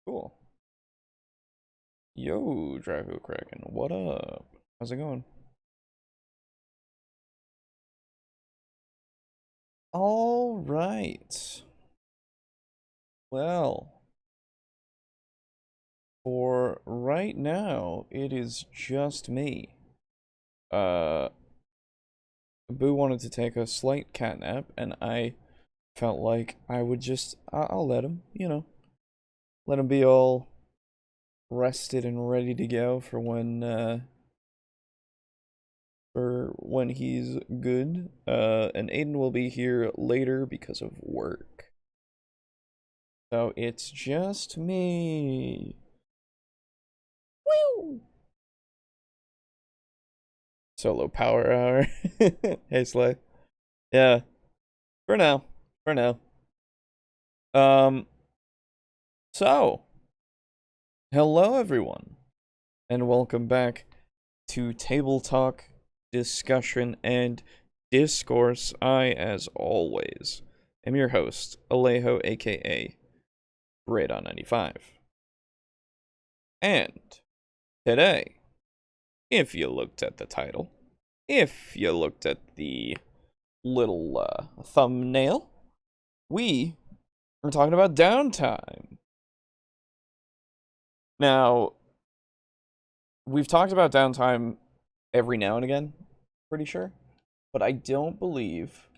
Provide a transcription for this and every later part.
Cool. Yo, Draco Kraken, what up? How's it going? All right. Well, for right now, it is just me. Uh, Boo wanted to take a slight cat nap, and I felt like I would I'll let him, let him be all rested and ready to go for when he's good. And Aiden will be here later because of work. So it's just me. Woo! Solo power hour. Hey, Slay. Yeah, for now. For now. Um, so, hello everyone, and welcome back to Table Talk, Discussion, and Discourse. I, as always, am your host, Alejo, aka Radon95. And today, if you looked at the title, if you looked at the little thumbnail, we are talking about downtime. Now, we've talked about downtime every now and again, pretty sure, but I don't believe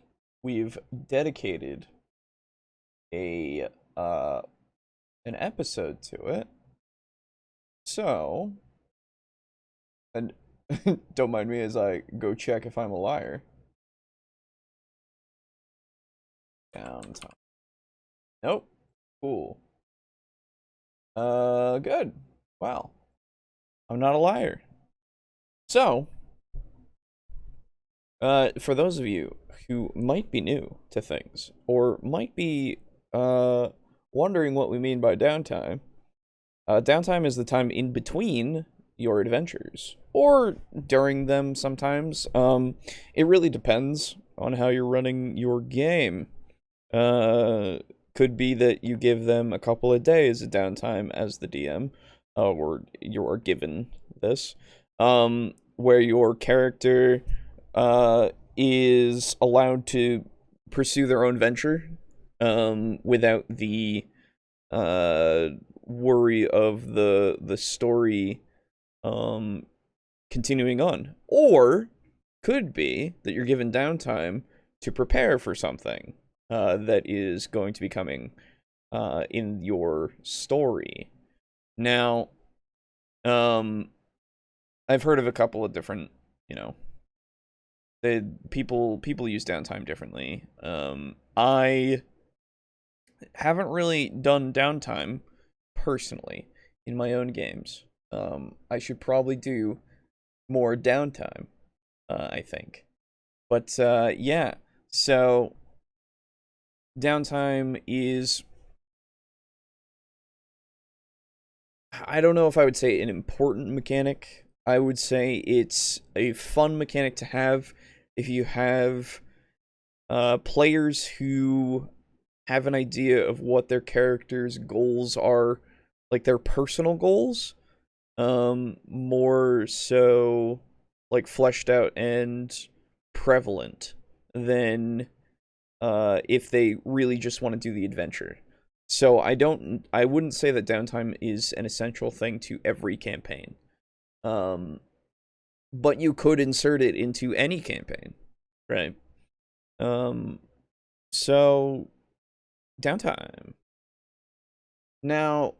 we've dedicated a an episode to it. So, and don't mind me as I go check if I'm a liar. Downtime. Nope. Cool. Good. Wow. I'm not a liar. So, for those of you who might be new to things, or might be, wondering what we mean by downtime, downtime is the time in between your adventures, or during them sometimes. It really depends on how you're running your game. Could be that you give them a couple of days of downtime as the DM, or you're given this, where your character is allowed to pursue their own venture, without the worry of the story continuing on, or could be that you're given downtime to prepare for something that is going to be coming in your story. Now, I've heard of a couple of different, people use downtime differently. I haven't really done downtime personally in my own games. I should probably do more downtime, I think. But yeah, so downtime is, I don't know if I would say an important mechanic. I would say it's a fun mechanic to have if you have players who have an idea of what their character's goals are, like their personal goals, more so like fleshed out and prevalent than if they really just want to do the adventure. So I wouldn't say that downtime is an essential thing to every campaign. But you could insert it into any campaign, right? So downtime. Now,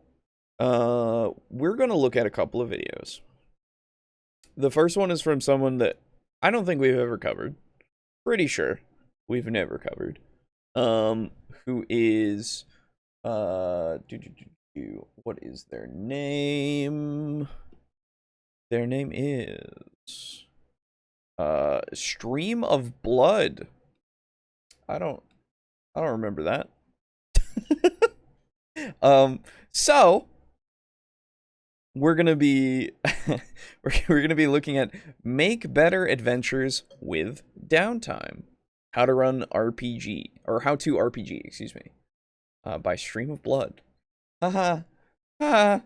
we're going to look at a couple of videos. The first one is from someone that I don't think we've ever covered. Pretty sure we've never covered. Who is, what is their name? Their name is, Stream of Blood. I don't remember that. So we're gonna be we're gonna be looking at make better adventures with downtime, how to run RPG, or how to RPG, excuse me, by Stream of Blood. Haha. Ah,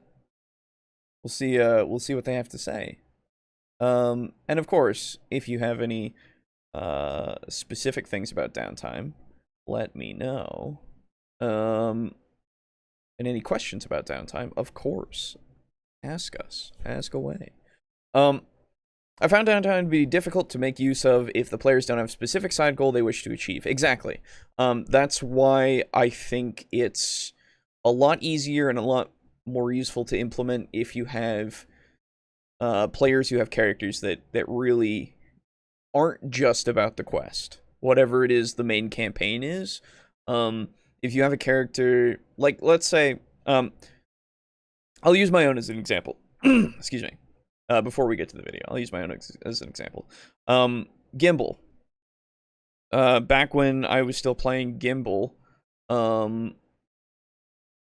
we'll see what they have to say. And of course, if you have any specific things about Downtime, let me know. And any questions about Downtime, of course, ask us. Ask away. Um, I found Downtime to be difficult to make use of if the players don't have a specific side goal they wish to achieve. Exactly. That's why I think it's a lot easier and a lot more useful to implement if you have players who have characters that really aren't just about the quest, whatever it is the main campaign is. If you have a character, like, let's say, I'll use my own as an example. Excuse me. Before we get to the video, I'll use my own as an example. Gimbal. Back when I was still playing Gimbal,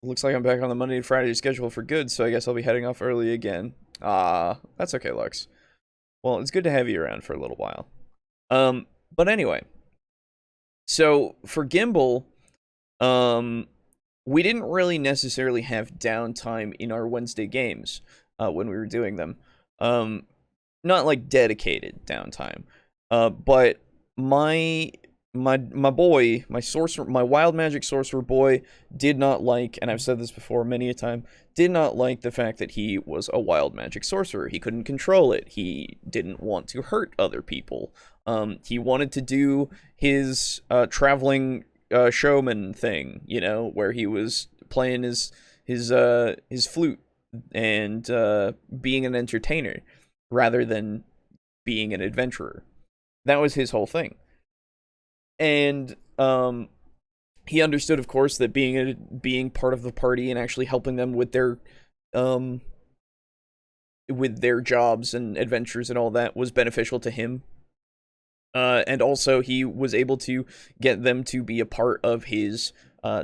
looks like I'm back on the Monday to Friday schedule for good, so I guess I'll be heading off early again. That's okay, Lux. Well, it's good to have you around for a little while. But anyway, so for Gimbal, we didn't really necessarily have downtime in our Wednesday games when we were doing them. Not like dedicated downtime, but my boy, my sorcerer, my wild magic sorcerer boy, did not like, and I've said this before many a time, did not like the fact that he was a wild magic sorcerer. He couldn't control it. He didn't want to hurt other people. He wanted to do his traveling showman thing, you know, where he was playing his flute and being an entertainer rather than being an adventurer. That was his whole thing. And he understood, of course, that being part of the party and actually helping them with their jobs and adventures and all that was beneficial to him. And also, he was able to get them to be a part of his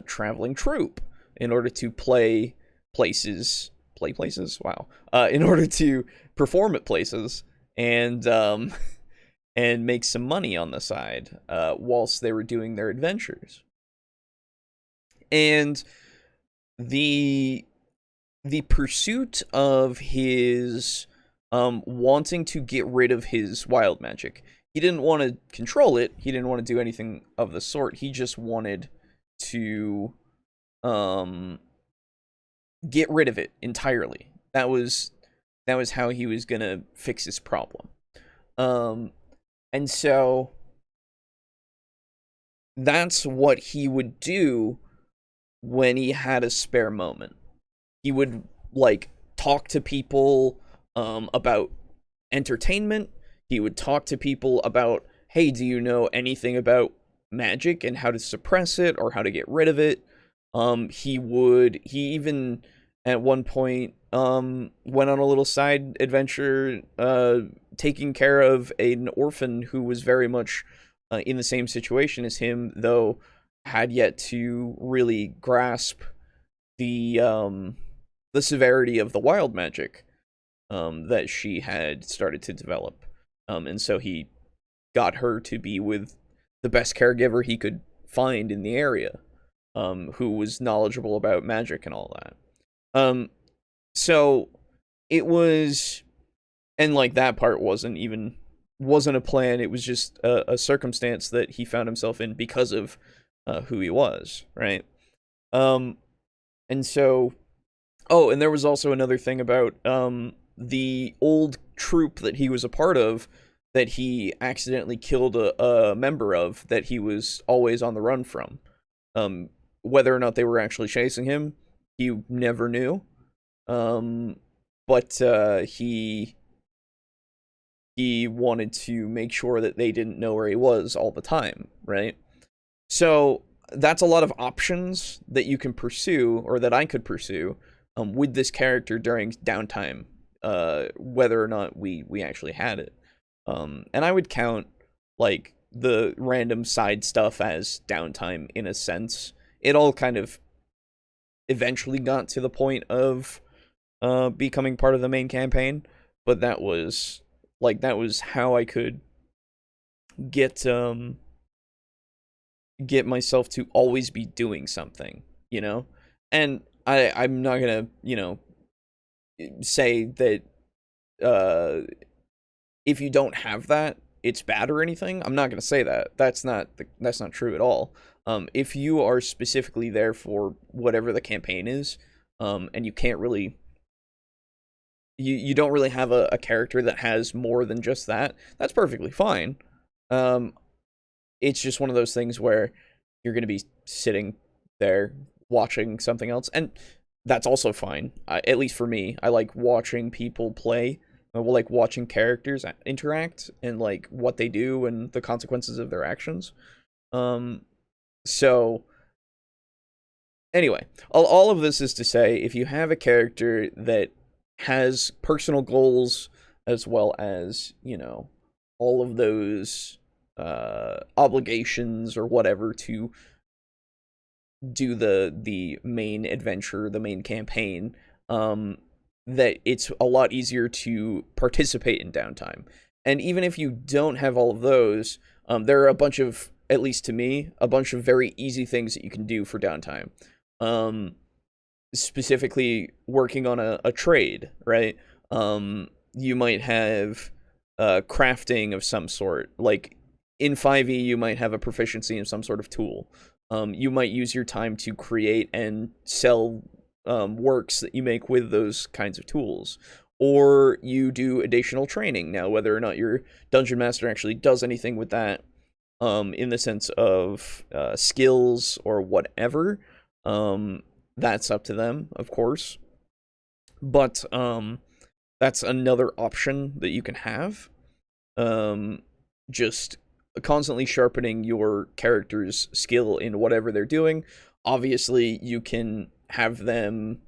traveling troupe in order to play places. Wow. In order to perform at places and and make some money on the side whilst they were doing their adventures. And the pursuit of his wanting to get rid of his wild magic. He didn't want to control it. He didn't want to do anything of the sort. He just wanted to get rid of it entirely. That was how he was gonna fix his problem. And so that's what he would do when he had a spare moment. He would like talk to people about entertainment. He would talk to people about, hey, do you know anything about magic and how to suppress it or how to get rid of it? He even at one point went on a little side adventure taking care of an orphan who was very much in the same situation as him, though had yet to really grasp the severity of the wild magic that she had started to develop. And so he got her to be with the best caregiver he could find in the area, who was knowledgeable about magic and all that. So it was, and like that part wasn't a plan. It was just a circumstance that he found himself in because of who he was, right? And so, oh, and there was also another thing about the old troupe that he was a part of that he accidentally killed a member of that he was always on the run from. Whether or not they were actually chasing him, he never knew. But he wanted to make sure that they didn't know where he was all the time, right? So that's a lot of options that you can pursue, or that I could pursue, with this character during downtime, whether or not we actually had it. And I would count, like, the random side stuff as downtime in a sense. It all kind of eventually got to the point of becoming part of the main campaign, but that was how I could get myself to always be doing something, you know? And I'm not gonna, say that if you don't have that, it's bad or anything. I'm not gonna say that. That's not true at all. If you are specifically there for whatever the campaign is, and you can't really, you don't really have a character that has more than just that, that's perfectly fine. It's just one of those things where you're going to be sitting there watching something else, and that's also fine. At least for me, I like watching people play. I like watching characters interact and like what they do and the consequences of their actions. So anyway, all of this is to say, if you have a character that has personal goals as well as, all of those obligations or whatever to do the main adventure, the main campaign, that it's a lot easier to participate in downtime. And even if you don't have all of those, there are a bunch of, at least to me, a bunch of very easy things that you can do for downtime. Specifically working on a trade, right? You might have crafting of some sort. Like in 5e, you might have a proficiency in some sort of tool. You might use your time to create and sell works that you make with those kinds of tools. Or you do additional training. Now, whether or not your dungeon master actually does anything with that, in the sense of skills or whatever, that's up to them, of course. But that's another option that you can have. Just constantly sharpening your character's skill in whatever they're doing. Obviously, you can have them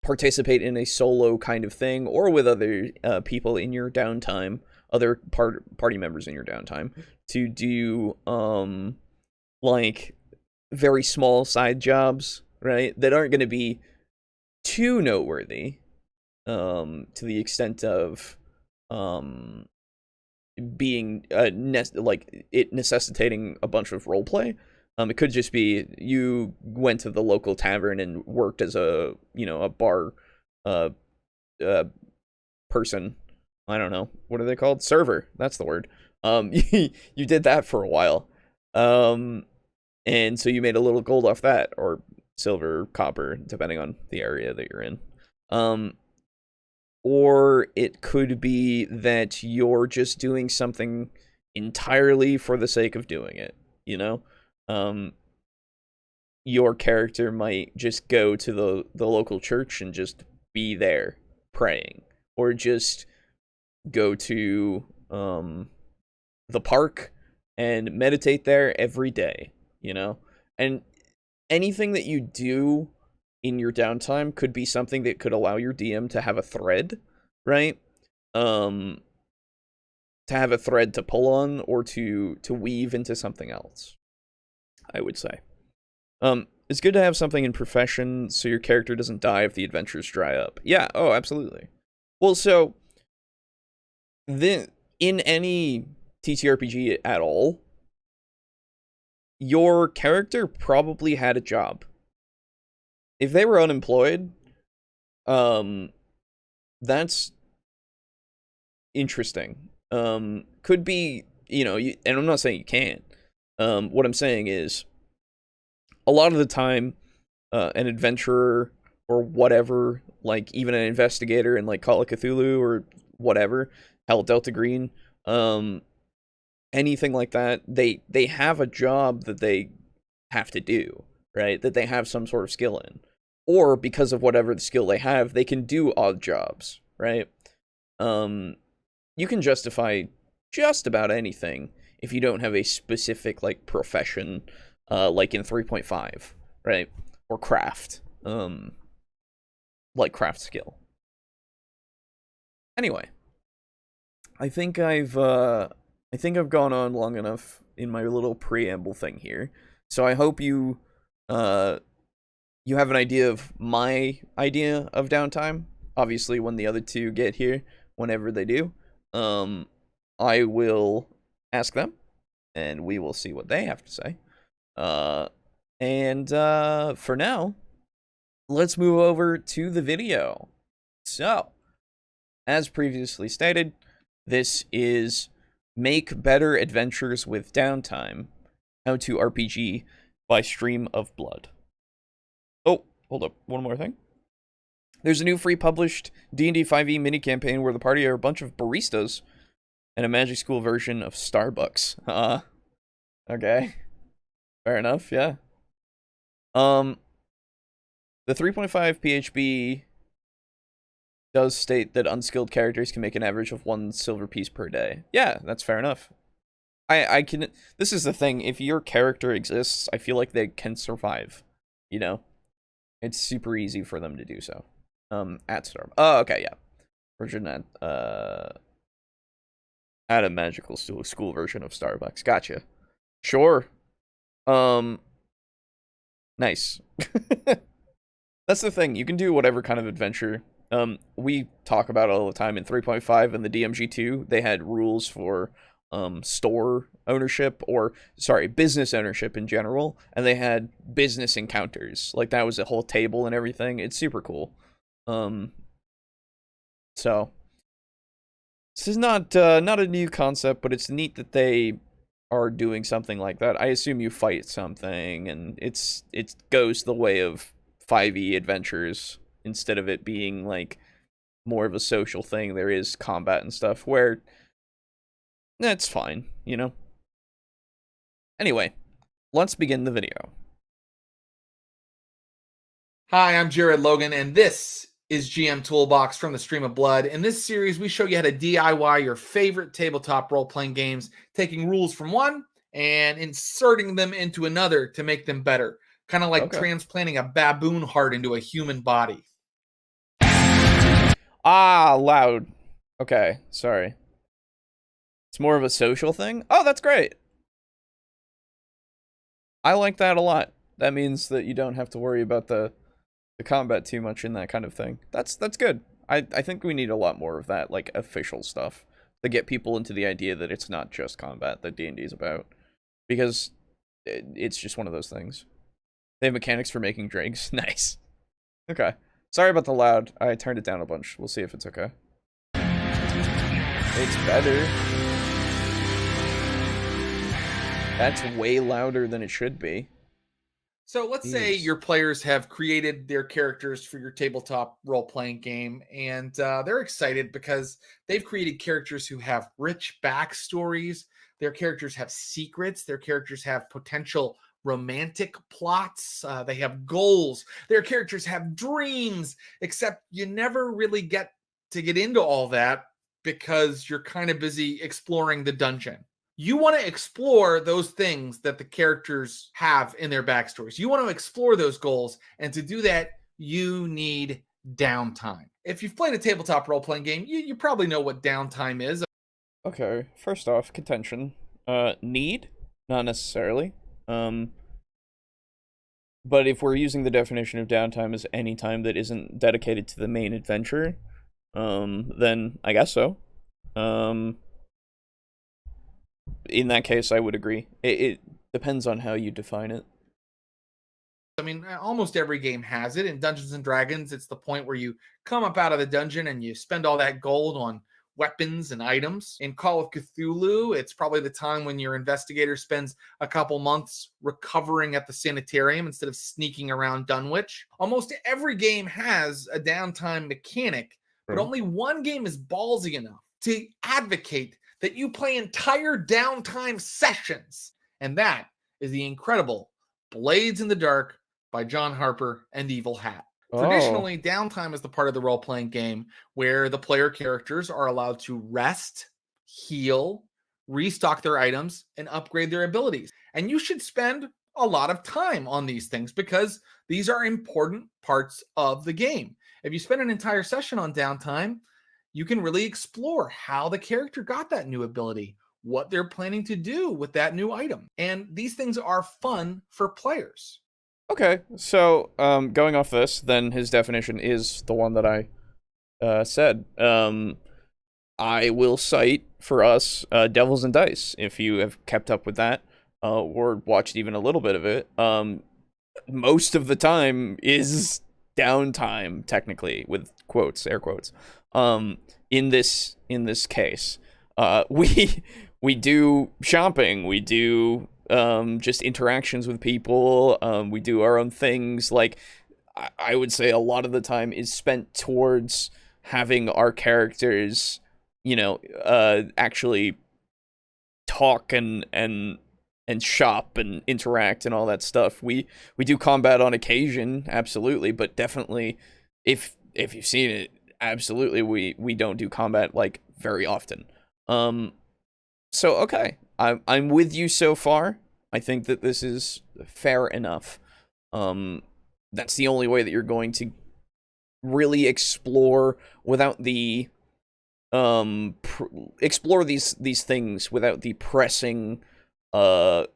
participate in a solo kind of thing, or with other people in your downtime, other party members in your downtime, to do like very small side jobs, right? That aren't going to be too noteworthy, to the extent of being like it necessitating a bunch of roleplay. It could just be you went to the local tavern and worked as a bar person. I don't know, what are they called? Server. That's the word. You did that for a while, and so you made a little gold off that, or silver, copper, depending on the area that you're in. Or it could be that you're just doing something entirely for the sake of doing it, your character might just go to the local church and just be there praying, or just go to the park and meditate there every day, and anything that you do in your downtime could be something that could allow your DM to have a thread, right? To have a thread to pull on, or to weave into something else, I would say. It's good to have something in profession so your character doesn't die if the adventures dry up. Yeah, oh, absolutely. Well, so then in any TTRPG at all, your character probably had a job. If they were unemployed, that's interesting. Could be, and I'm not saying you can't. What I'm saying is, a lot of the time, an adventurer or whatever, like even an investigator in like Call of Cthulhu or whatever, hell, Delta Green, anything like that, they have a job that they have to do, right? That they have some sort of skill in. Or because of whatever the skill they have, they can do odd jobs, right? You can justify just about anything if you don't have a specific like profession, like in 3.5, right? Or craft, like craft skill. Anyway, I think I've gone on long enough in my little preamble thing here. So I hope you have an idea of my idea of downtime. Obviously, when the other two get here, whenever they do, I will ask them, and we will see what they have to say. And for now, let's move over to the video. So, as previously stated, this is Make Better Adventures with Downtime, How to RPG by Stream of Blood. Oh, hold up, one more thing. There's a new free published D&D 5e mini-campaign where the party are a bunch of baristas and a magic school version of Starbucks. Okay. Fair enough, yeah. The 3.5 PHB does state that unskilled characters can make an average of 1 silver piece per day. Yeah, that's fair enough. I can... This is the thing. If your character exists, I feel like they can survive. You know? It's super easy for them to do so. At Starbucks. Oh, okay, yeah. Version at a magical school version of Starbucks. Gotcha. Sure. Nice. That's the thing. You can do whatever kind of adventure. We talk about it all the time in 3.5 and the DMG2. They had rules for store ownership, or sorry, business ownership in general, and they had business encounters. Like that was a whole table and everything. It's super cool. So this is not a new concept, but it's neat that they are doing something like that. I assume you fight something, and it goes the way of 5e adventures instead of it being like more of a social thing. There is combat and stuff where that's fine, you know. Anyway, let's begin the video. Hi, I'm Jared Logan, and this is GM Toolbox from the Stream of Blood. In this series, we show you how to DIY your favorite tabletop role-playing games, taking rules from one and inserting them into another to make them better. Kind of like transplanting a baboon heart into a human body. Ah, loud. Okay, sorry. It's more of a social thing? Oh, that's great. I like that a lot. That means that you don't have to worry about the combat too much in that kind of thing. That's good. I think we need a lot more of that, like, official stuff to get people into the idea that it's not just combat that D&D is about. Because it's just one of those things. They have mechanics for making drinks. Nice. Okay. Sorry about the loud. I turned it down a bunch. We'll see if it's okay. It's better. That's way louder than it should be. So let's say your players have created their characters for your tabletop role-playing game, and they're excited because they've created characters who have rich backstories. Their characters have secrets. Their characters have potential romantic plots. They have goals. Their characters have dreams, except you never really get into all that because you're kind of busy exploring the dungeon. You want to explore those things that the characters have in their backstories. You want to explore those goals, and to do that, you need downtime. If you've played a tabletop role-playing game, you probably know what downtime is. Okay, first off, contention. Need? Not necessarily. But if we're using the definition of downtime as any time that isn't dedicated to the main adventure, then I guess so. In that case, I would agree. It depends on how you define it. I mean, almost every game has it. In Dungeons & Dragons, it's the point where you come up out of the dungeon and you spend all that gold on weapons and items. In Call of Cthulhu, it's probably the time when your investigator spends a couple months recovering at the sanitarium instead of sneaking around Dunwich. Almost every game has a downtime mechanic, but only one game is ballsy enough to advocate that you play entire downtime sessions, and that is the incredible Blades in the Dark by John Harper and Evil Hat. Traditionally, downtime is the part of the role-playing game where the player characters are allowed to rest, heal, restock their items, and upgrade their abilities. And you should spend a lot of time on these things because these are important parts of the game. If you spend an entire session on downtime, you can really explore how the character got that new ability, what they're planning to do with that new item. And these things are fun for players. Okay, so going off this, then his definition is the one that I said. I will cite for us Devils and Dice, if you have kept up with that or watched even a little bit of it. Most of the time is downtime, technically, with quotes, air quotes, in this case. We do shopping, we do just interactions with people, we do our own things. Like, I would say a lot of the time is spent towards having our characters, actually talk and shop and interact and all that stuff. We do combat on occasion, absolutely, but definitely, if you've seen it, absolutely, we don't do combat like very often. So okay, I'm with you so far. I think that this is fair enough. That's the only way that you're going to really explore without the explore these things without the pressing not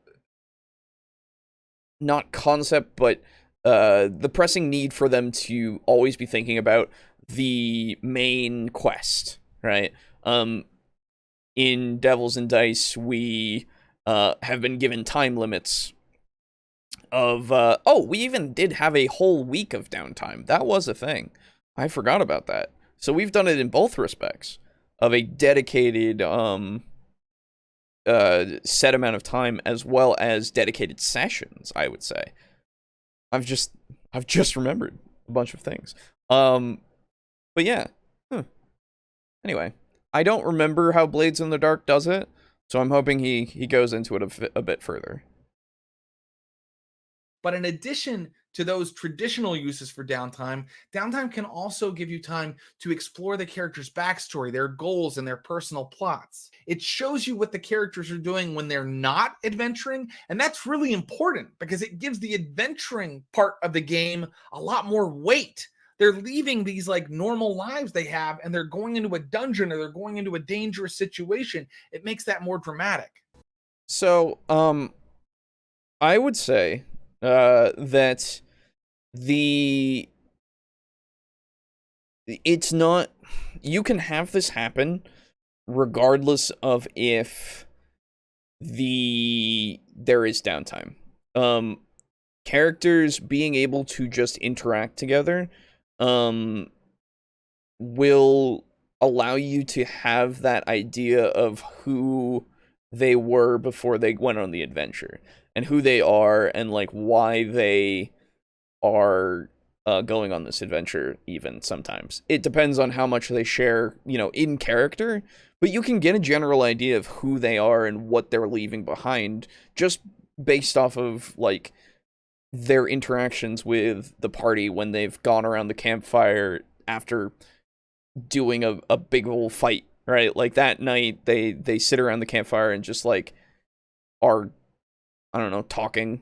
concept, but the pressing need for them to always be thinking about the main quest, right? In Devils and Dice, we have been given time limits of we even did have a whole week of downtime. That was a thing. I forgot about that. So we've done it in both respects of a dedicated set amount of time, as well as dedicated sessions, I would say. I've just remembered a bunch of things. But yeah. Anyway, I don't remember how Blades in the Dark does it, so I'm hoping he goes into it a bit further. But in addition to those traditional uses for downtime, downtime can also give you time to explore the character's backstory, their goals, and their personal plots. It shows you what the characters are doing when they're not adventuring, and that's really important because it gives the adventuring part of the game a lot more weight. They're leaving these like normal lives they have, and they're going into a dungeon or they're going into a dangerous situation. It makes that more dramatic. So, I would say that it's not, you can have this happen regardless of if there is downtime. Characters being able to just interact together will allow you to have that idea of who they were before they went on the adventure, and who they are, and like why they are going on this adventure. Even sometimes it depends on how much they share, in character, but you can get a general idea of who they are and what they're leaving behind just based off of like their interactions with the party when they've gone around the campfire after doing a big old fight, right? Like that night they sit around the campfire and just like are, I don't know, talking.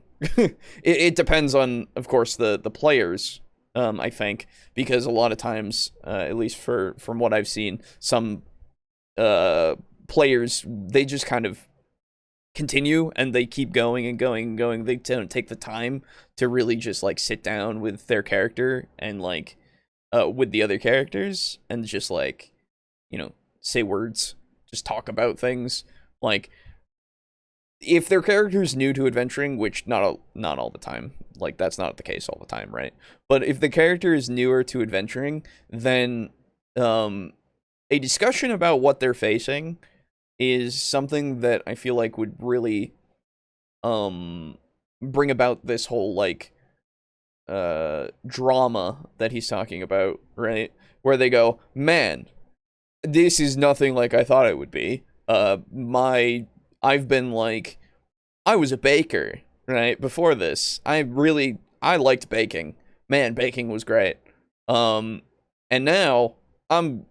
It depends on, of course, the players, I think, because a lot of times, at least from what I've seen, some players, they just kind of continue and they keep going and going and going. They don't take the time to really just like sit down with their character and like with the other characters and just like, say words, just talk about things. Like, if their character's new to adventuring, which not all the time, like that's not the case all the time, right? But if the character is newer to adventuring, then a discussion about what they're facing is something that I feel like would really bring about this whole like drama that he's talking about, right? Where they go, man, this is nothing like I thought it would be. I've been like, I was a baker, right? Before this, I liked baking. Man, baking was great. And now I'm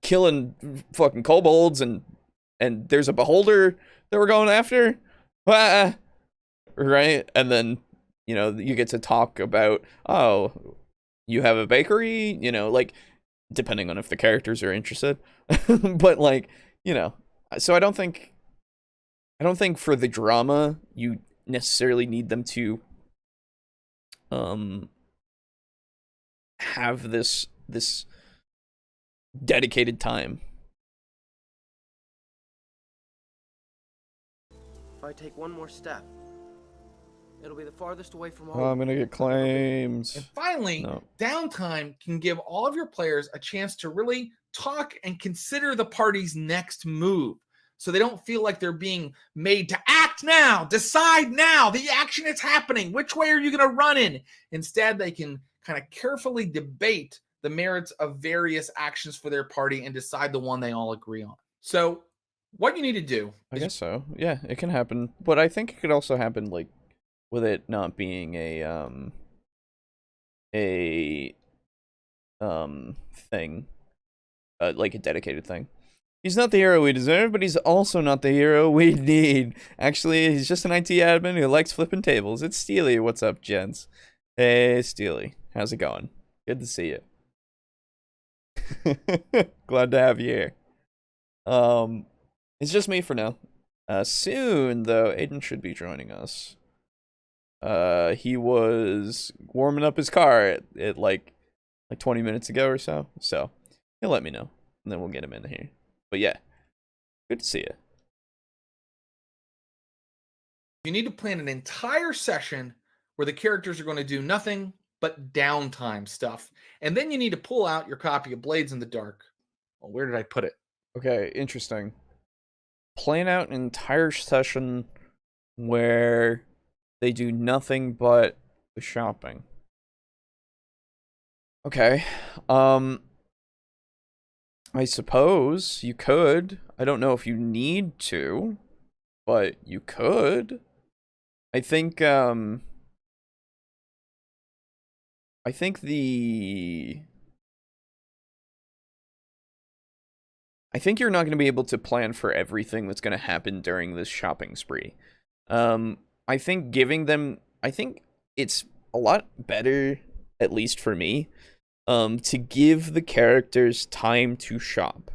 killing fucking kobolds and there's a beholder that we're going after. Ah, right? And then, you get to talk about, oh, you have a bakery, like, depending on if the characters are interested. But like, so I don't think for the drama you necessarily need them to have this dedicated time. If I take one more step, It'll be the farthest away from home. Oh, I'm gonna get claims. And finally, No. downtime can give all of your players a chance to really talk and consider the party's next move. So they don't feel like they're being made to act now, decide now, the action is happening. Which way are you going to run in? Instead, they can kind of carefully debate the merits of various actions for their party and decide the one they all agree on. So what you need to do I is guess so. Yeah, it can happen. But I think it could also happen, like, with it not being a thing. Like a dedicated thing. He's not the hero we deserve, but he's also not the hero we need. Actually, he's just an IT admin who likes flipping tables. It's Steely. What's up, gents? Hey, Steely. How's it going? Good to see you. Glad to have you here. It's just me for now. Soon, though, Aiden should be joining us. He was warming up his car at like 20 minutes ago or so. So, he'll let me know, and then we'll get him in here. But yeah, good to see you. you need to plan an entire session where the characters are going to do nothing but downtime stuff. And then you need to pull out your copy of Blades in the Dark. Well, where did I put it? Okay, interesting. Plan out an entire session where they do nothing but the shopping. Okay. I suppose you could. I don't know if you need to, but you could. I think the I think you're not going to be able to plan for everything that's going to happen during this shopping spree. I think I think it's a lot better, at least for me, to give the characters time to shop,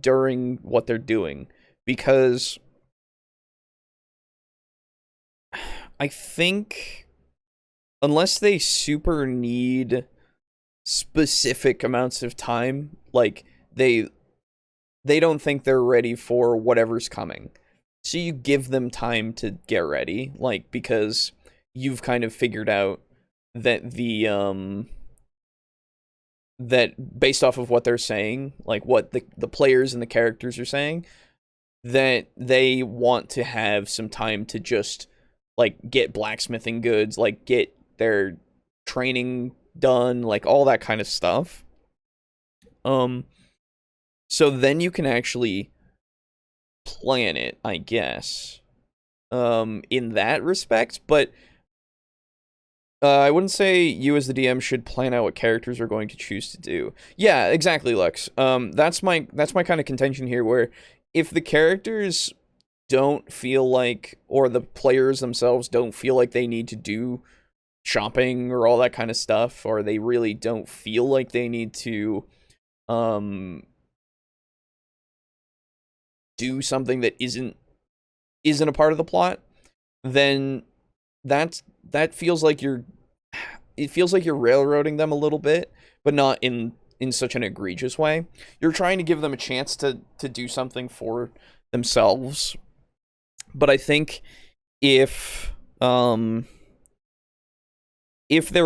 during what they're doing, because I think unless they super need specific amounts of time, like they don't think they're ready for whatever's coming. So you give them time to get ready, like, because you've kind of figured out that that based off of what they're saying, like what the players and the characters are saying, that they want to have some time to just, like, get blacksmithing goods, like, get their training done, like, all that kind of stuff. So then you can actually plan it, I guess, in that respect, but I wouldn't say you as the DM should plan out what characters are going to choose to do. Yeah, exactly, Lux. That's my kind of contention here, where if the characters don't feel like, or the players themselves don't feel like they need to do shopping or all that kind of stuff, or they really don't feel like they need to do something that isn't a part of the plot, then that feels like you're railroading them a little bit, but not in such an egregious way. You're trying to give them a chance to do something for themselves. But I think if they're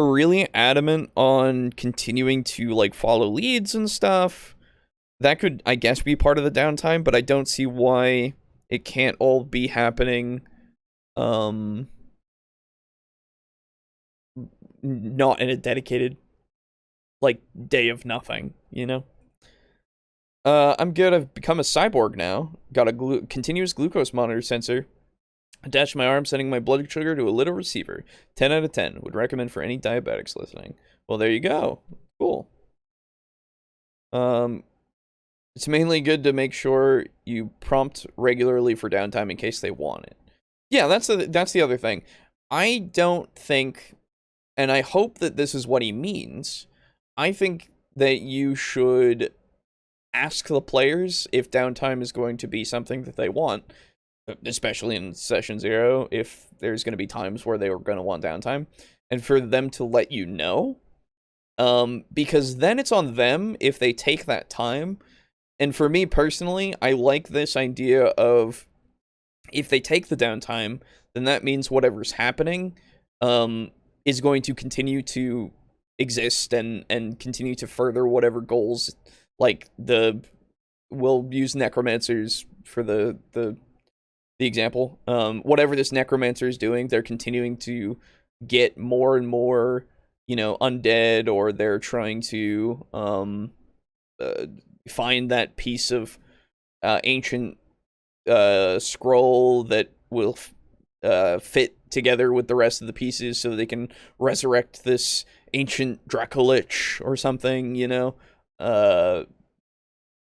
really adamant on continuing to, like, follow leads and stuff, that could, I guess, be part of the downtime, but I don't see why it can't all be happening not in a dedicated, like, day of nothing, you know? I'm good. I've become a cyborg now. Got a continuous glucose monitor sensor attached to my arm, sending my blood sugar to a little receiver. 10 out of 10. Would recommend for any diabetics listening. Well, there you go. Cool. It's mainly good to make sure you prompt regularly for downtime in case they want it. Yeah, that's the other thing. I don't think, and I hope that this is what he means, I think that you should ask the players if downtime is going to be something that they want, especially in session 0, if there's going to be times where they were going to want downtime, and for them to let you know, because then it's on them if they take that time. And for me personally, I like this idea of, if they take the downtime, then that means whatever's happening is going to continue to exist and continue to further whatever goals, like we'll use necromancers for the example. Whatever this necromancer is doing, they're continuing to get more and more, undead, or they're trying to find that piece of ancient scroll that will fit together with the rest of the pieces so they can resurrect this ancient Dracolich or something,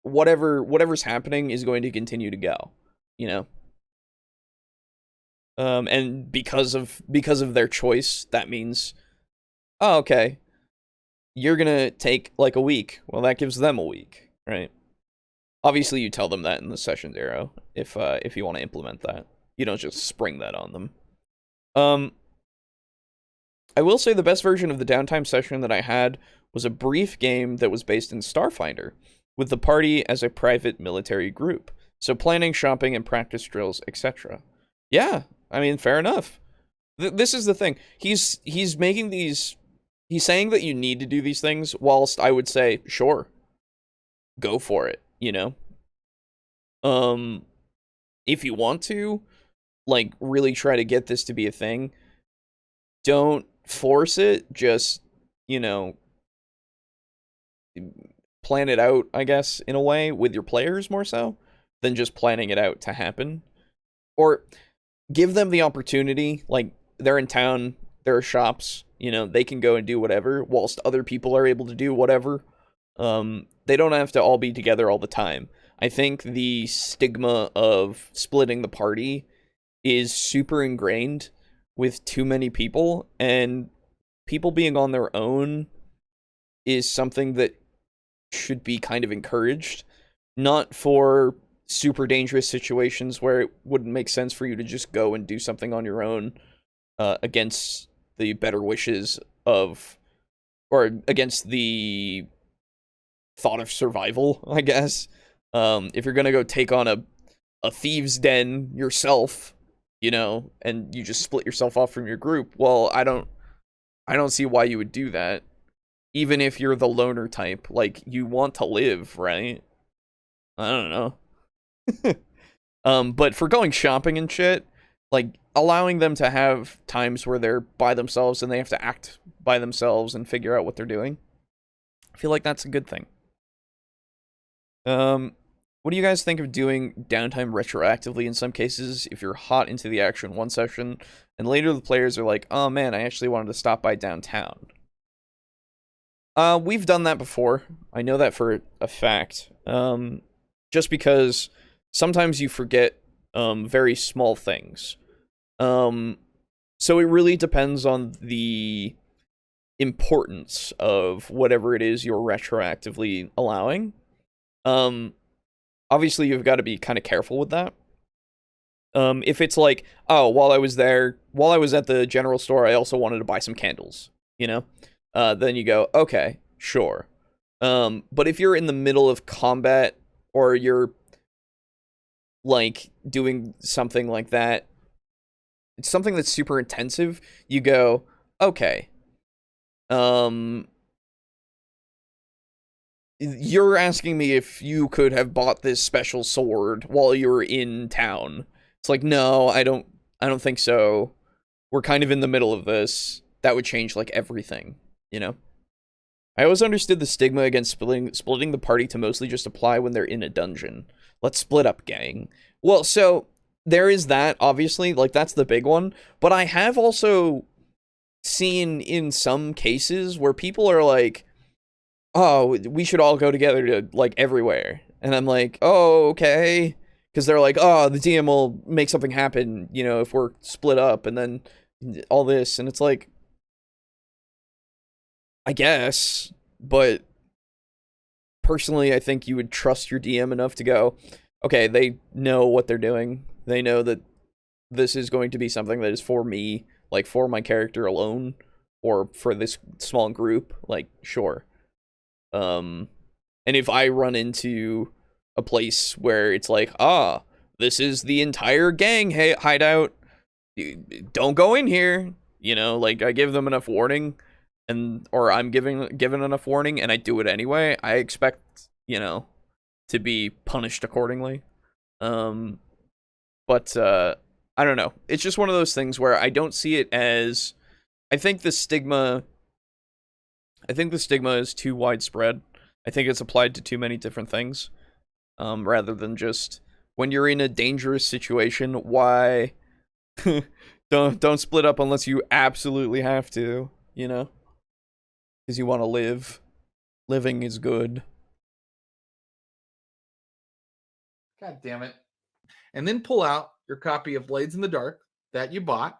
whatever's happening is going to continue to go, and because of their choice, that means, oh, okay, you're gonna take like a week. Well, that gives them a week, right? Obviously, you tell them that in the sessions arrow if you want to implement that. You don't just spring that on them. I will say the best version of the downtime session that I had was a brief game that was based in Starfinder, with the party as a private military group. So planning, shopping, and practice drills, etc. Yeah, I mean, fair enough. This is the thing. He's making these... He's saying that you need to do these things, whilst I would say, sure, go for it, If you want to, like, really try to get this to be a thing, don't force it, just, plan it out, I guess, in a way, with your players more so, than just planning it out to happen. Or give them the opportunity, like, they're in town, there are shops, they can go and do whatever, whilst other people are able to do whatever. They don't have to all be together all the time. I think the stigma of splitting the party is super ingrained with too many people, and people being on their own is something that should be kind of encouraged, not for super dangerous situations where it wouldn't make sense for you to just go and do something on your own against the better wishes of, or against the thought of survival, I guess. If you're gonna go take on a thieves' den yourself, and you just split yourself off from your group, well, I don't see why you would do that. Even if you're the loner type, like, you want to live, right? I don't know. But for going shopping and shit, like, allowing them to have times where they're by themselves and they have to act by themselves and figure out what they're doing, I feel like that's a good thing. What do you guys think of doing downtime retroactively in some cases if you're hot into the action one session and later the players are like, oh man, I actually wanted to stop by downtown? We've done that before. I know that for a fact. Just because sometimes you forget very small things. So it really depends on the importance of whatever it is you're retroactively allowing. Obviously you've got to be kind of careful with that. If it's like, oh, while I was at the general store, I also wanted to buy some candles, then you go, okay, sure. But if you're in the middle of combat, or you're, like, doing something like that, it's something that's super intensive, you go, okay, you're asking me if you could have bought this special sword while you were in town. It's like, no, I don't think so. We're kind of in the middle of this. That would change, like, everything, I always understood the stigma against splitting the party to mostly just apply when they're in a dungeon. Let's split up, gang. Well, so there is that, obviously, like, that's the big one. But I have also seen in some cases where people are like, oh, we should all go together to, like, everywhere. And I'm like, oh, okay. Because they're like, oh, the DM will make something happen, if we're split up, and then all this. And it's like, I guess, but personally, I think you would trust your DM enough to go, okay, they know what they're doing. They know that this is going to be something that is for me, like, for my character alone, or for this small group, like, sure. And if I run into a place where it's like, this is the entire gang hideout, don't go in here. Like I give them enough warning, or I'm given enough warning, and I do it anyway. I expect to be punished accordingly. But I don't know. It's just one of those things where I don't see it as. I think the stigma is too widespread. I think it's applied to too many different things, rather than just when you're in a dangerous situation. Why don't split up unless you absolutely have to, because you want to live. Living is good. God damn it. And then pull out your copy of Blades in the Dark that you bought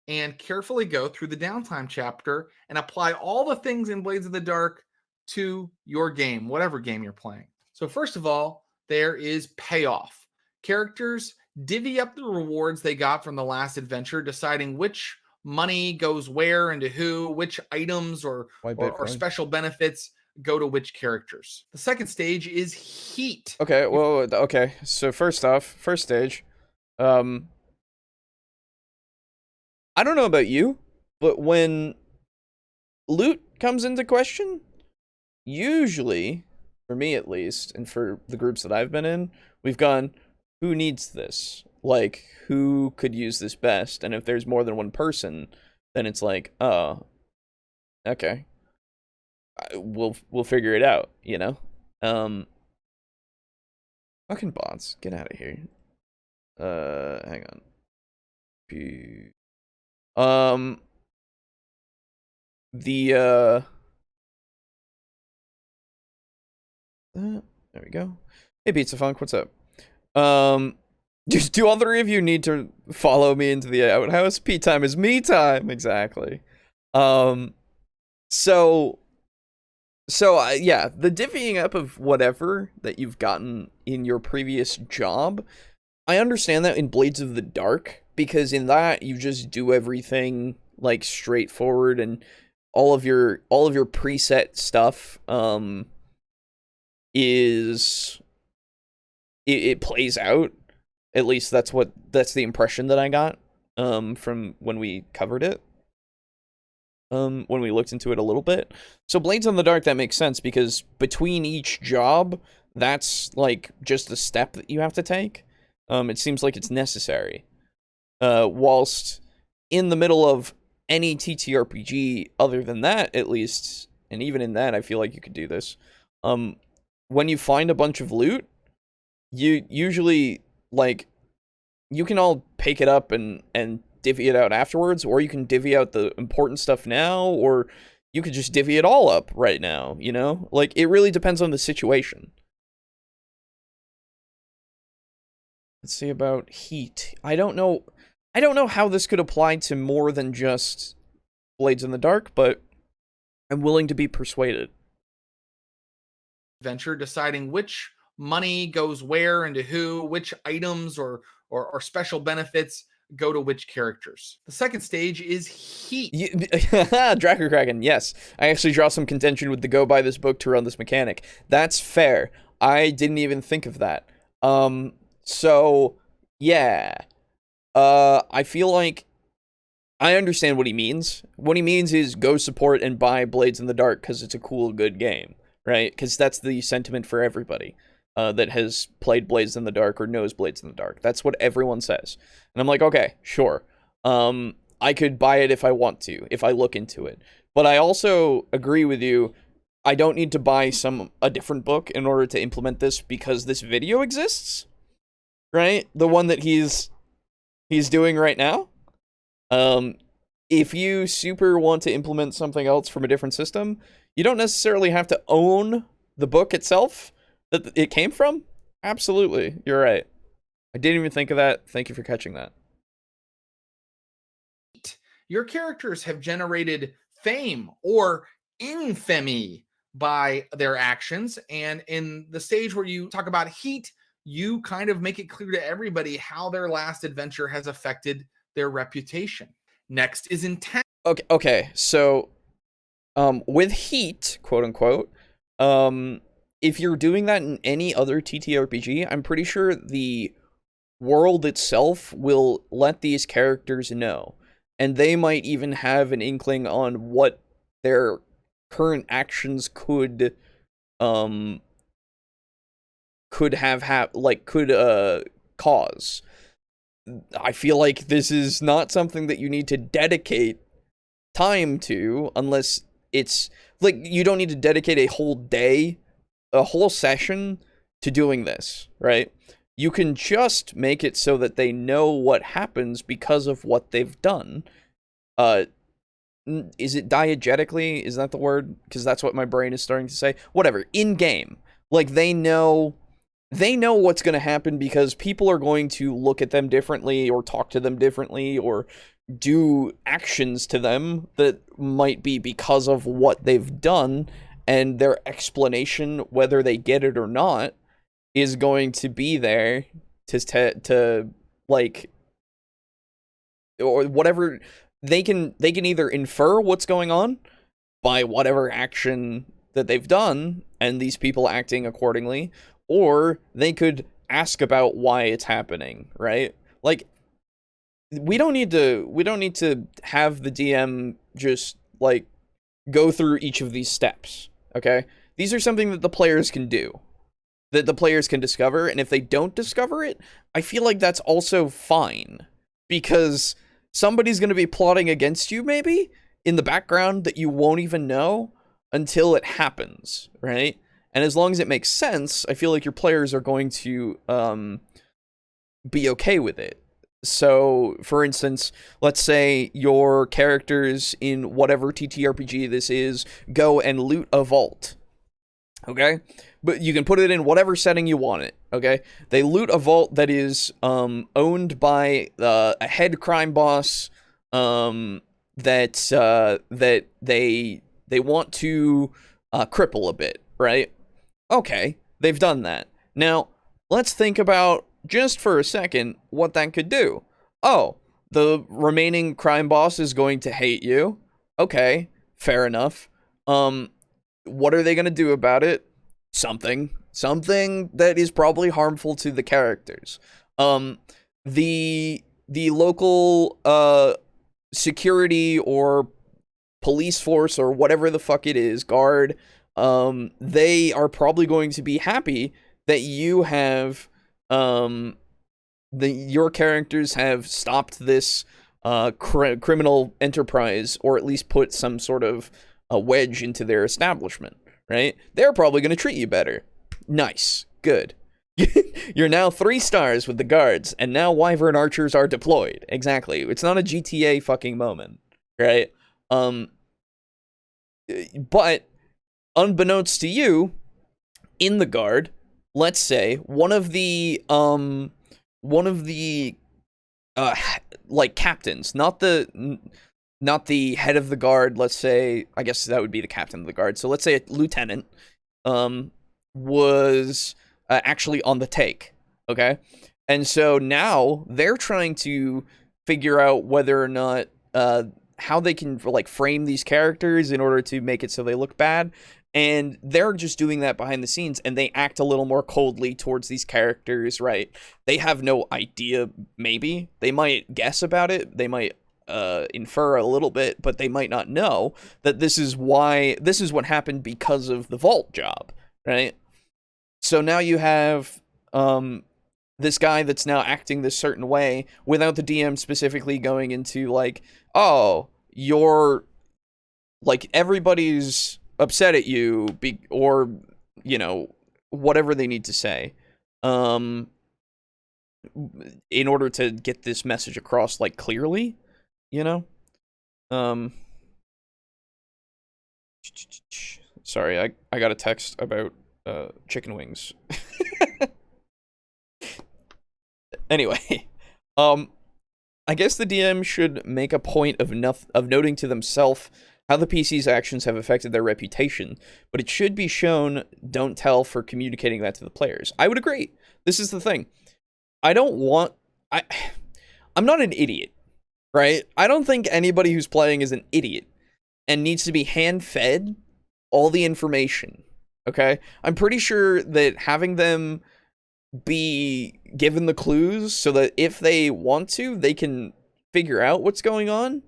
and carefully go through the Downtime chapter and apply all the things in Blades in the Dark to your game, whatever game you're playing. So first of all, there is payoff. Characters divvy up the rewards they got from the last adventure, deciding which money goes where and to who, which items or special benefits go to which characters. The second stage is heat. Okay, well, okay. So first stage, I don't know about you, but when loot comes into question, usually, for me at least, and for the groups that I've been in, we've gone, who needs this? Like, who could use this best? And if there's more than one person, then it's like, oh, okay. We'll figure it out, Fucking bots, get out of here. Hang on. There we go. Hey, Pizza Funk, what's up? Do all three of you need to follow me into the outhouse? Pee time is me time, exactly. So yeah, the divvying up of whatever that you've gotten in your previous job, I understand that in Blades of the Dark, because in that you just do everything like straightforward, and all of your preset stuff it plays out. At least that's the impression that I got from when we covered it. When we looked into it a little bit. So Blades in the Dark, that makes sense, because between each job, that's like just a step that you have to take. It seems like it's necessary. Whilst in the middle of any TTRPG other than that, at least, and even in that, I feel like you could do this. When you find a bunch of loot, you usually, like, you can all pick it up and divvy it out afterwards, or you can divvy out the important stuff now, or you could just divvy it all up right now, Like, it really depends on the situation. Let's see about heat. I don't know how this could apply to more than just Blades in the Dark, but I'm willing to be persuaded. Adventure, deciding which money goes where and to who, which items or special benefits go to which characters. The second stage is heat. Dracker Kraken, yes. I actually draw some contention with the go buy this book to run this mechanic. That's fair. I didn't even think of that. So yeah. I feel like I understand what he means. What he means is go support and buy Blades in the Dark because it's a cool, good game, right? Because that's the sentiment for everybody that has played Blades in the Dark or knows Blades in the Dark. That's what everyone says. And I'm like, okay, sure. I could buy it if I want to, if I look into it. But I also agree with you. I don't need to buy a different book in order to implement this because this video exists, right? The one that he's doing right now. If you super want to implement something else from a different system, you don't necessarily have to own the book itself that it came from. Absolutely, you're right. I didn't even think of that. Thank you for catching that. Your characters have generated fame or infamy by their actions, and in the stage where you talk about heat, you kind of make it clear to everybody how their last adventure has affected their reputation. Next is Entanglements. Okay. So, with heat, quote unquote, if you're doing that in any other TTRPG, I'm pretty sure the world itself will let these characters know, and they might even have an inkling on what their current actions could cause. I feel like this is not something that you need to dedicate time to, unless it's like you don't need to dedicate a whole day, a whole session to doing this, right? You can just make it so that they know what happens because of what they've done. Is it diegetically? Is that the word? Because that's what my brain is starting to say. Whatever. In game, like they know what's going to happen because people are going to look at them differently or talk to them differently or do actions to them that might be because of what they've done, and their explanation, whether they get it or not, is going to be there to like, or whatever. They can either infer what's going on by whatever action that they've done and these people acting accordingly, or they could ask about why it's happening, right? Like, we don't need to have the DM just like go through each of these steps, okay? These are something that the players can do, that the players can discover, and if they don't discover it, I feel like that's also fine, because somebody's going to be plotting against you maybe in the background that you won't even know until it happens, right? And as long as it makes sense, I feel like your players are going to be okay with it. So, for instance, let's say your characters in whatever TTRPG this is go and loot a vault, okay? But you can put it in whatever setting you want it, okay? They loot a vault that is owned by a head crime boss that they want to cripple a bit, right? Okay, they've done that. Now, let's think about, just for a second, what that could do. Oh, the remaining crime boss is going to hate you. Okay, fair enough. What are they going to do about it? Something that is probably harmful to the characters. The local security or police force or whatever the fuck it is, guard, they are probably going to be happy that you have your characters have stopped this criminal enterprise, or at least put some sort of a wedge into their establishment, right? They're probably going to treat you better. Nice. Good. You're now 3 stars with the guards, and now Wyvern archers are deployed. Exactly. It's not a GTA fucking moment, right? But unbeknownst to you, in the guard, let's say one of the like captains, not the head of the guard, let's say, I guess that would be the captain of the guard. So let's say a lieutenant was actually on the take, okay? And so now they're trying to figure out whether or not how they can like frame these characters in order to make it so they look bad. And they're just doing that behind the scenes, and they act a little more coldly towards these characters, right? They have no idea, maybe. They might guess about it. They might infer a little bit, but they might not know that this is what happened because of the vault job, right? So now you have this guy that's now acting this certain way without the DM specifically going into like, oh, you're like, everybody's upset at you, or, you know, whatever they need to say, in order to get this message across, like, clearly, you know? Sorry, I got a text about chicken wings. Anyway, I guess the DM should make a point of noting to themselves how the PC's actions have affected their reputation, but it should be shown don't tell for communicating that to the players. I would agree. This is the thing. I'm not an idiot, right? I don't think anybody who's playing is an idiot and needs to be hand-fed all the information, okay? I'm pretty sure that having them be given the clues so that if they want to, they can figure out what's going on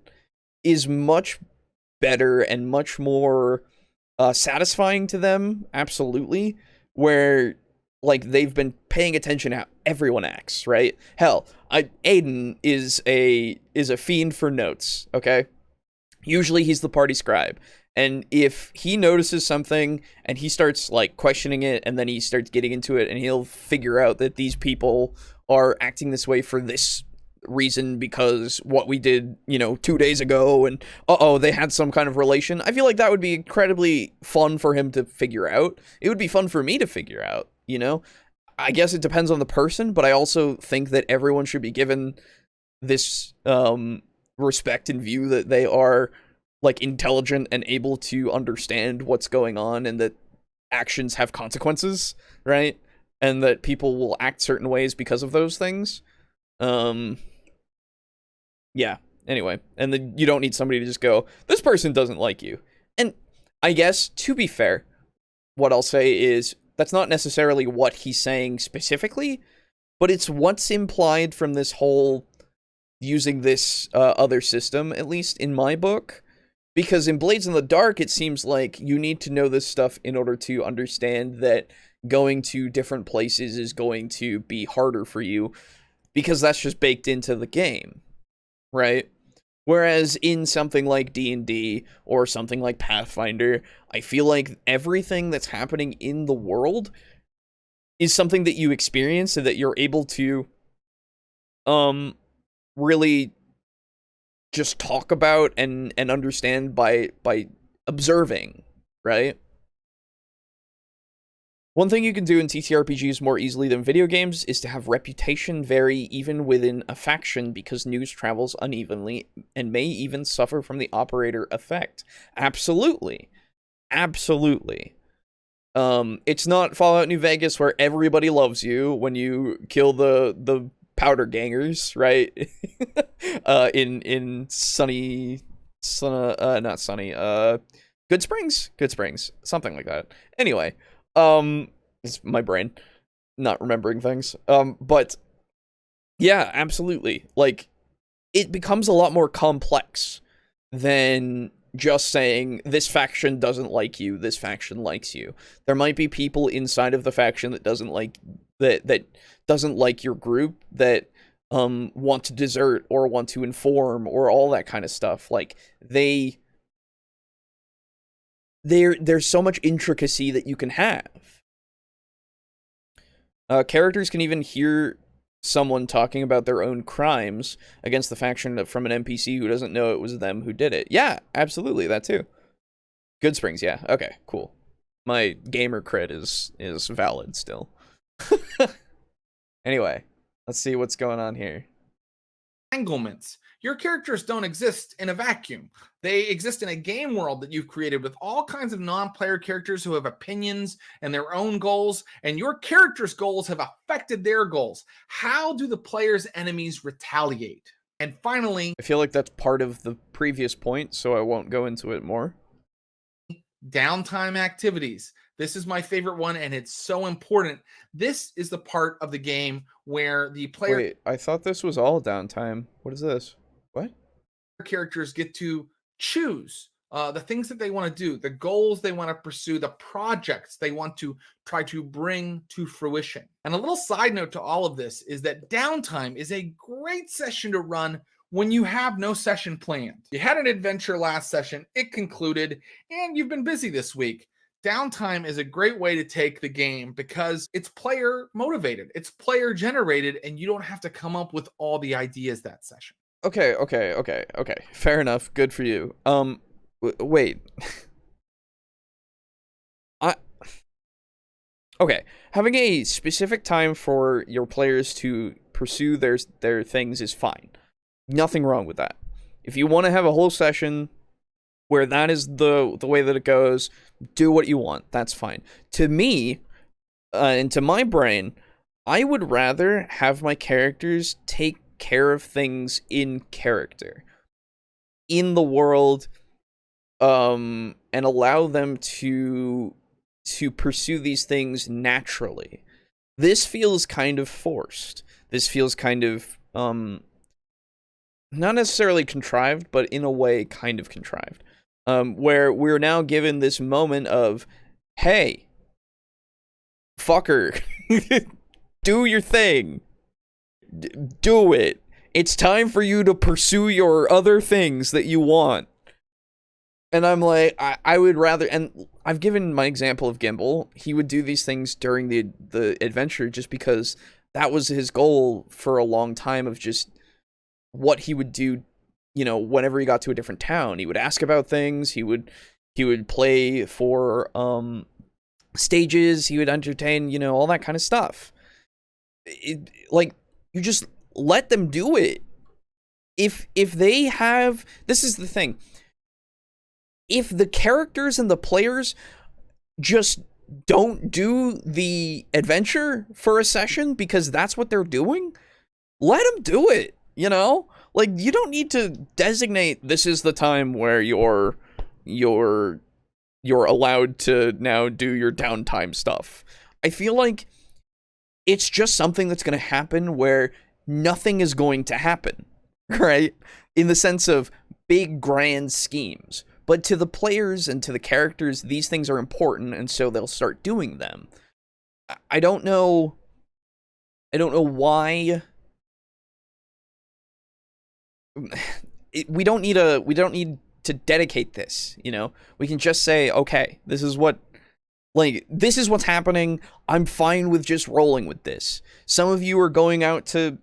is much better and much more satisfying to them, absolutely, where like they've been paying attention to how everyone acts, right? Hell, Aiden is a fiend for notes, okay? Usually he's the party scribe. And if he notices something and he starts like questioning it and then he starts getting into it and he'll figure out that these people are acting this way for this reason because what we did, 2 days ago and they had some kind of relation. I feel like that would be incredibly fun for him to figure out. It would be fun for me to figure out, I guess it depends on the person, but I also think that everyone should be given this respect and view that they are like intelligent and able to understand what's going on and that actions have consequences, right? And that people will act certain ways because of those things. Yeah, anyway. And then you don't need somebody to just go, this person doesn't like you. And I guess, to be fair, what I'll say is that's not necessarily what he's saying specifically, but it's what's implied from this whole using this other system, at least in my book. Because in Blades in the Dark, it seems like you need to know this stuff in order to understand that going to different places is going to be harder for you, because that's just baked into the game, right? Whereas in something like D&D or something like Pathfinder, I feel like everything that's happening in the world is something that you experience and that you're able to really just talk about and understand by observing, right? One thing you can do in TTRPGs more easily than video games is to have reputation vary even within a faction, because news travels unevenly and may even suffer from the operator effect. Absolutely. Absolutely. It's not Fallout New Vegas where everybody loves you when you kill the powder gangers, right? In not sunny, Good Springs, something like that. Anyway, it's my brain not remembering things. But yeah, absolutely. Like, it becomes a lot more complex than just saying this faction doesn't like you, this faction likes you. There might be people inside of the faction that doesn't like your group, that want to desert or want to inform or all that kind of stuff. Like, there's so much intricacy that you can have. Characters can even hear someone talking about their own crimes against the faction from an NPC who doesn't know it was them who did it. Yeah, absolutely, that too. Good Springs, yeah. Okay, cool. My gamer cred is valid still. Anyway, let's see what's going on here. Entanglements. Your characters don't exist in a vacuum. They exist in a game world that you've created with all kinds of non-player characters who have opinions and their own goals, and your characters' goals have affected their goals. How do the player's enemies retaliate? And finally, I feel like that's part of the previous point, so I won't go into it more. Downtime activities. This is my favorite one, and it's so important. This is the part of the game where the player... Wait, I thought this was all downtime. What is this? What? Characters get to choose the things that they want to do, the goals they want to pursue, the projects they want to try to bring to fruition. And a little side note to all of this is that downtime is a great session to run when you have no session planned. You had an adventure last session, it concluded, and you've been busy this week. Downtime is a great way to take the game because it's player motivated, it's player generated, and you don't have to come up with all the ideas that session. Okay. Fair enough. Good for you. Wait. Okay. Having a specific time for your players to pursue their things is fine. Nothing wrong with that. If you want to have a whole session where that is the way that it goes, do what you want. That's fine. To me, and to my brain, I would rather have my characters take care of things in character, in the world, and allow them to pursue these things naturally. This feels kind of forced. This feels kind of not necessarily contrived, but in a way kind of contrived. Where we're now given this moment of, hey, fucker, do your thing. Do it. It's time for you to pursue your other things that you want. And I'm like, I would rather, and I've given my example of Gimbal. He would do these things during the adventure just because that was his goal for a long time, of just what he would do, whenever he got to a different town. He would ask about things, he would play for stages, he would entertain, all that kind of stuff. You just let them do it. If they have, this is the thing, if the characters and the players just don't do the adventure for a session because that's what they're doing, let them do it, you don't need to designate this is the time where you're allowed to now do your downtime stuff. I feel like it's just something that's going to happen where nothing is going to happen, right? In the sense of big grand schemes. But to the players and to the characters, these things are important, and so they'll start doing them. I don't know why. We don't need to dedicate this, We can just say, okay, this is what's happening. I'm fine with just rolling with this. Some of you are going out to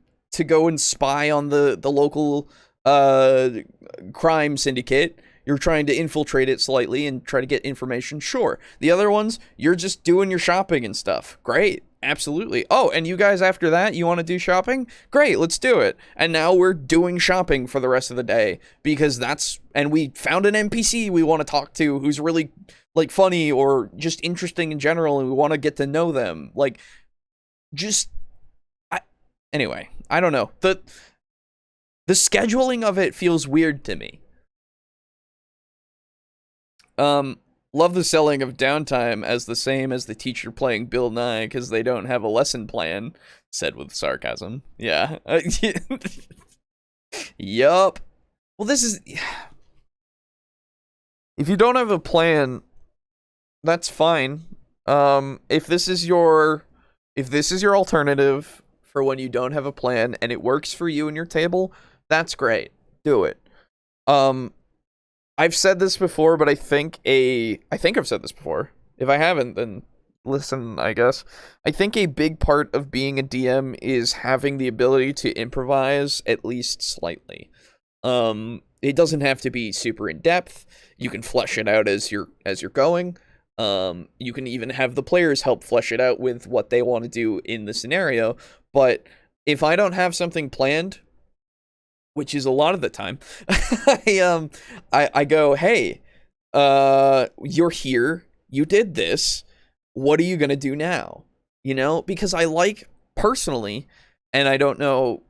go and spy on the local crime syndicate. You're trying to infiltrate it slightly and try to get information. Sure. The other ones, you're just doing your shopping and stuff. Great. Absolutely. Oh, and you guys after that, you want to do shopping? Great, let's do it. And now we're doing shopping for the rest of the day because and we found an NPC we want to talk to who's really funny or just interesting in general, and we want to get to know them. Anyway, I don't know. The scheduling of it feels weird to me. Love the selling of downtime as the same as the teacher playing Bill Nye because they don't have a lesson plan, said with sarcasm. Yeah. Yup. Well, this is... If you don't have a plan, that's fine. If this is your alternative for when you don't have a plan and it works for you and your table, that's great. Do it. I've said this before, but I think I've said this before. If I haven't, then listen, I guess. I think a big part of being a DM is having the ability to improvise at least slightly. It doesn't have to be super in depth. You can flesh it out as you're going. You can even have the players help flesh it out with what they want to do in the scenario. But if I don't have something planned, which is a lot of the time, I go, hey, you're here, you did this, what are you gonna do now? Because I personally, and I don't know,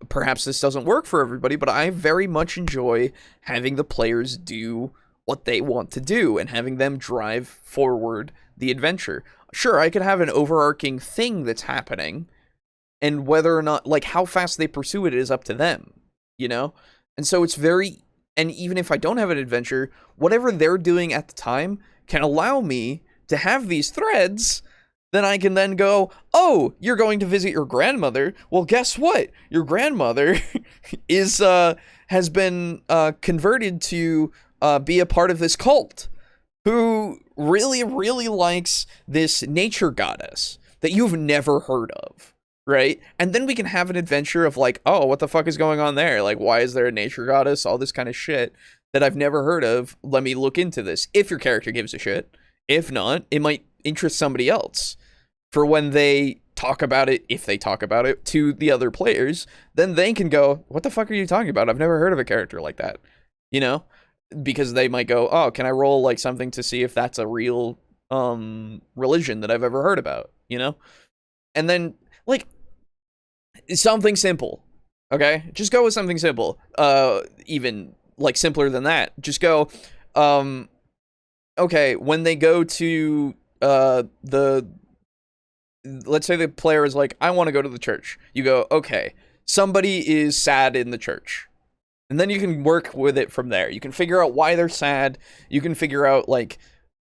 perhaps this doesn't work for everybody, but I very much enjoy having the players do what they want to do and having them drive forward the adventure. Sure, I could have an overarching thing that's happening, and whether or not, how fast they pursue it is up to them. And so it's and even if I don't have an adventure, whatever they're doing at the time can allow me to have these threads. Then I can then go, oh, you're going to visit your grandmother. Well, guess what? Your grandmother has been converted to be a part of this cult who really, really likes this nature goddess that you've never heard of. Right? And then we can have an adventure of oh, what the fuck is going on there? Why is there a nature goddess? All this kind of shit that I've never heard of. Let me look into this. If your character gives a shit. If not, it might interest somebody else. For when they talk about it, if they talk about it to the other players, then they can go, what the fuck are you talking about? I've never heard of a character like that. Because they might go, oh, can I roll something to see if that's a real religion that I've ever heard about? And then something simple, okay? Just go with something simple. Even simpler than that. Just go, okay, when they go to the let's say the player is like, I want to go to the church. You go, okay, somebody is sad in the church. And then you can work with it from there. You can figure out why they're sad. You can figure out, like,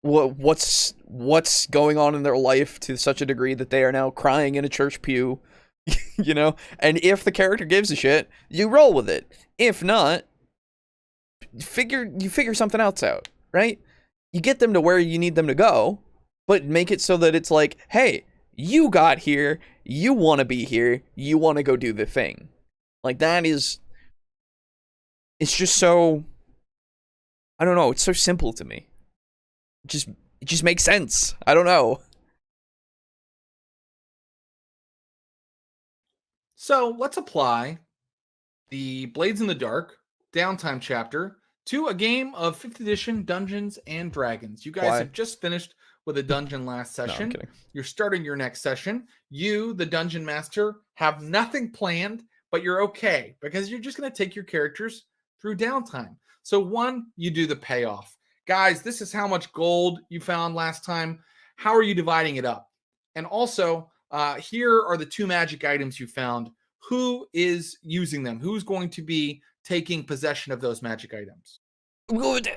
what's going on in their life to such a degree that they are now crying in a church pew, you know? And if the character gives a shit, you roll with it. If not, you figure something else out, right? You get them to where you need them to go, but make it so that it's like, hey, you got here, you want to be here, you want to go do the thing. Like, that is, it's just so, I don't know, it's so simple to me. It just makes sense. I don't know. So let's apply the Blades in the Dark Downtime Chapter to a game of 5th edition Dungeons and Dragons. You guys have just finished with a dungeon last session. No, I'm kidding. You're starting your next session. You, the dungeon master, have nothing planned, but you're okay because you're just going to take your characters through downtime. So 1, you do the payoff. Guys, this is how much gold you found last time. How are you dividing it up? And also, here are the 2 magic items you found. Who is using them? Who's going to be taking possession of those magic items? Good.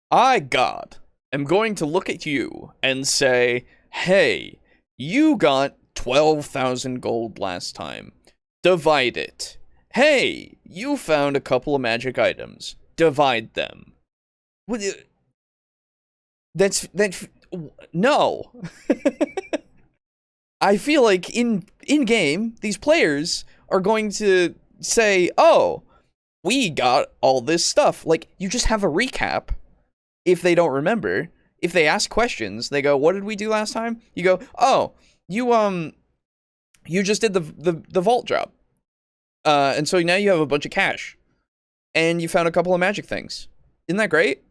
I, God, am going to look at you and say, hey, you got 12,000 gold last time. Divide it. Hey, you found a couple of magic items. Divide them. That's no. I feel like in game, these players are going to say, oh, we got all this stuff. Like, you just have a recap if they don't remember. If they ask questions, they go, what did we do last time? You go, oh, you just did the vault job. And so now you have a bunch of cash. And you found a couple of magic things. Isn't that great?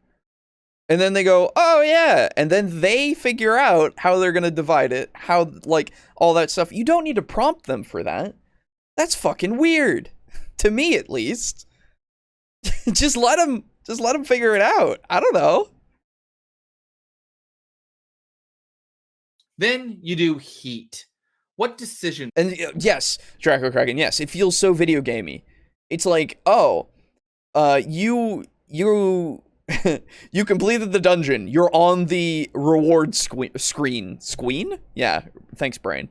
And then they go, oh yeah. And then they figure out how they're going to divide it. How, like, all that stuff. You don't need to prompt them for that. That's fucking weird. To me, at least. just let them figure it out. I don't know. Then you do heat. What decision? And yes, Draco Kraken, yes. It feels so video gamey. It's like, oh, you you completed the dungeon. You're on the reward screen. Screen? Yeah, thanks, brain.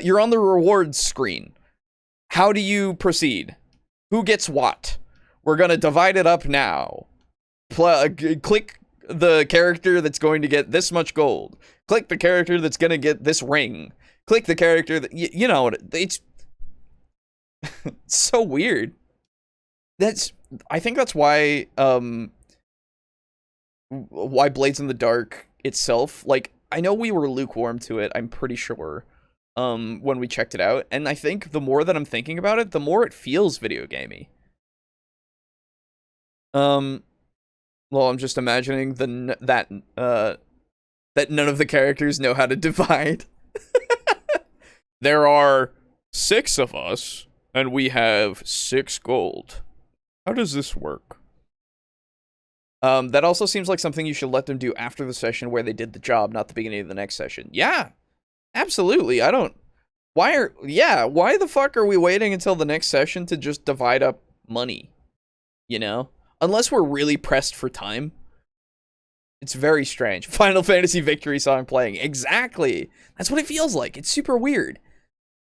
You're on the rewards screen. How do you proceed? Who gets what? We're gonna divide it up now. Click the character that's going to get this much gold. Click the character that's gonna get this ring. Click the character that, you know, it's so weird. I think that's why Blades in the Dark itself, like, I know we were lukewarm to it, I'm pretty sure, when we checked it out, and I think the more that I'm thinking about it, the more it feels video gamey. Well, I'm just imagining that none of the characters know how to divide. There are 6 of us, and we have 6 gold. How does this work? That also seems like something you should let them do after the session where they did the job, not the beginning of the next session. Yeah, absolutely. Why the fuck are we waiting until the next session to just divide up money? You know? Unless we're really pressed for time. It's very strange. Final Fantasy Victory song playing. Exactly. That's what it feels like. It's super weird.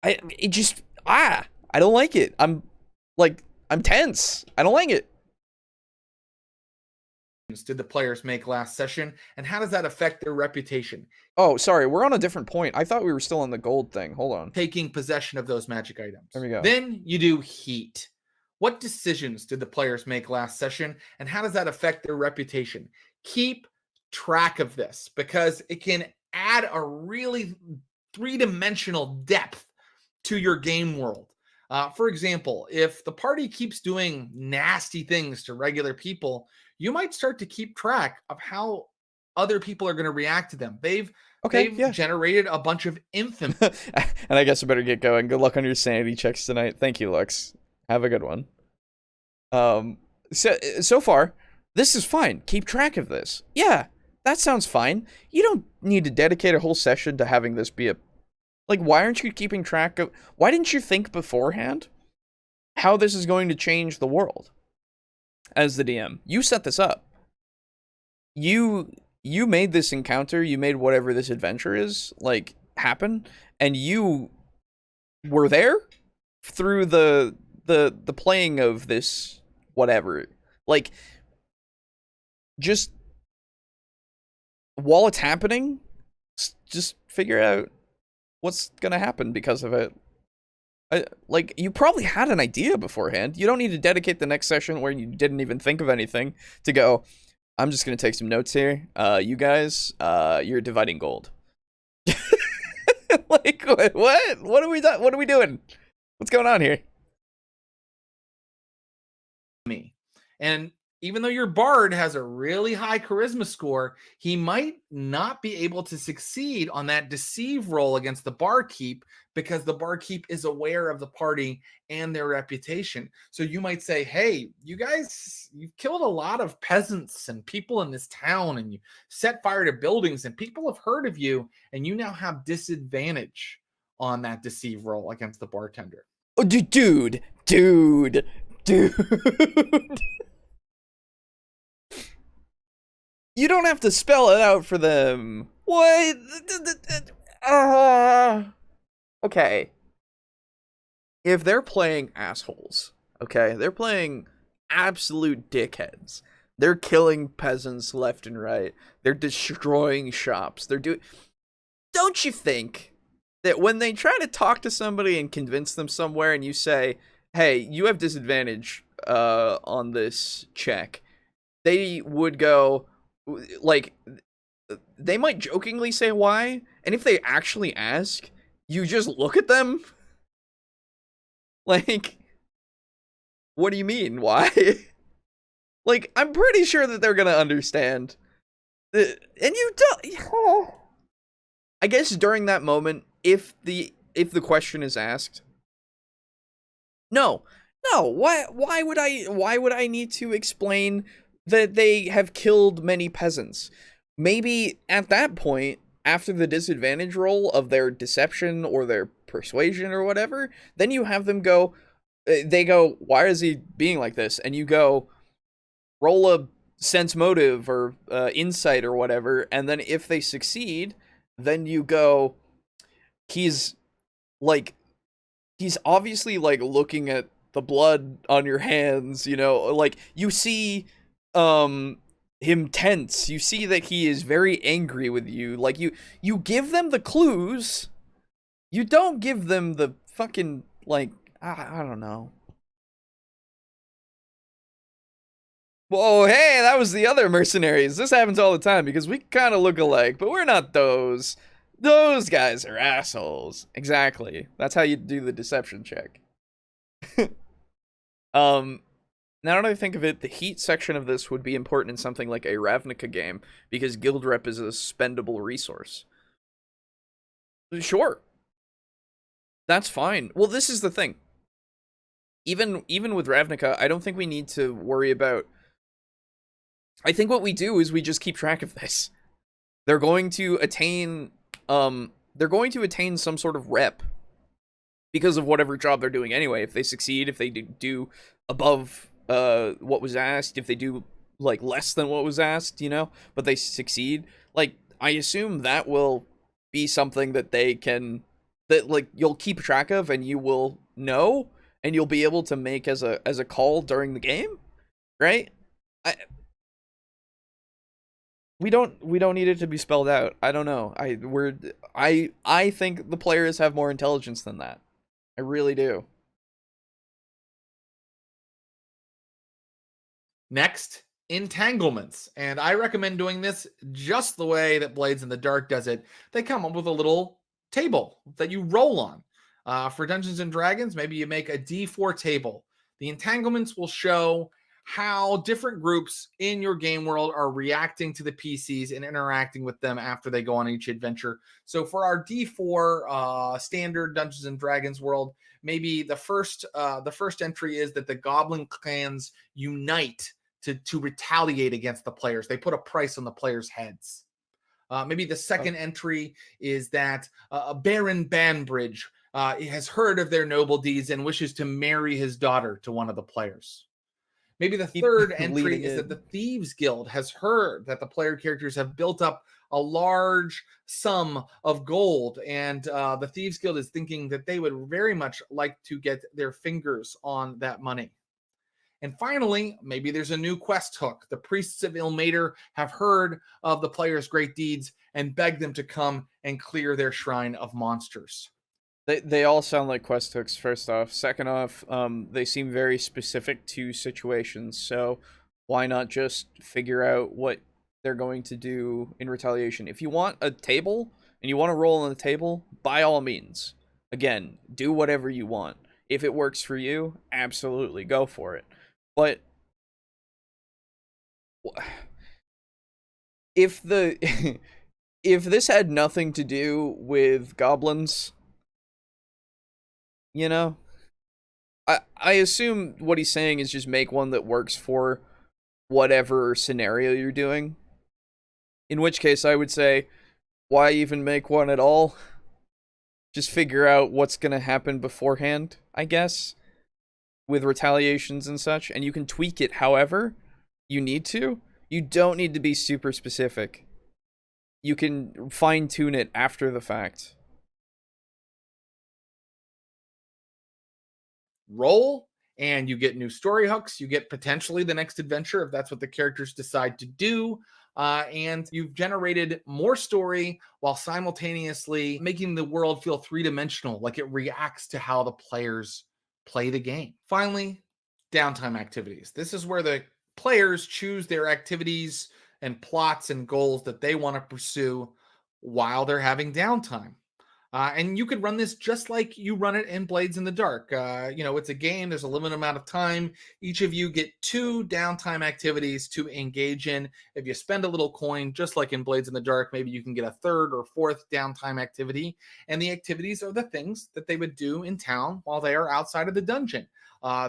I don't like it. I'm tense. I don't like it. Did the players make last session, and how does that affect their reputation? Oh, sorry, we're on a different point. I thought we were still on the gold thing. Hold on. Taking possession of those magic items. There we go. Then you do heat. What decisions did the players make last session, and how does that affect their reputation? Keep track of this, because it can add a really 3-dimensional depth to your game world. For example, if the party keeps doing nasty things to regular people, you might start to keep track of how other people are going to react to them. They've generated a bunch of infamy. And I guess I better get going. Good luck on your sanity checks tonight. Thank you, Lux. Have a good one. So far, this is fine. Keep track of this. Yeah, that sounds fine. You don't need to dedicate a whole session to having this be a... Like, why aren't you keeping track of... Why didn't you think beforehand how this is going to change the world? As the DM, you set this up. You made this encounter, you made whatever this adventure is, like, happen, and you were there through the playing of this whatever. Like, just while it's happening, just figure out what's gonna happen because of it. Like, you probably had an idea beforehand. You don't need to dedicate the next session where you didn't even think of anything to go, I'm just gonna take some notes here. You guys, you're dividing gold. Like, what? What are we doing? What's going on here? Me. And even though your bard has a really high charisma score, he might not be able to succeed on that deceive roll against the barkeep because the barkeep is aware of the party and their reputation. So you might say, hey, you guys, you've killed a lot of peasants and people in this town, and you set fire to buildings, and people have heard of you, and you now disadvantage on that deceive roll against the bartender. Oh, dude. You don't have to spell it out for them. What? Okay. If they're playing assholes, okay, they're playing absolute dickheads. They're killing peasants left and right. They're destroying shops. Don't you think that when they try to talk to somebody and convince them somewhere, and you say, hey, you have disadvantage on this check, they would go, like, they might jokingly say why, and if they actually ask, you just look at them like, what do you mean, why? Like, I'm pretty sure that they're gonna understand. And you don't... I guess during that moment, if the question is asked, no, why would I need to explain that they have killed many peasants? Maybe at that point, after the disadvantage roll of their deception or their persuasion or whatever, then you have them go, they go, why is he being like this? And you go, roll a sense motive or insight or whatever, and then if they succeed, then you go, he's obviously, like, looking at the blood on your hands, you know, like, you see him tense, you see that he is very angry with you, like, you give them the clues, you don't give them the fucking, like, I don't know. Whoa, hey, that was the other mercenaries. This happens all the time because we kind of look alike, but we're not those. Those guys are assholes. Exactly. That's how you do the deception check. Now that I think of it, the heat section of this would be important in something like a Ravnica game, because guild rep is a spendable resource. Sure. That's fine. Well, this is the thing. Even with Ravnica, I don't think we need to worry about... I think what we do is we just keep track of this. They're going to attain some sort of rep because of whatever job they're doing anyway. If they succeed, if they do above what was asked, if they do, like, less than what was asked, you know, but they succeed, like, I assume that will be something that they can, that, like, you'll keep track of and you will know and you'll be able to make as a call during the game, right? We don't need it to be spelled out. I don't know. I think the players have more intelligence than that. I really do. Next, Entanglements. And I recommend doing this just the way that Blades in the Dark does it. They come up with a little table that you roll on. For Dungeons and Dragons, maybe you make a D4 table. The entanglements will show how different groups in your game world are reacting to the PCs and interacting with them after they go on each adventure. So for our D4 standard Dungeons and Dragons world, maybe the first entry is that the Goblin clans unite to retaliate against the players. They put a price on the players' heads. Maybe the second entry is that Baron Banbridge has heard of their noble deeds and wishes to marry his daughter to one of the players. Maybe the third entry is that the Thieves Guild has heard that the player characters have built up a large sum of gold, and the Thieves Guild is thinking that they would very much like to get their fingers on that money. And finally, maybe there's a new quest hook. The priests of Ilmater have heard of the players' great deeds and begged them to come and clear their shrine of monsters. They all sound like quest hooks, first off. Second off, they seem very specific to situations, so why not just figure out what they're going to do in retaliation? If you want a table, and you want to roll on the table, by all means. Again, do whatever you want. If it works for you, absolutely, go for it. But if if this had nothing to do with goblins, you know, I assume what he's saying is just make one that works for whatever scenario you're doing. In which case, I would say, why even make one at all? Just figure out what's gonna happen beforehand, I guess, with retaliations and such, and you can tweak it however you need to. You don't need to be super specific. You can fine-tune it after the fact. Roll, and you get new story hooks. You get potentially the next adventure if that's what the characters decide to do. And you've generated more story while simultaneously making the world feel three-dimensional, like it reacts to how the players play the game. Finally, downtime activities. This is where the players choose their activities and plots and goals that they want to pursue while they're having downtime. And you could run this just like you run it in Blades in the Dark. It's a game. There's a limited amount of time. Each of you get 2 downtime activities to engage in. If you spend a little coin, just like in Blades in the Dark, maybe you can get a 3rd or 4th downtime activity. And the activities are the things that they would do in town while they are outside of the dungeon.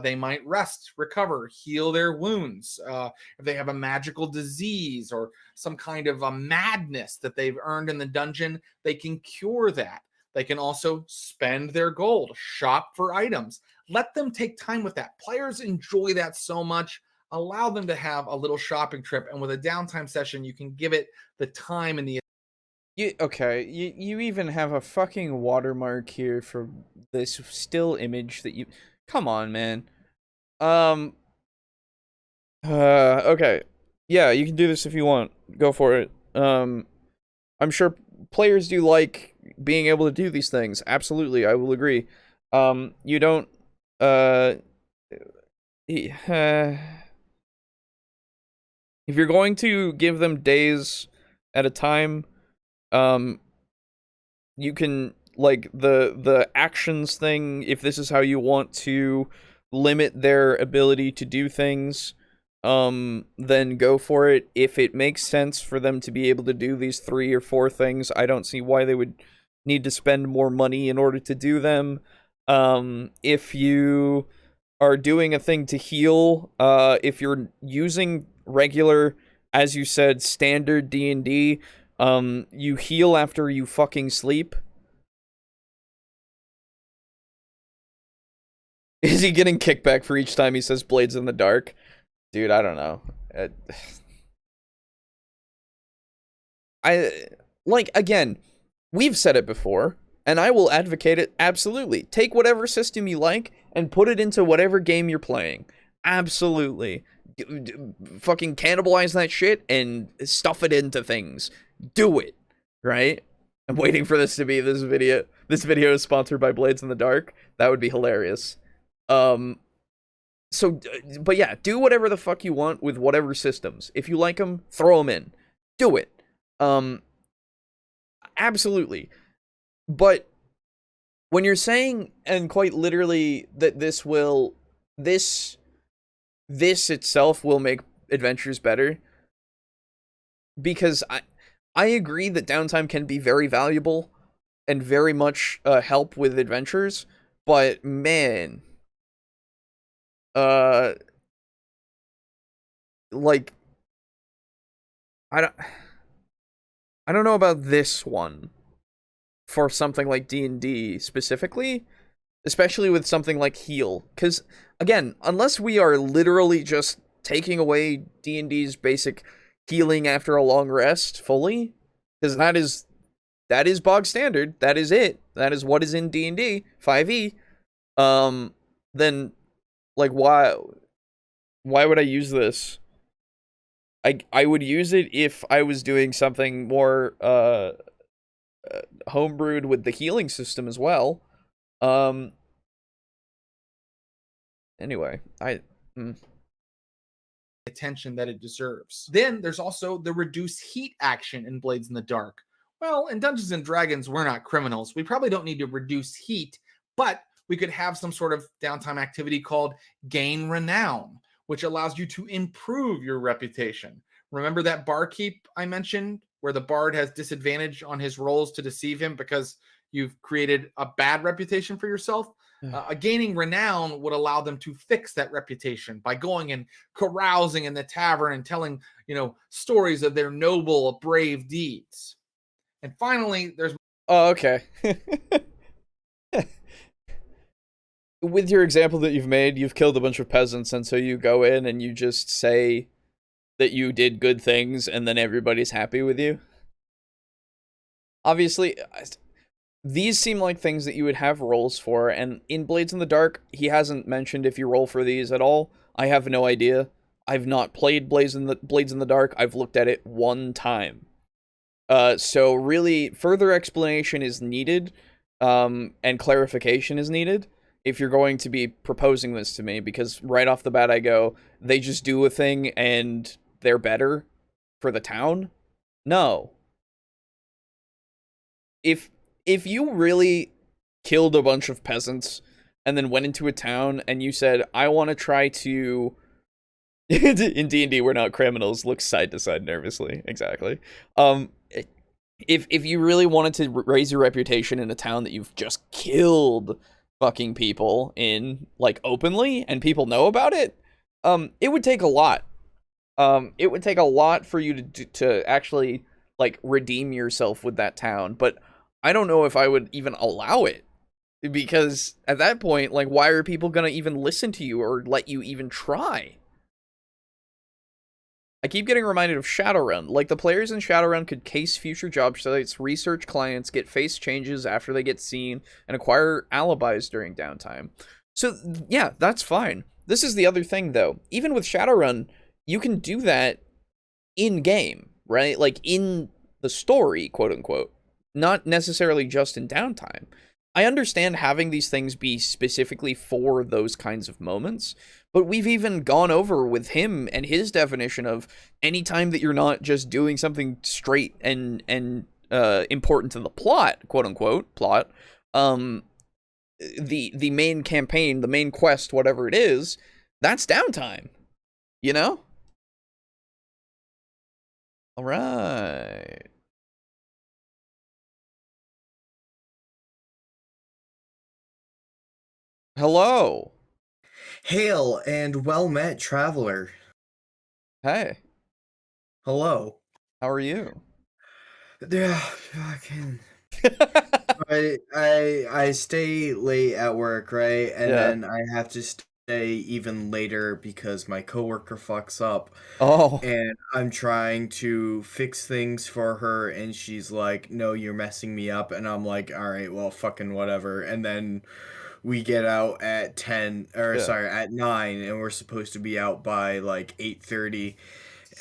They might rest, recover, heal their wounds. If they have a magical disease or some kind of a madness that they've earned in the dungeon, they can cure that. They can also spend their gold, shop for items. Let them take time with that. Players enjoy that so much. Allow them to have a little shopping trip. And with a downtime session, you can give it the time and the... You even have a fucking watermark here for this still image that you... Come on, man. Okay. Yeah, you can do this if you want. Go for it. I'm sure players do like being able to do these things. Absolutely, I will agree. You don't, if you're going to give them days at a time, you can, like, the actions thing, if this is how you want to limit their ability to do things, then go for it. If it makes sense for them to be able to do these 3 or 4 things, I don't see why they would need to spend more money in order to do them. If you are doing a thing to heal, if you're using regular, as you said, standard D&D, you heal after you fucking sleep. Is he getting kickback for each time he says Blades in the Dark? Dude, I don't know. Again, we've said it before, and I will advocate it absolutely. Take whatever system you like and put it into whatever game you're playing. Absolutely. Fucking cannibalize that shit and stuff it into things. Do it, right? I'm waiting for this to be this video. This video is sponsored by Blades in the Dark. That would be hilarious. But yeah, do whatever the fuck you want with whatever systems. If you like them, throw them in. Do it. Absolutely. But when you're saying, and quite literally, that this itself will make adventures better, because I agree that downtime can be very valuable and very much help with adventures, but man, like I don't I don't know about this one for something like D&D specifically, especially with something like heal, cuz again, unless we are literally just taking away D&D's basic healing after a long rest fully, cuz that is bog standard, that is it. That is what is in D&D 5e. Then like why would I use this? I would use it if I was doing something more homebrewed with the healing system as well. Um anyway, attention that it deserves. Then there's also the reduce heat action in Blades in the Dark. Well, in Dungeons and Dragons, we're not criminals. We probably don't need to reduce heat, but we could have some sort of downtime activity called Gain Renown, which allows you to improve your reputation. Remember that barkeep I mentioned, where the bard has disadvantage on his rolls to deceive him because you've created a bad reputation for yourself? A gaining renown would allow them to fix that reputation by going and carousing in the tavern and telling, stories of their noble, brave deeds. And finally, there's oh, okay. With your example that you've made, you've killed a bunch of peasants, and so you go in and you just say that you did good things, and then everybody's happy with you. Obviously, these seem like things that you would have rolls for, and in Blades in the Dark, he hasn't mentioned if you roll for these at all. I have no idea. I've not played Blades in the Dark. I've looked at it one time. So really, further explanation is needed, and clarification is needed if you're going to be proposing this to me, because right off the bat I go, they just do a thing and they're better for the town? No. If you really killed a bunch of peasants and then went into a town and you said, I want to try to in D&D we're not criminals, looks side to side nervously. Exactly. If you really wanted to raise your reputation in a town that you've just killed fucking people in, like, openly, and people know about it, it would take a lot. It would take a lot for you to actually, like, redeem yourself with that town, but I don't know if I would even allow it, because at that point, like, why are people gonna even listen to you or let you even try? I keep getting reminded of Shadowrun. Like, the players in Shadowrun could case future job sites, research clients, get face changes after they get seen, and acquire alibis during downtime. So, yeah, that's fine. This is the other thing, though. Even with Shadowrun, you can do that in-game, right? Like, in the story, quote-unquote. Not necessarily just in downtime. I understand having these things be specifically for those kinds of moments, but we've even gone over with him and his definition of any time that you're not just doing something straight and important to the plot, quote unquote plot, the main campaign, the main quest, whatever it is, that's downtime. You know? All right. Hello. Hail and well met, traveler. Hey. Hello. How are you? Yeah, I stay late at work, right? And Yeah. then I have to stay even later because my coworker fucks up. Oh. And I'm trying to fix things for her, and she's like, "No, you're messing me up." And I'm like, "All right, well, fucking whatever." And then we get out at 10, or Yeah. sorry, at 9, and we're supposed to be out by like 8:30.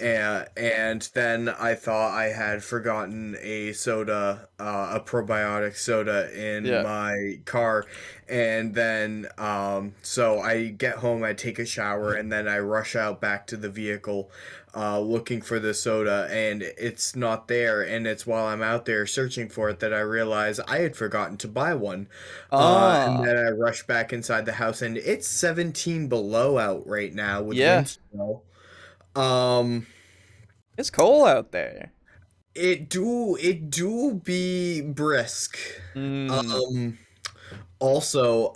And then I thought I had forgotten a soda, a probiotic soda in Yeah. my car. And then, so I get home, I take a shower, and then I rush out back to the vehicle, looking for the soda, and it's not there. And it's while I'm out there searching for it that I realize I had forgotten to buy one. And Ah. then I rush back inside the house, and it's 17 below out right now with Yeah. wind chill. Um, It's cold out there. it do be brisk. Mm. Um, also,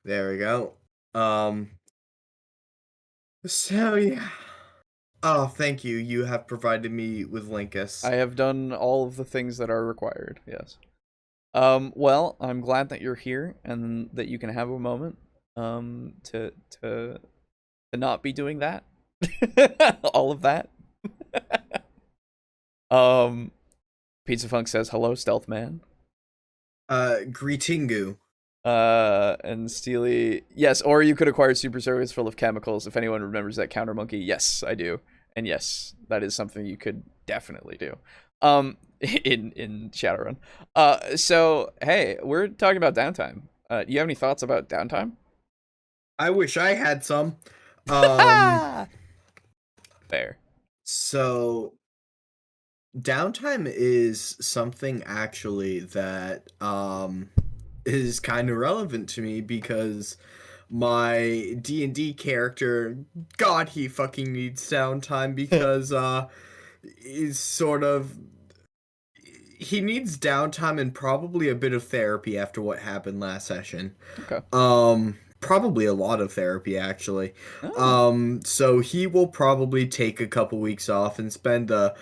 there we go. Um, So yeah. Oh, thank you. You have provided me with Linkus. I have done all of the things that are required. Yes. Well, I'm glad that you're here and that you can have a moment to not be doing that. All of that. Pizza Funk says hello, Stealth Man. Greetingu. And Steely, yes, or you could acquire super service full of chemicals. If anyone remembers that counter monkey, yes, I do, and yes, that is something you could definitely do. In Shadowrun. So hey, we're talking about downtime. Do you have any thoughts about downtime? I wish I had some. Fair. So downtime is something actually that is kind of relevant to me because my D&D character, God, he fucking needs downtime because he's sort of he needs downtime and probably a bit of therapy after what happened last session. Okay. Probably a lot of therapy actually. Oh. So he will probably take a couple weeks off and spend the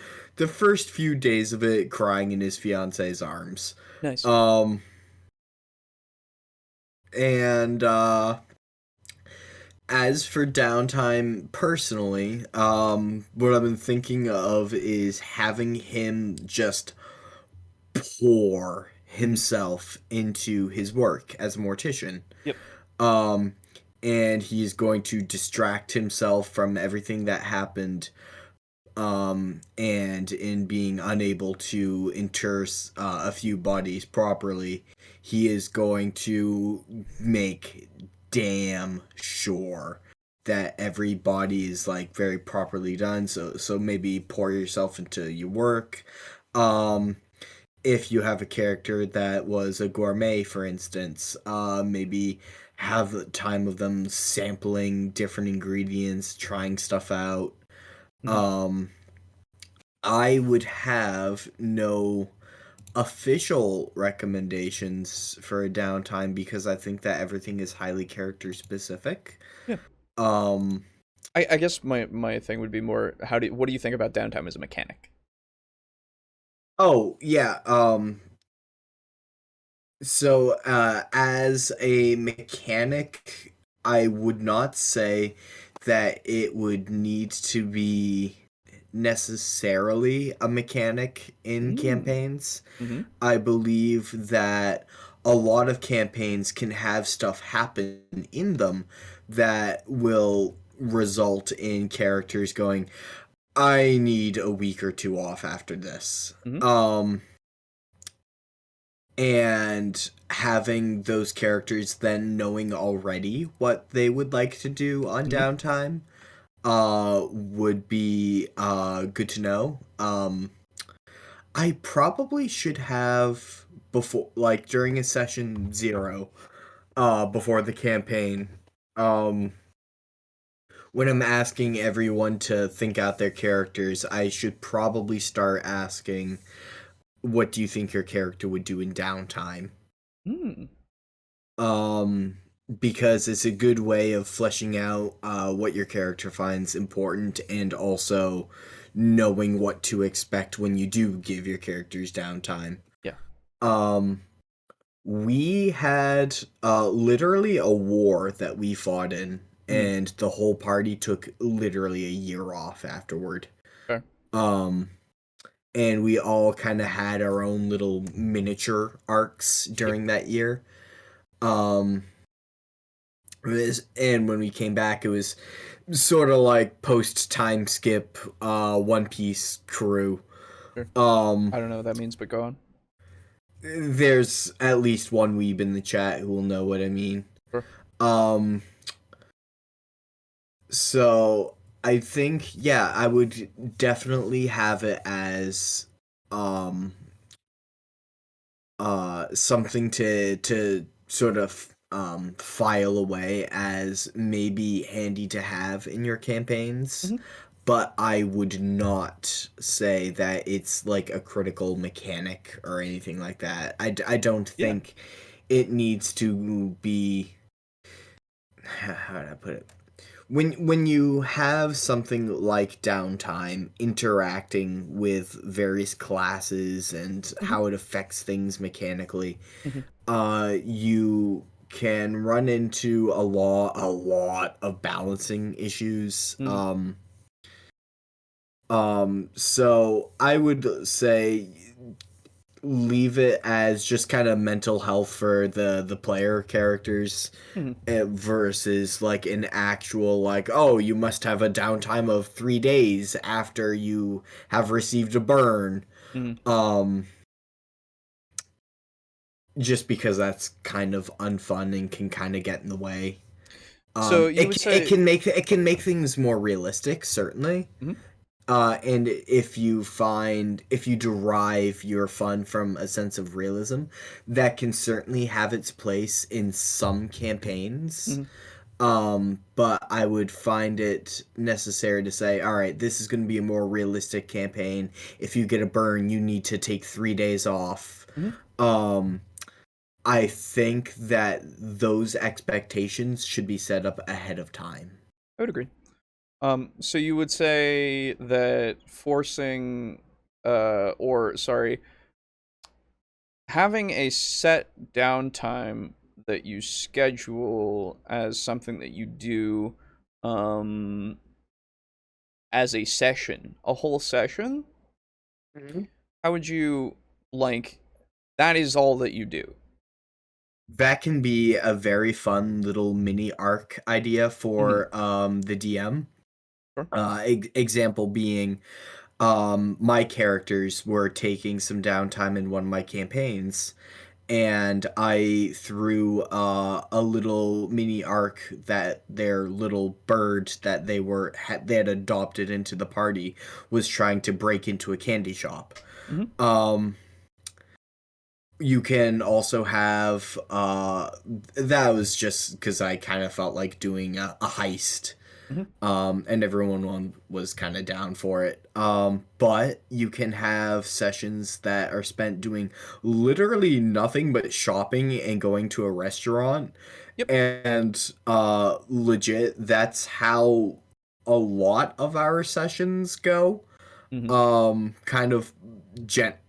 first few days of it crying in his fiance's arms. Nice. And as for downtime personally, what I've been thinking of is having him just pour himself into his work as a mortician. Yep. And he's going to distract himself from everything that happened. And in being unable to inter a few bodies properly, he is going to make damn sure that every body is like very properly done. So maybe pour yourself into your work. If you have a character that was a gourmet, for instance, maybe have the time of them sampling different ingredients, trying stuff out. I would have no official recommendations for a downtime because I think that everything is highly character specific. Yeah. Um, I guess my thing would be more what do you think about downtime as a mechanic? Oh, yeah. So, as a mechanic, I would not say that it would need to be necessarily a mechanic in campaigns. Mm-hmm. I believe that a lot of campaigns can have stuff happen in them that will result in characters going, I need a week or two off after this. Mm-hmm. And having those characters then knowing already what they would like to do on downtime would be good to know. I probably should have before, like during a session 0, before the campaign, when I'm asking everyone to think out their characters, I should probably start asking, what do you think your character would do in downtime? Because it's a good way of fleshing out what your character finds important and also knowing what to expect when you do give your characters downtime. Yeah. We had literally a war that we fought in, and the whole party took literally a year off afterward. Fair. And we all kind of had our own little miniature arcs during that year. And when we came back, it was sort of like post time skip, One Piece crew. Sure. I don't know what that means, but go on. There's at least one weeb in the chat who will know what I mean. Sure. So I think, yeah, I would definitely have it as something to sort of file away as maybe handy to have in your campaigns. But I would not say that it's like a critical mechanic or anything like that. I don't think it needs to be, how do I put it? when you have something like downtime interacting with various classes and Mhm. how it affects things mechanically, Mhm. you can run into a lot of balancing issues. Mhm. So I would say leave it as just kind of mental health for the player characters, Mhm. versus like an actual, like, oh, you must have a downtime of 3 days after you have received a burn. Mhm. um just because that's kind of unfun and can kind of get in the way. So you would It say, can make things more realistic, certainly. Mhm. And if you derive your fun from a sense of realism, that can certainly have its place in some campaigns. Mhm. But I would find it necessary to say, all right, this is going to be a more realistic campaign. If you get a burn, you need to take 3 days off. Mhm. Um, I think that those expectations should be set up ahead of time. I would agree. So you would say that forcing, or sorry, having a set downtime that you schedule as something that you do, um, as a session, a whole session. Mhm. How would you like? That is all that you do. That can be a very fun little mini arc idea Mhm. for the DM. Sure. Example being, my characters were taking some downtime in one of my campaigns, and I threw a little mini arc that their little bird that they had adopted into the party was trying to break into a candy shop. Mhm. Um, you can also have that was just because I kind of felt like doing a heist, Mhm. and everyone was kind of down for it. But you can have sessions that are spent doing literally nothing but shopping and going to a restaurant, Yep. and legit, that's how a lot of our sessions go. Mhm. Kind of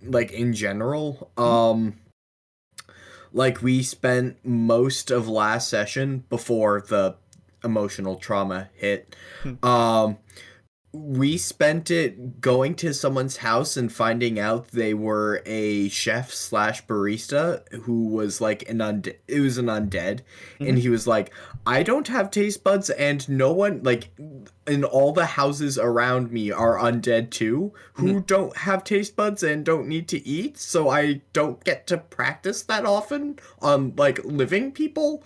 like in general. Mhm. Like we spent most of last session before the emotional trauma hit. Mhm. Um, we spent it going to someone's house and finding out they were a chef slash barista who was like it was an undead, and Mhm. he was like, I don't have taste buds, and no one, like, in all the houses around me are undead too, Mhm. who don't have taste buds and don't need to eat, so I don't get to practice that often on like living people.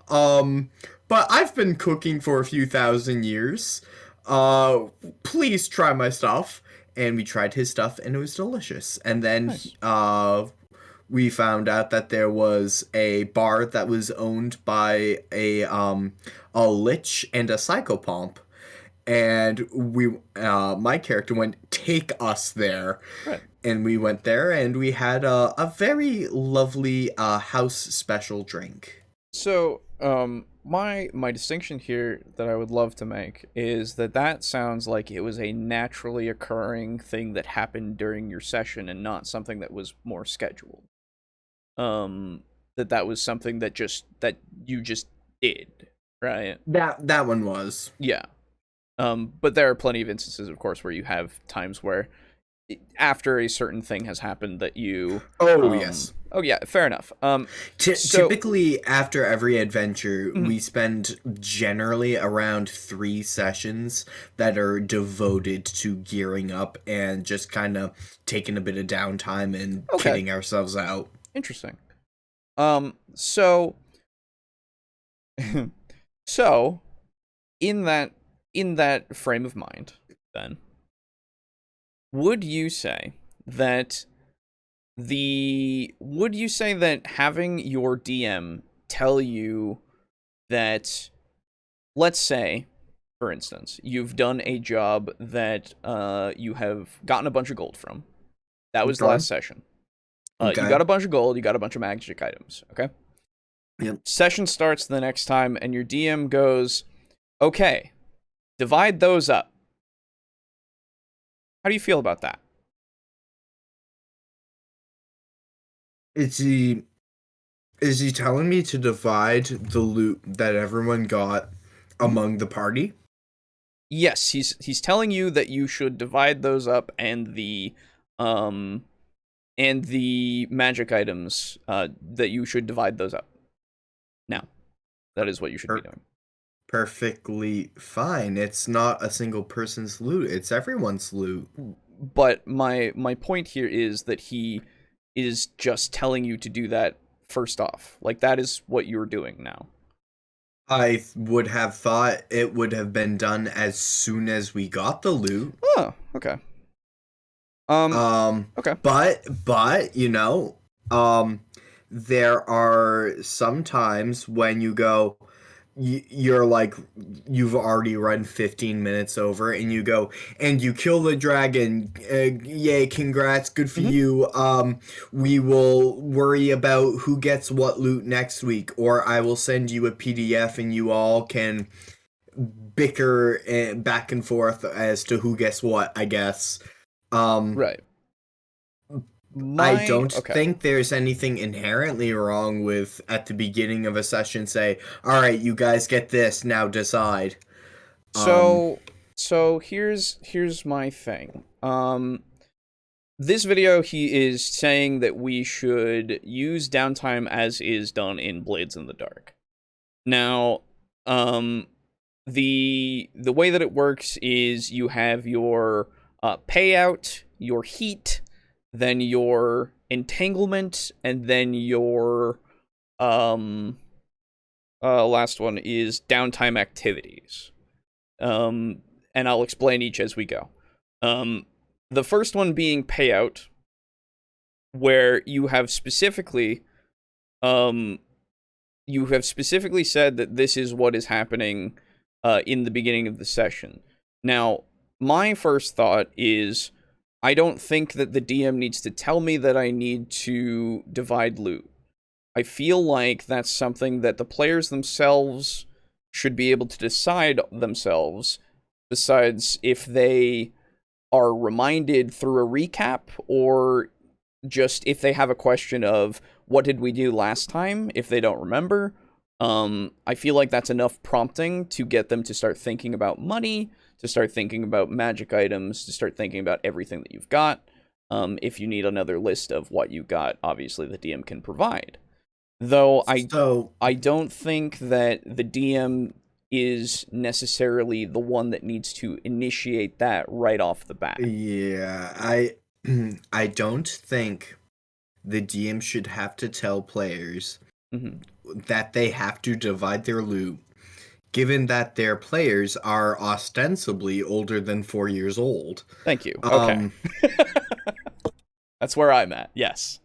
Um, but I've been cooking for a few thousand years. Uh, Please try my stuff. And we tried his stuff, and it was delicious. And then Nice. we found out that there was a bar that was owned by a lich and a psychopomp, and my character went, take us there. Right. And we went there, and we had a very lovely house special drink. So, my distinction here that I would love to make is that that sounds like it was a naturally occurring thing that happened during your session and not something that was more scheduled. Um, that was something that you just did, right? That one was. Yeah. But there are plenty of instances, of course, where you have times where after a certain thing has happened that you Oh, yes. oh yeah, fair enough. So Typically, after every adventure, mhm. we spend generally around 3 sessions that are devoted to gearing up and just kind of taking a bit of downtime and Okay, kitting ourselves out. interesting. So so in that frame of mind, then would you say that having your DM tell you that, let's say, for instance, you've done a job that you have gotten a bunch of gold from. That was the Okay. last session. You Okay. got a bunch of gold, you got a bunch of magic items, okay? Yep. Session starts the next time, and your DM goes, okay, divide those up. How do you feel about that? Is he telling me to divide the loot that everyone got among the party? Yes, he's telling you that you should divide those up, and the magic items, that you should divide those up. Now, that is what you should be doing. Perfectly fine. It's not a single person's loot. It's everyone's loot. But my point here is that he is just telling you to do that first off. Like, that is what you're doing now. I would have thought it would have been done as soon as we got the loot. Oh, okay. Okay. But you know, there are some times when you go, you're like, you've already run 15 minutes over, and you go and you kill the dragon. Yay, congrats, good for you. We will worry about who gets what loot next week, or I will send you a PDF and you all can bicker back and forth as to who gets what, I guess. Right. I don't think there's anything inherently wrong with, at the beginning of a session, say, all right, you guys get this, now decide. So here's my thing. This video, he is saying that we should use downtime as is done in Blades in the Dark. Now, the way that it works is you have your payout, your heat, then your entanglement, and then your last one is downtime activities. And I'll explain each as we go. The first one being payout, where you have specifically said that this is what is happening in the beginning of the session. Now, my first thought is, I don't think that the DM needs to tell me that I need to divide loot. I feel like that's something that the players themselves should be able to decide themselves, besides if they are reminded through a recap, or just if they have a question of, what did we do last time, if they don't remember. I feel like that's enough prompting to get them to start thinking about money, to start thinking about magic items, to start thinking about everything that you've got. If you need another list of what you got, obviously the DM can provide. Though I don't think that the DM is necessarily the one that needs to initiate that right off the bat. Yeah, I don't think the DM should have to tell players that they have to divide their loot, given that their players are ostensibly older than 4 years old. Thank you. Okay. That's where I'm at, yes.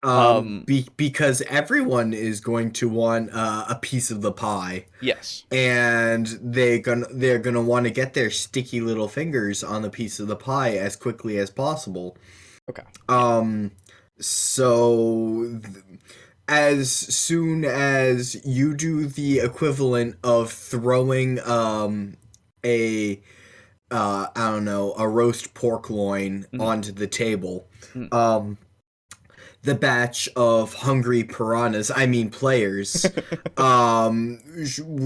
Because everyone is going to want a piece of the pie. Yes. And they're gonna want to get their sticky little fingers on the piece of the pie as quickly as possible. Okay. So as soon as you do the equivalent of throwing a roast pork loin onto the table, the batch of hungry piranhas, players,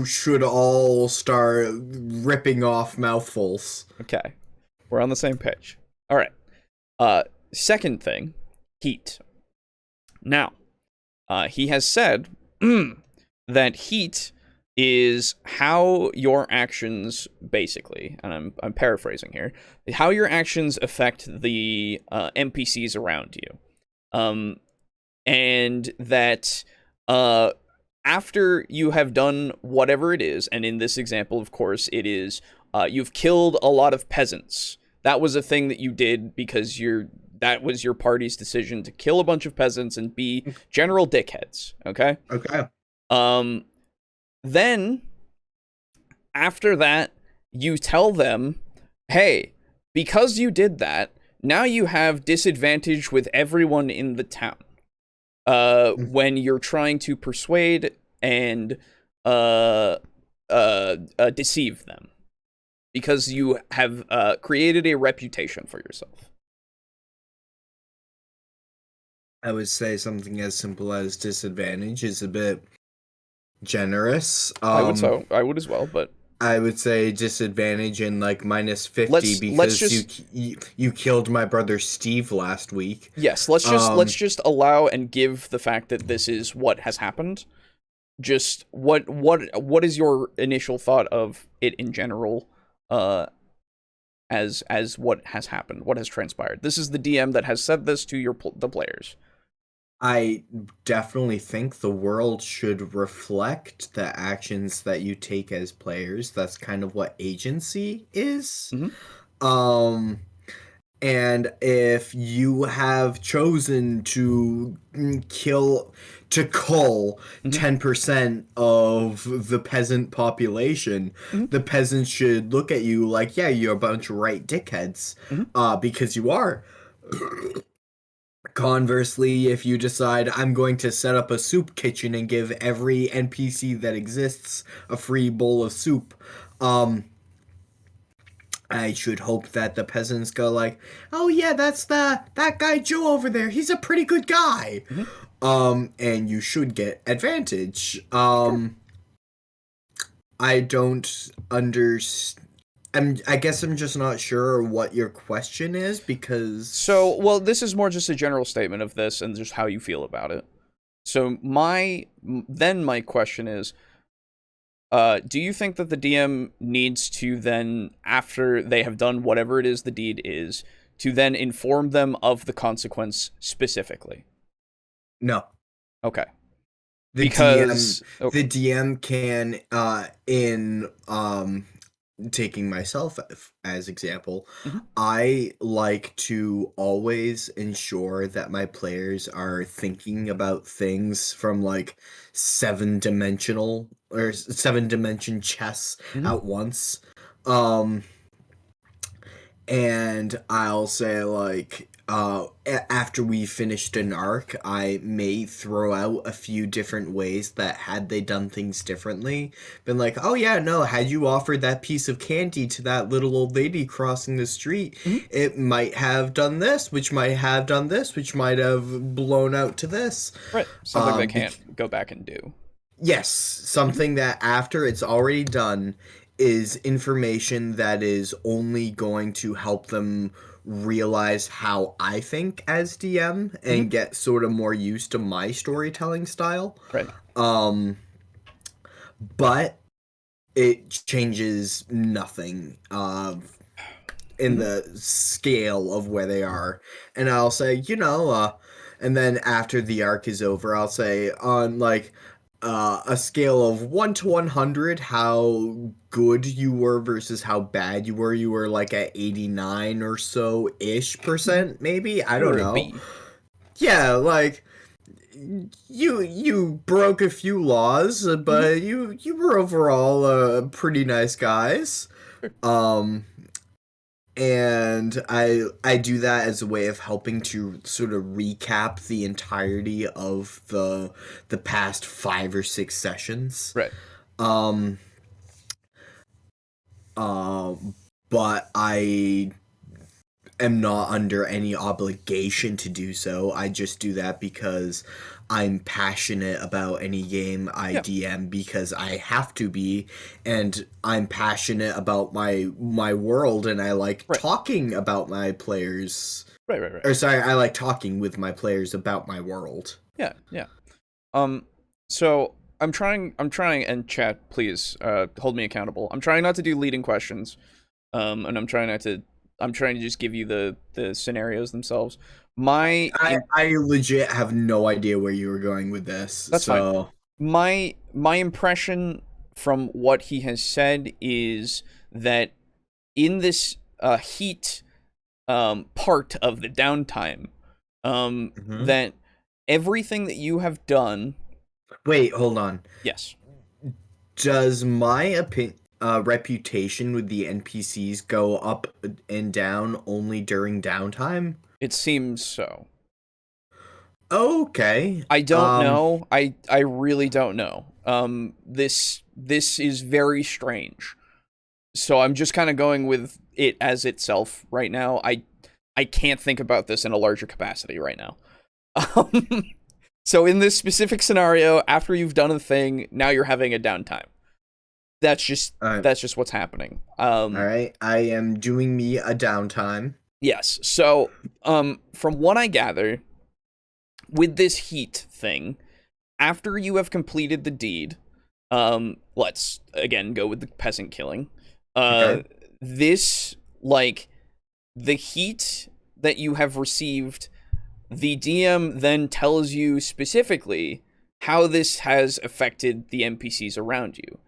should all start ripping off mouthfuls. Okay. We're on the same page. All right. Second thing, heat. Now, he has said that heat is how your actions, basically, and I'm paraphrasing here, how your actions affect the NPCs around you. And that after you have done whatever it is, and in this example, of course, it is you've killed a lot of peasants. That was a thing that you did because that was your party's decision to kill a bunch of peasants and be general dickheads, okay? Okay. Then, after that, you tell them, hey, because you did that, now you have disadvantage with everyone in the town. When you're trying to persuade and deceive them. because you have created a reputation for yourself. I would say something as simple as disadvantage is a bit generous. I would as well, but I would say disadvantage in like minus 50 let's because just you killed my brother Steve last week. yes, let's just allow and give the fact that this is what has happened. Just what is your initial thought of it in general, as what has happened, what has transpired? This is the DM that has said this to the players. I definitely think the world should reflect the actions that you take as players. That's kind of what agency is. Mhm. And if you have chosen to cull Mhm. 10% of the peasant population, Mhm. the peasants should look at you like, yeah, you're a bunch of right dickheads, Mhm. because you are. Conversely, if you decide I'm going to set up a soup kitchen and give every NPC that exists a free bowl of soup, I should hope that the peasants go like, "Oh yeah, that's that guy Joe over there. He's a pretty good guy." Mhm. And you should get advantage. Sure. I don't understand. I guess I'm just not sure what your question is because. So, well, this is more just a general statement of this and just how you feel about it. So my question is, do you think that the DM needs to then, after they have done whatever it is the deed is, to then inform them of the consequence specifically? No. Okay. The Because DM can in taking myself as example, Mhm. I like to always ensure that my players are thinking about things from like 7-dimension chess Mhm. at once. Um and I'll say like after we finished an arc, I may throw out a few different ways that had they done things differently, been like, oh yeah, no, had you offered that piece of candy to that little old lady crossing the street, Mhm. it might have done this, which might have done this, which might have blown out to this. Right, something they Bec- can't go back and do. Yes, something that after it's already done is information that is only going to help them realize how I think as DM and Mhm. get sort of more used to my storytelling style. Right. But it changes nothing in Mhm. the scale of where they are. And I'll say, and then after the arc is over, I'll say on like a scale of 1 to 100 how good you were versus how bad you were. You were like at 89 or so ish Mhm. percent, maybe. I You don't were a know. B. Yeah, like you broke a few laws, Mhm. but you were overall pretty nice guys. Sure. And I do that as a way of helping to sort of recap the entirety of the past 5 or 6 sessions. Right. Um but I am not under any obligation to do so. I just do that because I'm passionate about any game I Yeah. DM because I have to be, and I'm passionate about my world, and I like Right. talking about my players. Right. Right. Right. Or sorry, I like talking with my players about my world. Yeah. Yeah. So I'm trying, and chat, please, hold me accountable. I'm trying not to do leading questions. And I'm trying to just give you the scenarios themselves. I legit have no idea where you were going with this. That's fine. So My impression from what he has said is that in this heat part of the downtime, that everything that you have done. wait, hold on. Yes. Does my reputation with the NPCs go up and down only during downtime? It seems so. Okay. I don't know. I really don't know. This is very strange. So I'm just kind of going with it as itself right now. I can't think about this in a larger capacity right now. So in this specific scenario, after you've done a thing, now you're having a downtime. That's just what's happening. All right, I am doing me a downtime. Yes. So from what I gather, with this heat thing, after you have completed the deed, let's again go with the peasant killing. Okay. This, like, the heat that you have received, the DM then tells you specifically how this has affected the NPCs around you.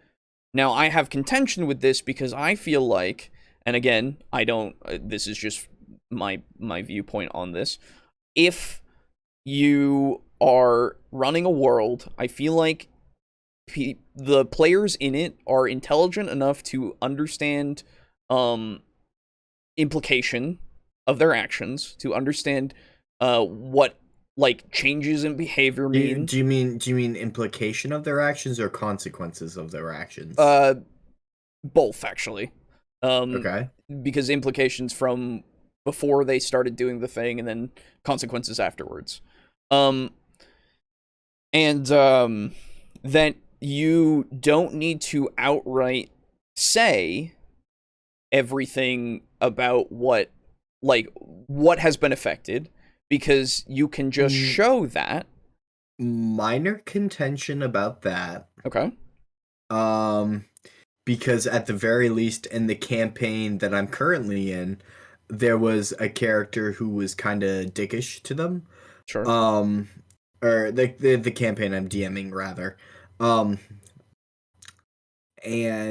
Now, I have contention with this because I feel like, and again, I don't, this is just my viewpoint on this. If you are running a world, I feel like the players in it are intelligent enough to understand implication of their actions, to understand what, like, changes in behavior mean. Do you mean implication of their actions or consequences of their actions? Both, actually. Okay. Because implications from before they started doing the thing, and then consequences afterwards. That you don't need to outright say everything about what has been affected, because you can just show that. Minor contention about that. Okay. Because at the very least in the campaign that I'm currently in, there was a character who was kind of dickish to them. Sure. Or the campaign I'm DMing, rather. And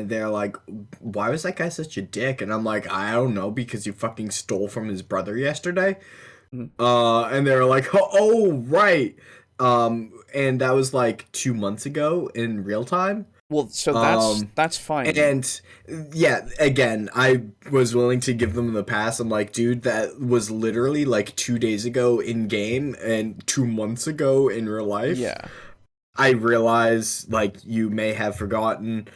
they're like, why was that guy such a dick? And I'm like, I don't know, because you fucking stole from his brother yesterday. Mm-hmm. And they're like, oh, right. And that was like 2 months ago in real time. Well, so that's fine. And yeah, again, I was willing to give them the pass. I'm like, dude, that was literally like 2 days ago in game and 2 months ago in real life. Yeah. I realize, like, you may have forgotten,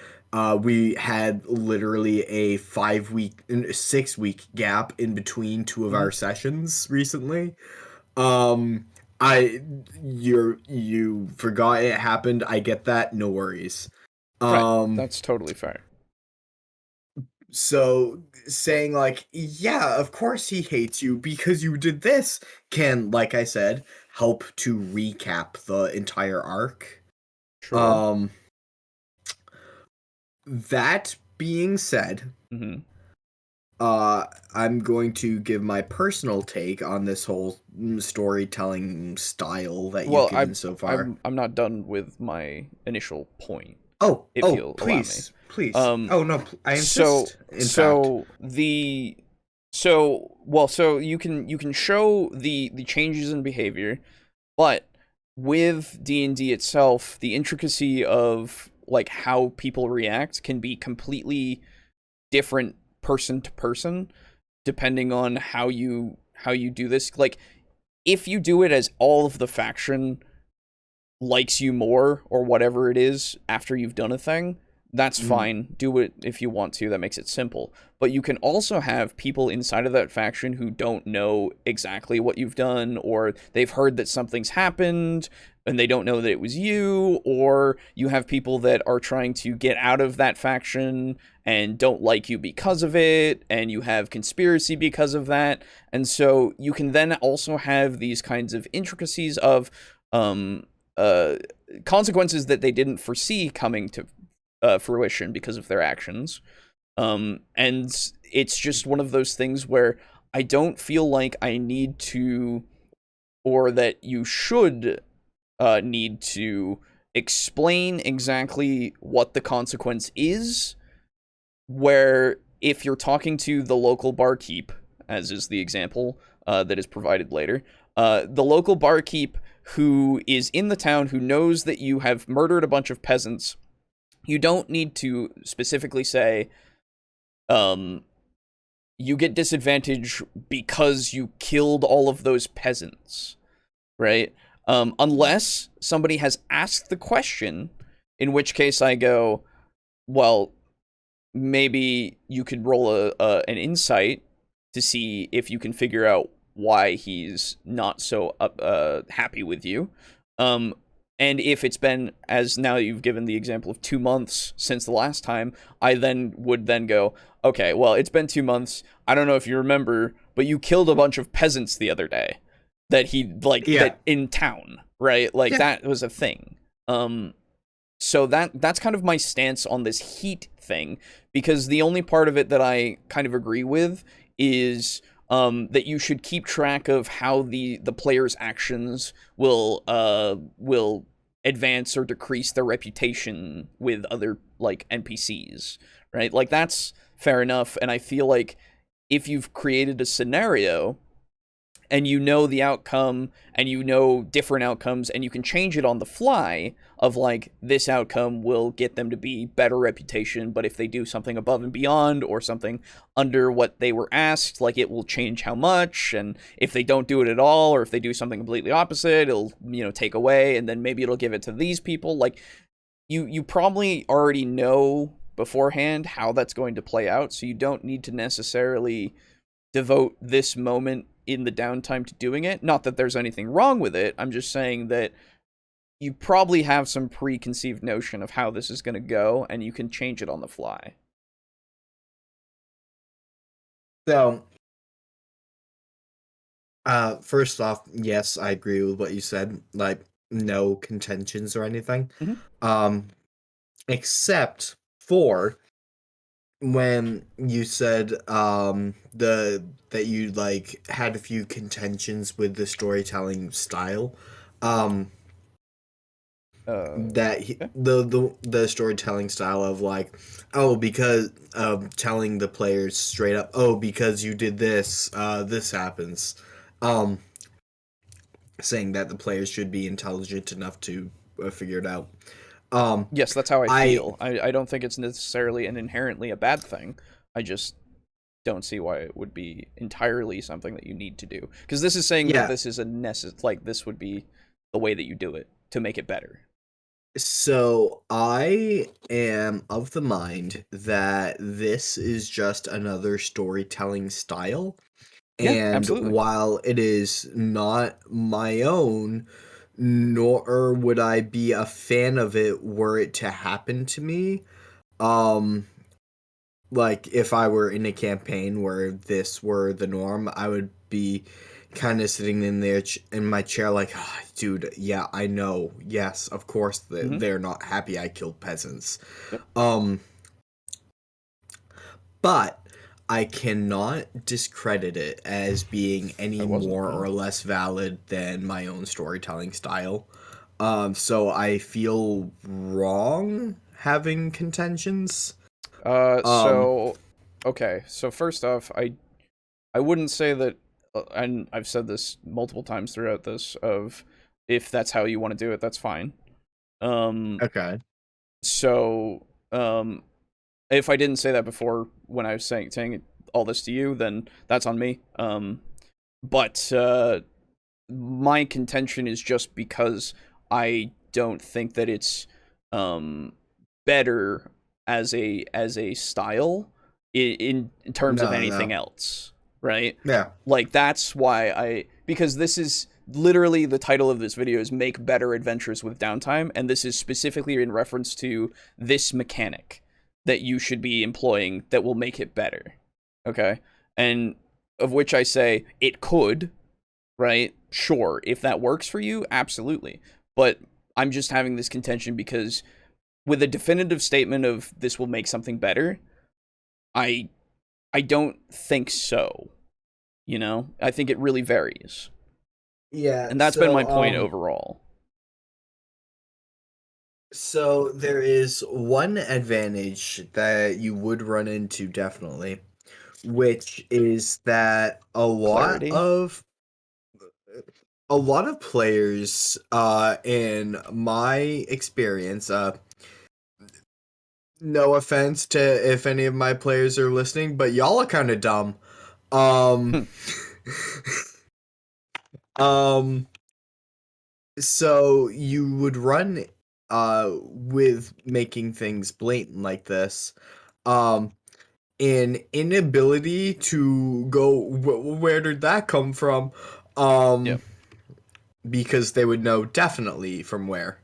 we had literally a 6 week gap in between two of our sessions recently. You forgot it happened. I get that. No worries. Right. That's totally fair. So saying, like, yeah, of course he hates you because you did this can, like I said, help to recap the entire arc. Sure. That being said, I'm going to give my personal take on this whole storytelling style that you've given so far. I'm not done with my initial point. You'll please. Oh no, I insist. So you can show the changes in behavior, but with D&D itself, the intricacy of, like, how people react can be completely different person to person, depending on how you do this. Like, if you do it as all of the faction likes you more, or whatever it is, after you've done a thing, that's fine. Do it if you want to. That makes it simple. But you can also have people inside of that faction who don't know exactly what you've done, or they've heard that something's happened and they don't know that it was you, or you have people that are trying to get out of that faction and don't like you because of it, and you have conspiracy because of that. And so you can then also have these kinds of intricacies of consequences that they didn't foresee coming to fruition because of their actions. And it's just one of those things where I don't feel like I need to, or that you should need to explain exactly what the consequence is, where if you're talking to the local barkeep, as is the example that is provided later, the local barkeep who is in the town, who knows that you have murdered a bunch of peasants, you don't need to specifically say, you get disadvantage because you killed all of those peasants, right? Unless somebody has asked the question, in which case I go, well, maybe you could roll an insight to see if you can figure out why he's not so happy with you. And if it's been, as now you've given the example of 2 months since the last time, I then would then go, okay, well, it's been 2 months. I don't know if you remember, but you killed a bunch of peasants the other day that that in town, right? Like that was a thing. So that's kind of my stance on this heat thing, because the only part of it that I kind of agree with is that you should keep track of how the player's actions will advance or decrease their reputation with other like NPCs, right? Like that's fair enough, and I feel like if you've created a scenario and you know the outcome and you know different outcomes and you can change it on the fly of like this outcome will get them to be better reputation, but if they do something above and beyond or something under what they were asked, like it will change how much, and if they don't do it at all or if they do something completely opposite, it'll take away, and then maybe it'll give it to these people. Like you probably already know beforehand how that's going to play out, so you don't need to necessarily devote this moment in the downtime to doing it. Not that there's anything wrong with it. I'm just saying that you probably have some preconceived notion of how this is going to go, and you can change it on the fly. So, first off, yes, I agree with what you said. Like, no contentions or anything. Mm-hmm. Except for when you said that you like had a few contentions with the storytelling style. The storytelling style of like, oh, because of telling the players straight up, oh, because you did this, this happens. Saying that the players should be intelligent enough to figure it out. Yes, that's how I feel. I don't think it's necessarily and inherently a bad thing. I just don't see why it would be entirely something that you need to do. Because this is saying that this is like this would be the way that you do it to make it better. So I am of the mind that this is just another storytelling style. Yeah, And absolutely. while it is not my own, nor would I be a fan of it were it to happen to me. Like if I were in a campaign where this were the norm, I would be kind of sitting in there in my chair like, oh, dude, yeah, I know. Yes, of course they're not happy I killed peasants. Yep. But I cannot discredit it as being any more or less valid than my own storytelling style. So I feel wrong having contentions. Okay. So first off, I wouldn't say that, and I've said this multiple times throughout this, of if that's how you want to do it, that's fine. Okay. So, if I didn't say that before when I was saying all this to you, then that's on me. But my contention is just because I don't think that it's better as a style in terms of anything else, right? Yeah. Like that's why because this is literally the title of this video is Make Better Adventures with Downtime, and this is specifically in reference to this mechanic that you should be employing that will make it better. Okay? And of which I say it could, right? Sure, if that works for you, absolutely. But I'm just having this contention because with a definitive statement of this will make something better, I don't think so. I think it really varies. Yeah. And that's been my point overall. So there is one advantage that you would run into definitely, which is that a lot of players in my experience, no offense to if any of my players are listening, but y'all are kind of dumb. So you would run with making things blatant like this, An inability to go, where did that come from? Yeah. Because they would know definitely from where.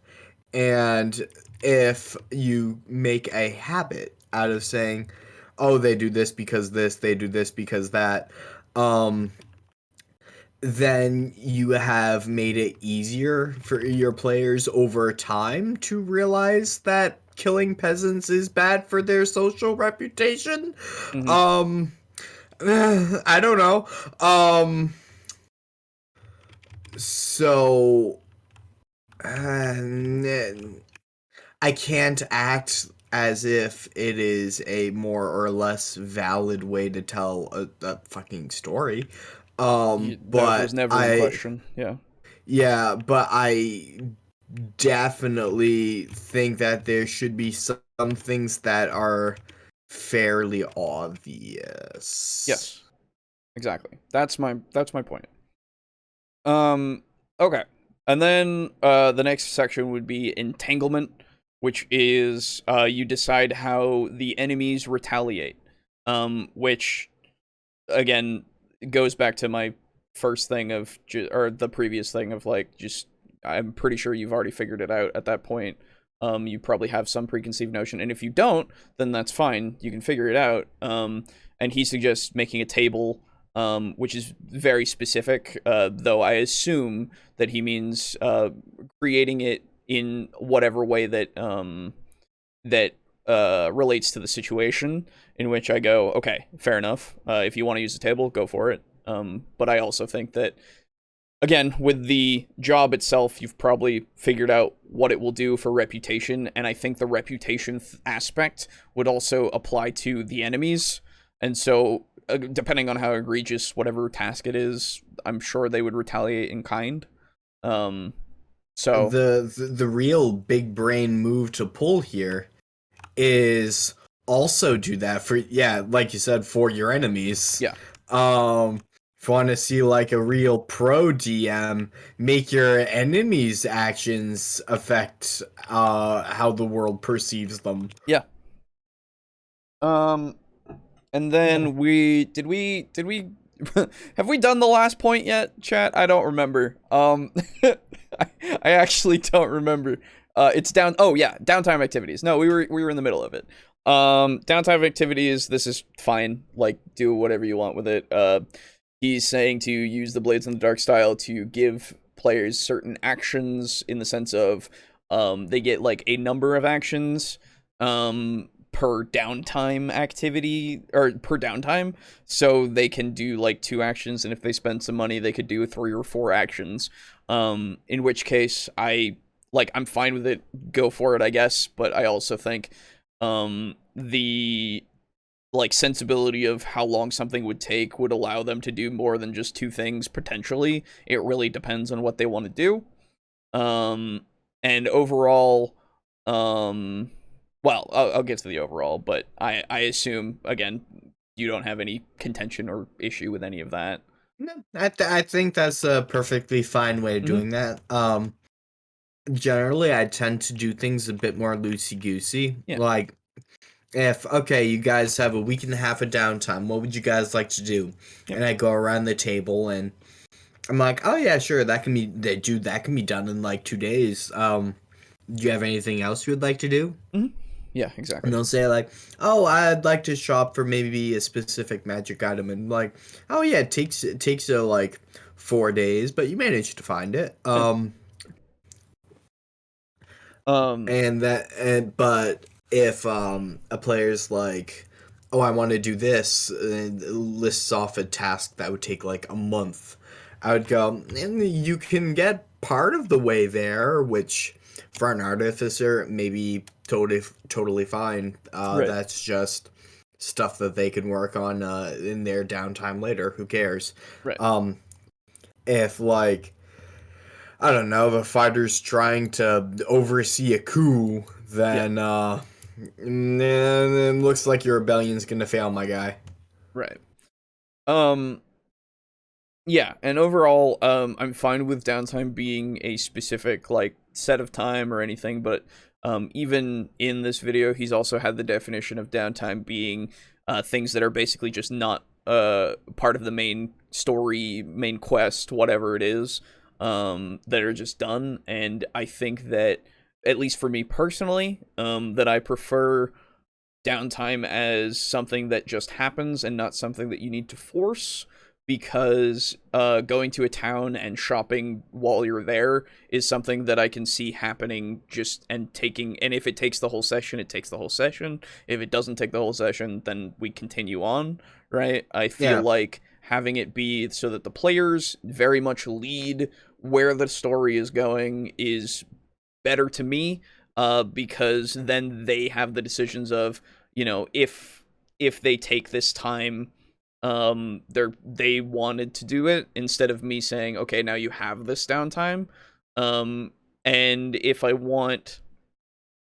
And if you make a habit out of saying, oh, they do this because this, they do this because that, then you have made it easier for your players over time to realize that killing peasants is bad for their social reputation. Mhm. I don't know. So I can't act as if it is a more or less valid way to tell a fucking story. That was But never in question. Yeah. yeah, but I definitely think that there should be some things that are fairly obvious. Yes. Exactly. That's my point. Okay. And then the next section would be entanglement, which is you decide how the enemies retaliate. Which again goes back to my first thing of or the previous thing of like just I'm pretty sure you've already figured it out at that point. You probably have some preconceived notion, and if you don't, then that's fine. You can figure it out. And he suggests making a table, which is very specific. Though I assume that he means creating it in whatever way that relates to the situation. In which I go, okay, fair enough. If you want to use a table, go for it. But I also think that, again, with the job itself, you've probably figured out what it will do for reputation, and I think the reputation aspect would also apply to the enemies. And so, depending on how egregious whatever task it is, I'm sure they would retaliate in kind. So The real big brain move to pull here is also do that for, yeah, like you said, for your enemies. yeah, If you want to see like a real pro DM, make your enemies' actions affect how the world perceives them. yeah. And then we have we done the last point yet, chat? I don't remember. I actually don't remember. It's down. Oh yeah, downtime activities. No, we were in the middle of it. Downtime activities. This is fine. Like, do whatever you want with it. He's saying to use the Blades in the Dark style to give players certain actions in the sense of, they get like a number of actions, per downtime activity or per downtime, so they can do like 2 actions, and if they spend some money they could do 3 or 4 actions, in which case I'm fine with it, go for it, I guess. But I also think the like sensibility of how long something would take would allow them to do more than just 2 things potentially. It really depends on what they want to do. And overall, well, I'll get to the overall, but I assume, again, you don't have any contention or issue with any of that. No, I think that's a perfectly fine way of doing that. Generally, I tend to do things a bit more loosey-goosey. Yeah. Like, if, okay, you guys have a week and a half of downtime, what would you guys like to do? Yep. And I go around the table and I'm like, oh yeah, sure, that can be done in like 2 days. Do you have anything else you would like to do? Yeah, exactly. And they'll say like, oh, I'd like to shop for maybe a specific magic item, and like, oh yeah, it takes like 4 days, but you managed to find it. But if a player's like, oh, I want to do this, and lists off a task that would take like a month, I would go, and you can get part of the way there, which for an artificer maybe totally fine. Right. That's just stuff that they can work on in their downtime later. Who cares? Right. If like, I don't know, the fighter's trying to oversee a coup, then it looks like your rebellion's gonna fail, my guy. Right. Yeah, and overall, I'm fine with downtime being a specific like set of time or anything, but Even in this video, he's also had the definition of downtime being things that are basically just not part of the main story, main quest, whatever it is, that are just done. And I think that, at least for me personally, that I prefer downtime as something that just happens and not something that you need to force, because going to a town and shopping while you're there is something that I can see happening and if it takes the whole session, it takes the whole session. If it doesn't take the whole session, then we continue on, right? I feel like having it be so that the players very much lead where the story is going is better to me, because then they have the decisions of, if they take this time, they wanted to do it, instead of me saying, okay, now you have this downtime. And if I want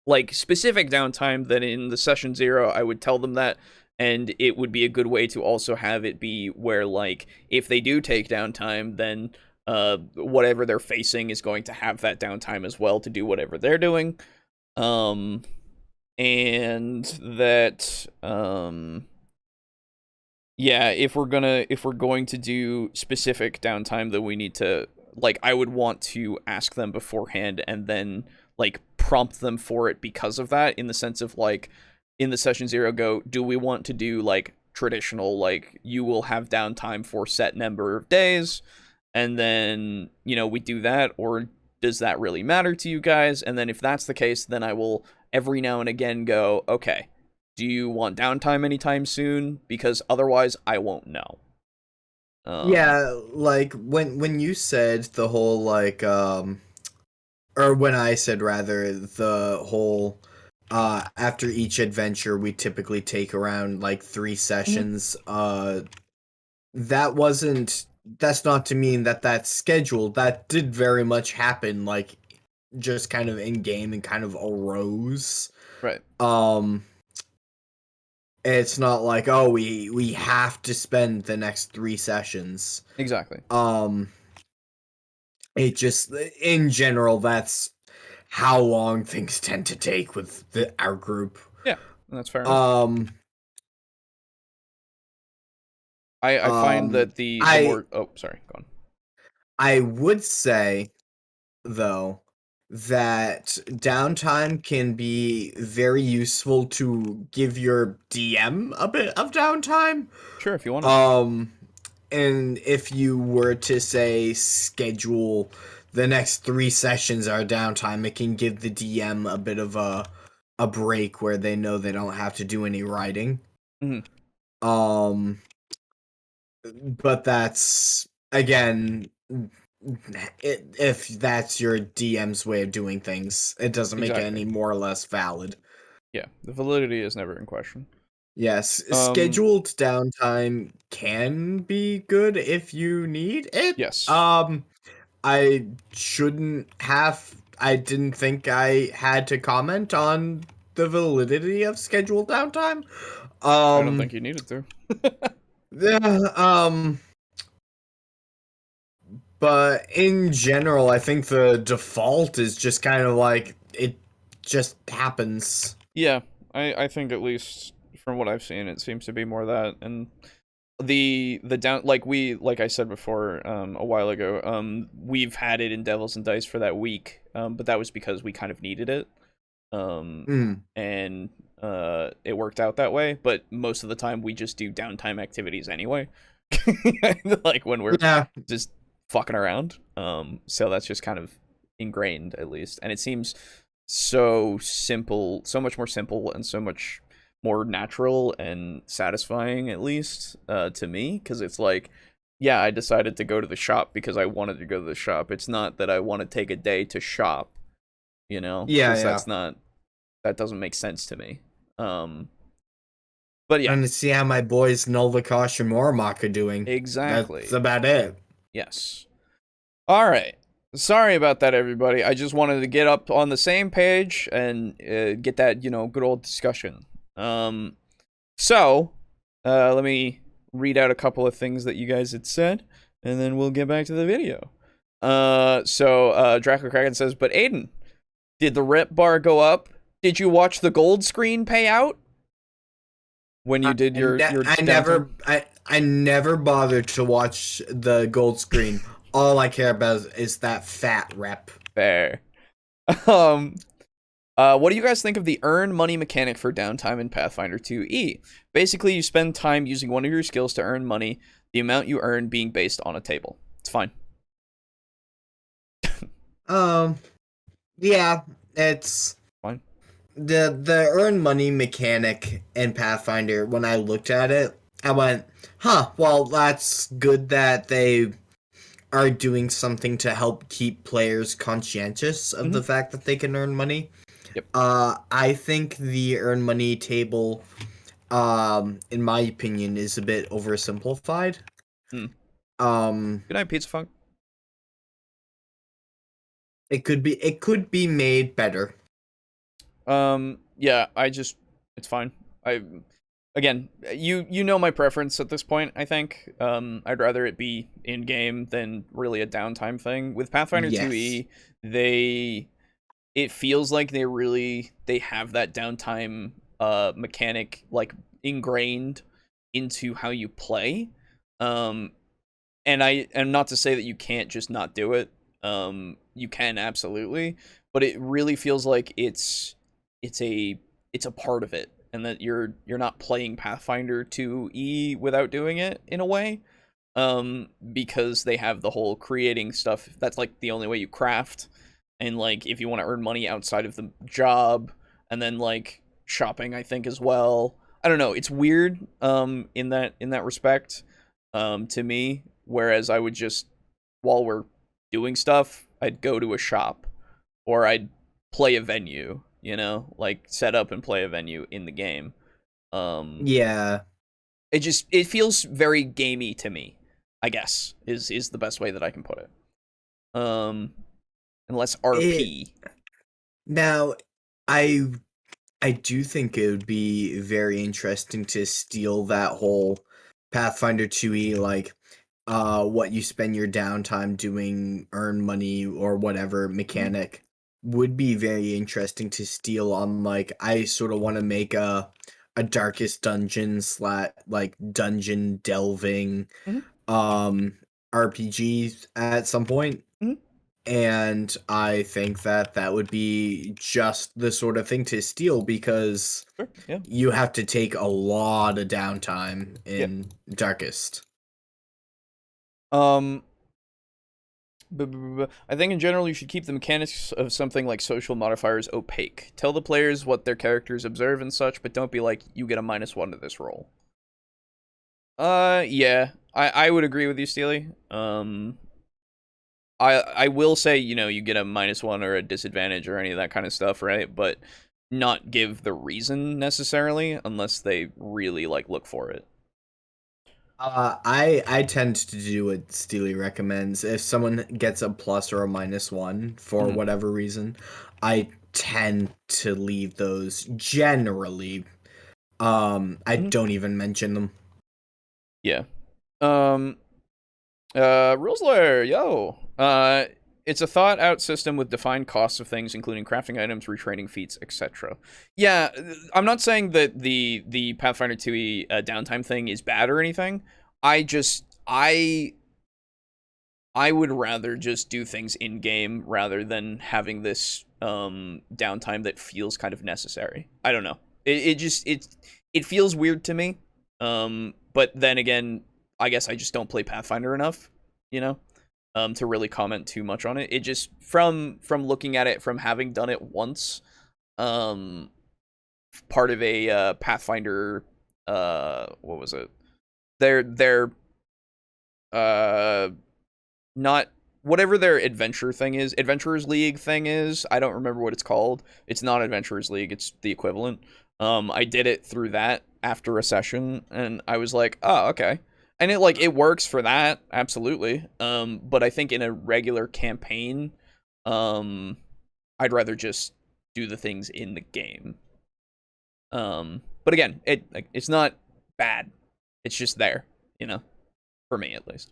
like specific downtime, then in the session 0 I would tell them that, and it would be a good way to also have it be where, like, if they do take downtime, then whatever they're facing is going to have that downtime as well to do whatever they're doing. And that yeah, if we're going to do specific downtime, then we need to, like, I would want to ask them beforehand and then, like, prompt them for it because of that, in the sense of, like, in the session 0 go, do we want to do, like, traditional, like, you will have downtime for set number of days, and then, we do that, or does that really matter to you guys? And then if that's the case, then I will every now and again go, okay, do you want downtime anytime soon? Because otherwise I won't know. Yeah, like when you said the whole, like, or when I said, rather, the whole after each adventure we typically take around like 3 sessions, that's not to mean that that's scheduled. That did very much happen, like, just kind of in game and kind of arose. Right. It's not like, oh, we have to spend the next 3 sessions. Exactly. It just, in general, that's how long things tend to take with our group. Yeah, that's fair enough. I find that the more... Oh, sorry, go on. I would say, though, that downtime can be very useful to give your DM a bit of downtime. Sure, if you want to. And if you were to, say, schedule the next 3 sessions are downtime, it can give the DM a bit of a break where they know they don't have to do any writing. Mm-hmm. But that's, again, if that's your DM's way of doing things, it doesn't make it any more or less valid. Yeah, the validity is never in question. Yes, scheduled downtime can be good if you need it. Yes. I didn't think I had to comment on the validity of scheduled downtime. I don't think you needed to. Yeah, but in general, I think the default is just kind of like, it just happens. Yeah, I think, at least from what I've seen, it seems to be more that. And the down, like I said before, a while ago, we've had it in Devils and Dice for that week, but that was because we kind of needed it. And it worked out that way, but most of the time we just do downtime activities anyway. Like, when we're just fucking around. So that's just kind of ingrained, at least. And it seems so simple, so much more simple, and so much more natural and satisfying, at least to me, because it's like, yeah, I decided to go to the shop because I wanted to go to the shop. It's not that I want to take a day to shop, that doesn't make sense to me. But yeah, and to see how my boys Nolvikosh and Mormark are doing. Exactly. That's about it. Yes. All right. Sorry about that, everybody. I just wanted to get up on the same page and get that, good old discussion. So, let me read out a couple of things that you guys had said, and then we'll get back to the video. So Draco Kraken says, but Aiden, Did the rep bar go up? Did you watch the gold screen pay out when you did your I never bothered to watch the gold screen. All I care about is that fat rep. Fair. What do you guys think of the earn money mechanic for downtime in Pathfinder 2e? Basically, you spend time using one of your skills to earn money, the amount you earn being based on a table. It's fine. Yeah, it's fine. The earn money mechanic in Pathfinder, when I looked at it, I went, well, that's good that they are doing something to help keep players conscientious of the fact that they can earn money. Yep. I think the earn money table, in my opinion, is a bit oversimplified. Good night, Pizza Funk. It could be made better. Yeah, it's fine. Again, you know my preference at this point, I think. I'd rather it be in-game than really a downtime thing. With Pathfinder 2e, it feels like they have that downtime mechanic like ingrained into how you play. And not to say that you can't just not do it. You can absolutely, but it really feels like it's a part of it, and that you're not playing Pathfinder 2e without doing it in a way, because they have the whole creating stuff. That's like the only way you craft, and like if you want to earn money outside of the job, and then like shopping, I think as well. I don't know. It's weird in that respect to me. Whereas I would just, while we're doing stuff, I'd go to a shop, or I'd play a venue, like set up and play a venue in the game. Yeah. It feels very gamey to me, I guess, is the best way that I can put it. Unless RP. Now, I do think it would be very interesting to steal that whole Pathfinder 2e, like, what you spend your downtime doing, earn money or whatever mechanic would be very interesting to steal on. Like, I sort of want to make a darkest dungeon like dungeon delving RPG at some point. And I think that would be just the sort of thing to steal, because you have to take a lot of downtime in Darkest. I think in general you should keep the mechanics of something like social modifiers opaque. Tell the players what their characters observe and such, but don't be like, you get a -1 to this roll. Yeah, I would agree with you, Steely. I will say, you get a -1 or a disadvantage or any of that kind of stuff, right? But not give the reason necessarily, unless they really like look for it. I tend to do what Steely recommends. If someone gets a plus or a -1 for whatever reason, I tend to leave those generally. I don't even mention them. Yeah. Rules Lair, yo. It's a thought-out system with defined costs of things, including crafting items, retraining feats, etc. Yeah, I'm not saying that the Pathfinder 2e downtime thing is bad or anything. I would rather just do things in-game rather than having this downtime that feels kind of necessary. I don't know. It feels weird to me. But then again, I guess I just don't play Pathfinder enough, to really comment too much on it. It just, from looking at it, from having done it once, part of a Pathfinder, what was it? Their not whatever their Adventurers League thing is. I don't remember what it's called. It's not Adventurers League. It's the equivalent. I did it through that after a session, and I was like, oh, okay. And it works for that, absolutely. But I think in a regular campaign, I'd rather just do the things in the game. But again, it's not bad. It's just there, for me at least.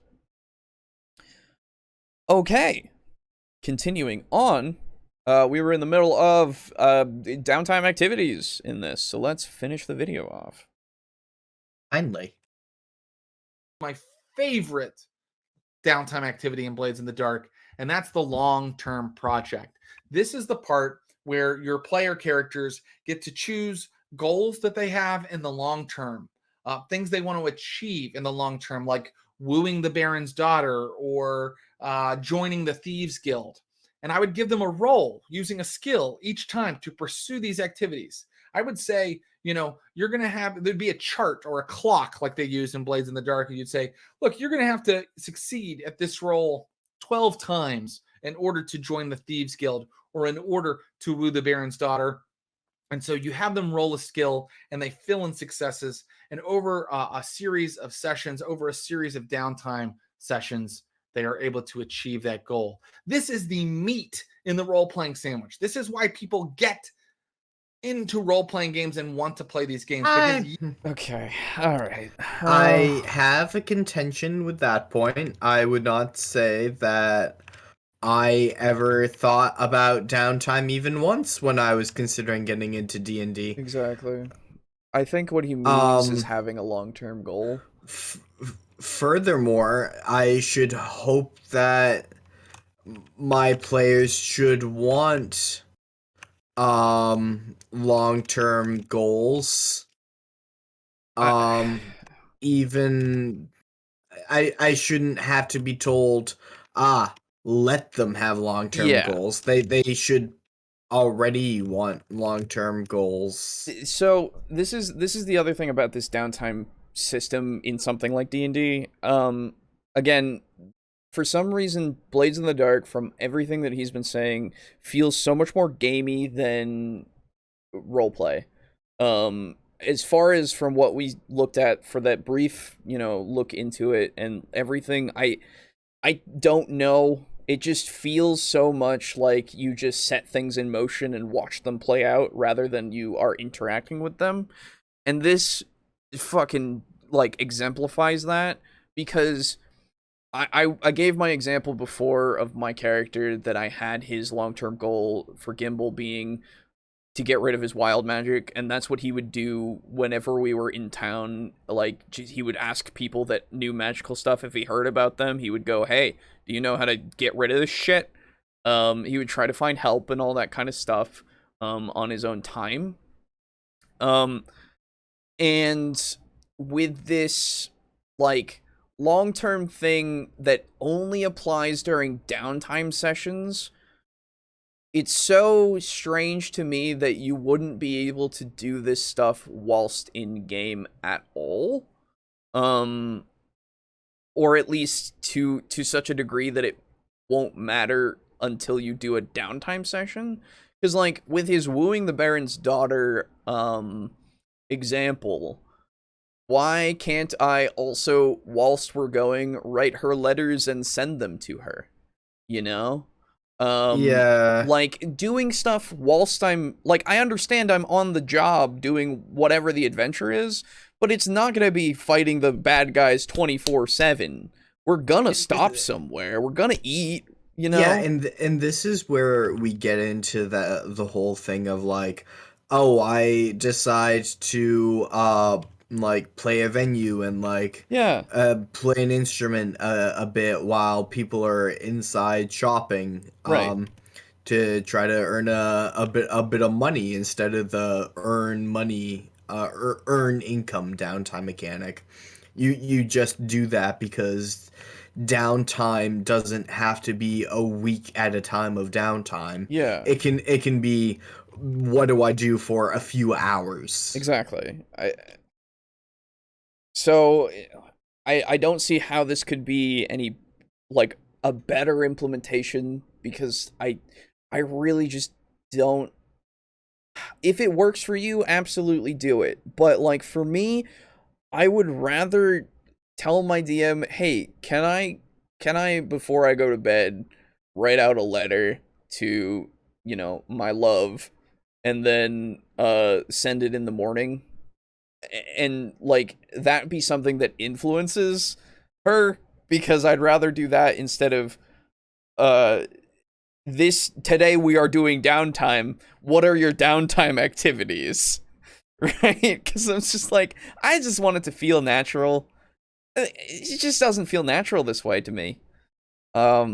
Okay. Continuing on, We were in the middle of downtime activities in this, so let's finish the video off. Finally. My favorite downtime activity in Blades in the Dark, and that's the long-term project. This is the part where your player characters get to choose goals that they have in the long term, things they want to achieve in the long term, like wooing the Baron's daughter or joining the Thieves Guild. And I would give them a role using a skill each time to pursue these activities. I would say, you're going to have, there'd be a chart or a clock like they use in Blades in the Dark. And you'd say, look, you're going to have to succeed at this role 12 times in order to join the Thieves Guild or in order to woo the Baron's daughter. And so you have them roll a skill and they fill in successes. And over a series of sessions, over a series of downtime sessions, they are able to achieve that goal. This is the meat in the role-playing sandwich. This is why people get into role-playing games and want to play these games. Okay, all right. I have a contention with that point. I would not say that I ever thought about downtime even once when I was considering getting into D&D. Exactly. I think what he means is having a long-term goal. Furthermore, I should hope that my players should want long-term goals. Even I shouldn't have to be told, let them have long-term goals. They should already want long-term goals. So this is the other thing about this downtime system in something like D&D. Again, for some reason, Blades in the Dark, from everything that he's been saying, feels so much more gamey than roleplay. As far as from what we looked at for that brief, look into it and everything, I don't know. It just feels so much like you just set things in motion and watch them play out rather than you are interacting with them. And this fucking, exemplifies that, because I gave my example before of my character that I had his long-term goal for Gimbal being to get rid of his wild magic, and that's what he would do whenever we were in town. He would ask people that knew magical stuff if he heard about them. He would go, hey, do you know how to get rid of this shit? He would try to find help and all that kind of stuff on his own time. And with this, long-term thing that only applies during downtime sessions, it's so strange to me that you wouldn't be able to do this stuff whilst in game at all. Or at least to such a degree that it won't matter until you do a downtime session. Because, with his wooing the Baron's daughter example, why can't I also, whilst we're going, write her letters and send them to her? Yeah. Doing stuff whilst I'm, I understand I'm on the job doing whatever the adventure is, but it's not gonna be fighting the bad guys 24/7. We're gonna stop somewhere. We're gonna eat, Yeah, and this is where we get into the whole thing of I decide to play a venue and play an instrument a bit while people are inside shopping, right, to try to earn a bit of money instead of the earn income downtime mechanic. You just do that because downtime doesn't have to be a week at a time of downtime. Yeah, it can be, what do I do for a few hours? Exactly. I don't see how this could be any a better implementation, because I really just don't. If it works for you, absolutely do it. But for me, I would rather tell my DM, hey, can I before I go to bed write out a letter to my love, and then send it in the morning, and that be something that influences her, because I'd rather do that instead of today we are doing downtime. What are your downtime activities? Right? Because I'm just like, I just want it to feel natural. It just doesn't feel natural this way to me. Let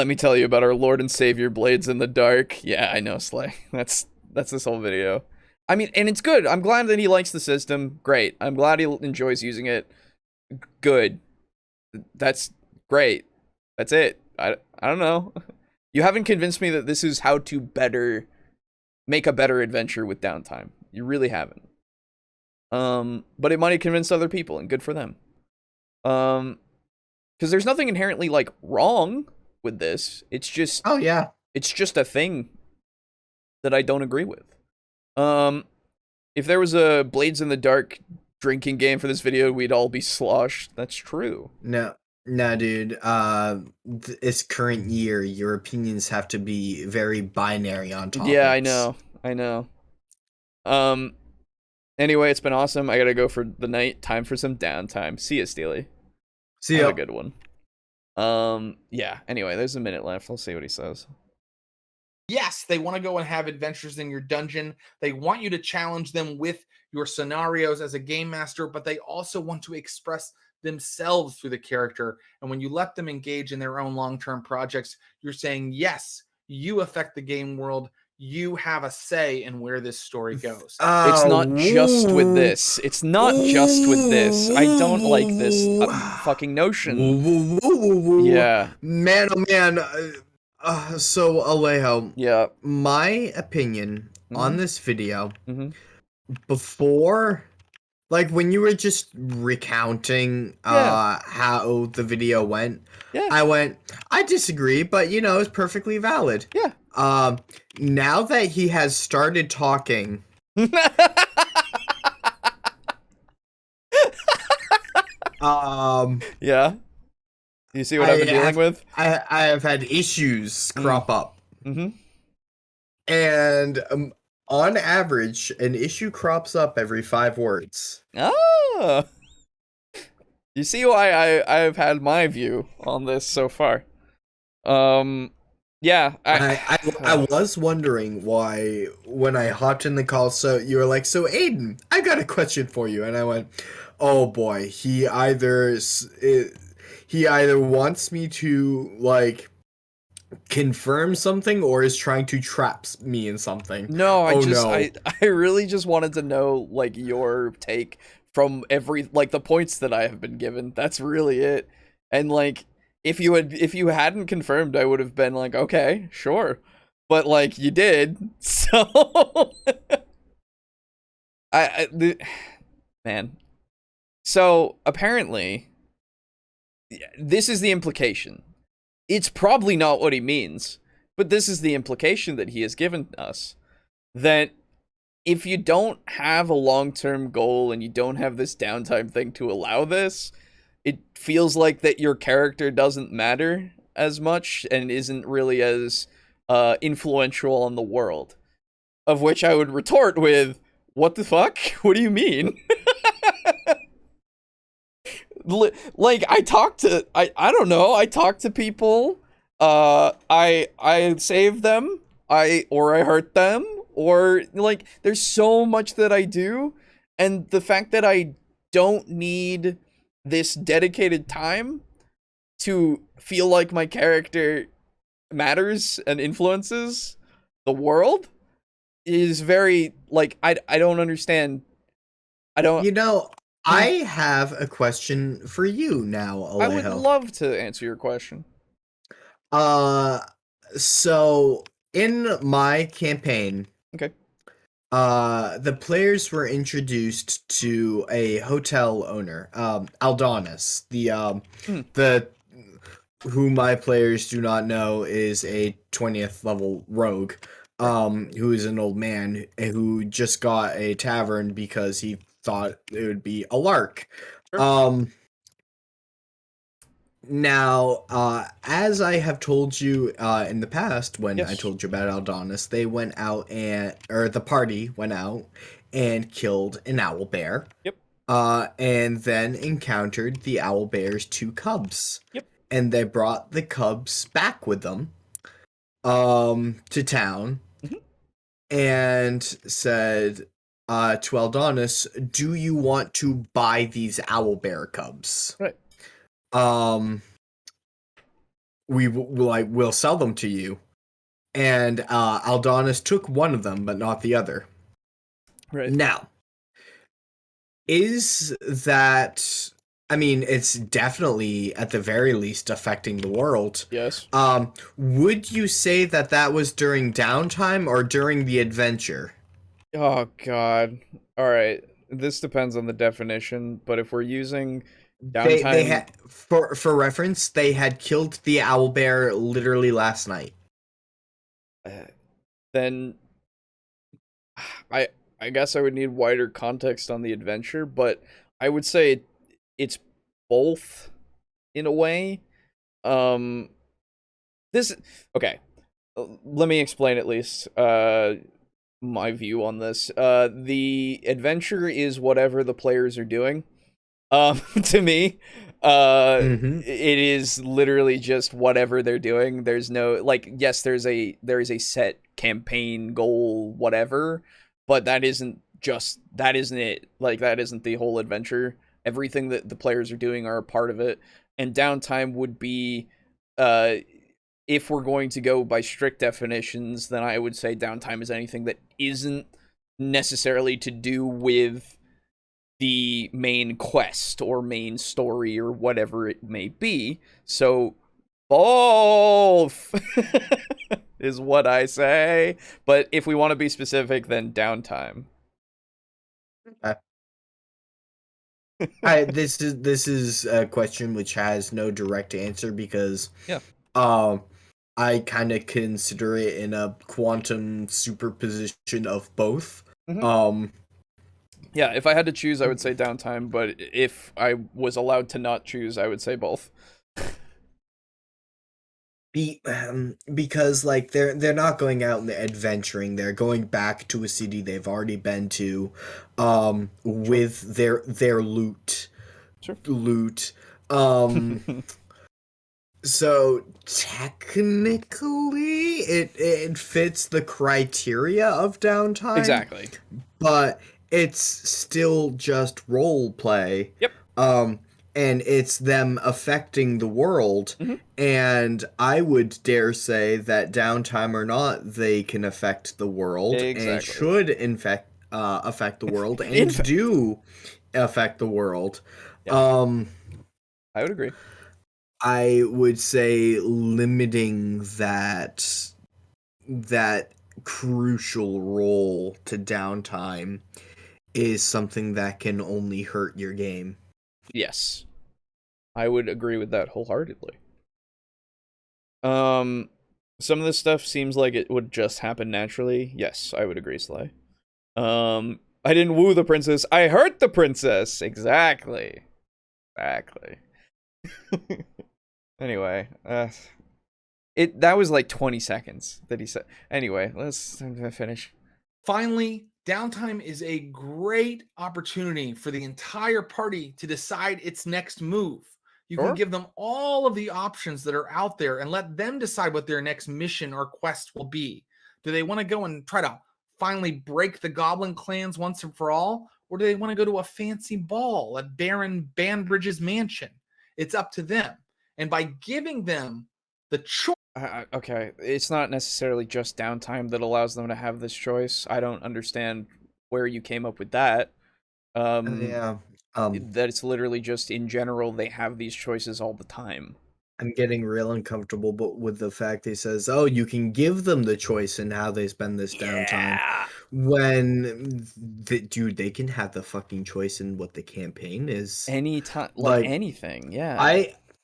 me tell you about our Lord and Savior Blades in the Dark. Yeah, I know, Slay. That's this whole video. I mean, and it's good. I'm glad that he likes the system. Great. I'm glad he enjoys using it. Good. That's great. That's it. I don't know. You haven't convinced me that this is how to make a better adventure with downtime. You really haven't. But it might have convinced other people, and good for them. Because there's nothing inherently like wrong with this. It's just it's just a thing that I don't agree with. If there was a Blades in the Dark drinking game for this video, we'd all be sloshed. That's true. No, dude. It's current year. Your opinions have to be very binary on topics. Yeah, I know. Anyway, it's been awesome. I gotta go for the night. Time for some downtime. See ya, Steely. See ya. Have a good one. Yeah. Anyway, there's a minute left. I'll see what he says. Yes, they want to go and have adventures in your dungeon. They want you to challenge them with your scenarios as a game master, but they also want to express themselves through the character. And when you let them engage in their own long-term projects, you're saying, yes, you affect the game world. You have a say in where this story goes. It's not just with this. It's not just with this. I don't like this fucking notion. Yeah. Man, oh man. So, Alejo. Yeah. My opinion on this video, Mm-hmm. before, like when you were just recounting how the video went, I disagree, but you know, it's perfectly valid. Yeah. Now that he has started talking, yeah. You see what I've been dealing with? I have had issues crop up. Mm-hmm. And on average, an issue crops up every 5 words. Oh. You see why I've had my view on this so far. Yeah. I was wondering why when I hopped in the call, so you were like, so Aiden, I got a question for you. And I went, oh boy, he either wants me to like confirm something or is trying to trap me in something. No, I really just wanted to know like your take from the points that I have been given. That's really it. And like if you hadn't confirmed, I would have been like, okay, sure. But like you did. So man. So apparently this is the implication. It's probably not what he means, but this is the implication that he has given us. That if you don't have a long-term goal and you don't have this downtime thing to allow this, it feels like that your character doesn't matter as much and isn't really as influential on the world. Of which I would retort with, what the fuck? What do you mean? Like I talk to people, I save them, I hurt them, or like there's so much that I do, and the fact that I don't need this dedicated time to feel like my character matters and influences the world is very like I don't understand. I have a question for you now, Alejo. I would love to answer your question. So in my campaign, okay, the players were introduced to a hotel owner, Aldonis, the who my players do not know is a 20th level rogue, who is an old man who just got a tavern because he thought it would be a lark. Sure. Now, as I have told you in the past, when Yes. I told you about Aldonis, they went out the party went out and killed an owl bear. Yep. And then encountered the owl bear's 2 cubs. Yep. and they brought the cubs back with them to town Mhm. and said to Aldonis, do you want to buy these owlbear cubs? Right. We'll sell them to you. And Aldonis took one of them, but not the other. Right. Now, is that... I mean, it's definitely, at the very least, affecting the world. Yes. Would you say that that was during downtime or during the adventure? Oh God. All right. This depends on the definition, but if we're using They downtime, had, for reference, they had killed the owlbear literally last night. then I guess I would need wider context on the adventure, but I would say it's both in a way. This okay. Let me explain at least my view on this. The adventure is whatever the players are doing. To me, it is literally just whatever they're doing. There's no like, yes, there is a set campaign goal, whatever, but that isn't it. Like that isn't the whole adventure. Everything that the players are doing are a part of it, and downtime would be, if we're going to go by strict definitions, then I would say downtime is anything that isn't necessarily to do with the main quest or main story or whatever it may be. So both is what I say. But if we want to be specific, then downtime. This is a question which has no direct answer because Yeah. I kind of consider it in a quantum superposition of both. Mhm. Yeah, if I had to choose, I would say downtime, but if I was allowed to not choose, I would say both. Because like they're not going out and adventuring, they're going back to a city they've already been to, with their loot. Sure. So technically it fits the criteria of downtime. Exactly. But it's still just role play. Yep. And it's them affecting the world. Mhm. And I would dare say that downtime or not, they can affect the world and Exactly. should affect the world and do affect the world. Yeah. I would agree. I would say limiting that crucial role to downtime is something that can only hurt your game. Yes. I would agree with that wholeheartedly. Some of this stuff seems like it would just happen naturally. Yes, I would agree, Slay. I didn't woo the princess. I hurt the princess. Exactly. Anyway, that was like 20 seconds that he said. Anyway, let's finish. Finally, downtime is a great opportunity for the entire party to decide its next move. You Sure. can give them all of the options that are out there and let them decide what their next mission or quest will be. Do they want to go and try to finally break the goblin clans once and for all? Or do they want to go to a fancy ball at Baron Banbridge's mansion? It's up to them. And by giving them the choice, Okay, it's not necessarily just downtime that allows them to have this choice. I don't understand where you came up with that. Yeah. That it's literally just in general they have these choices all the time. I'm getting real uncomfortable, but with the fact he says, "Oh, you can give them the choice in how they spend this downtime." When, dude, they can have the fucking choice in what the campaign is. Anytime, like anything, yeah.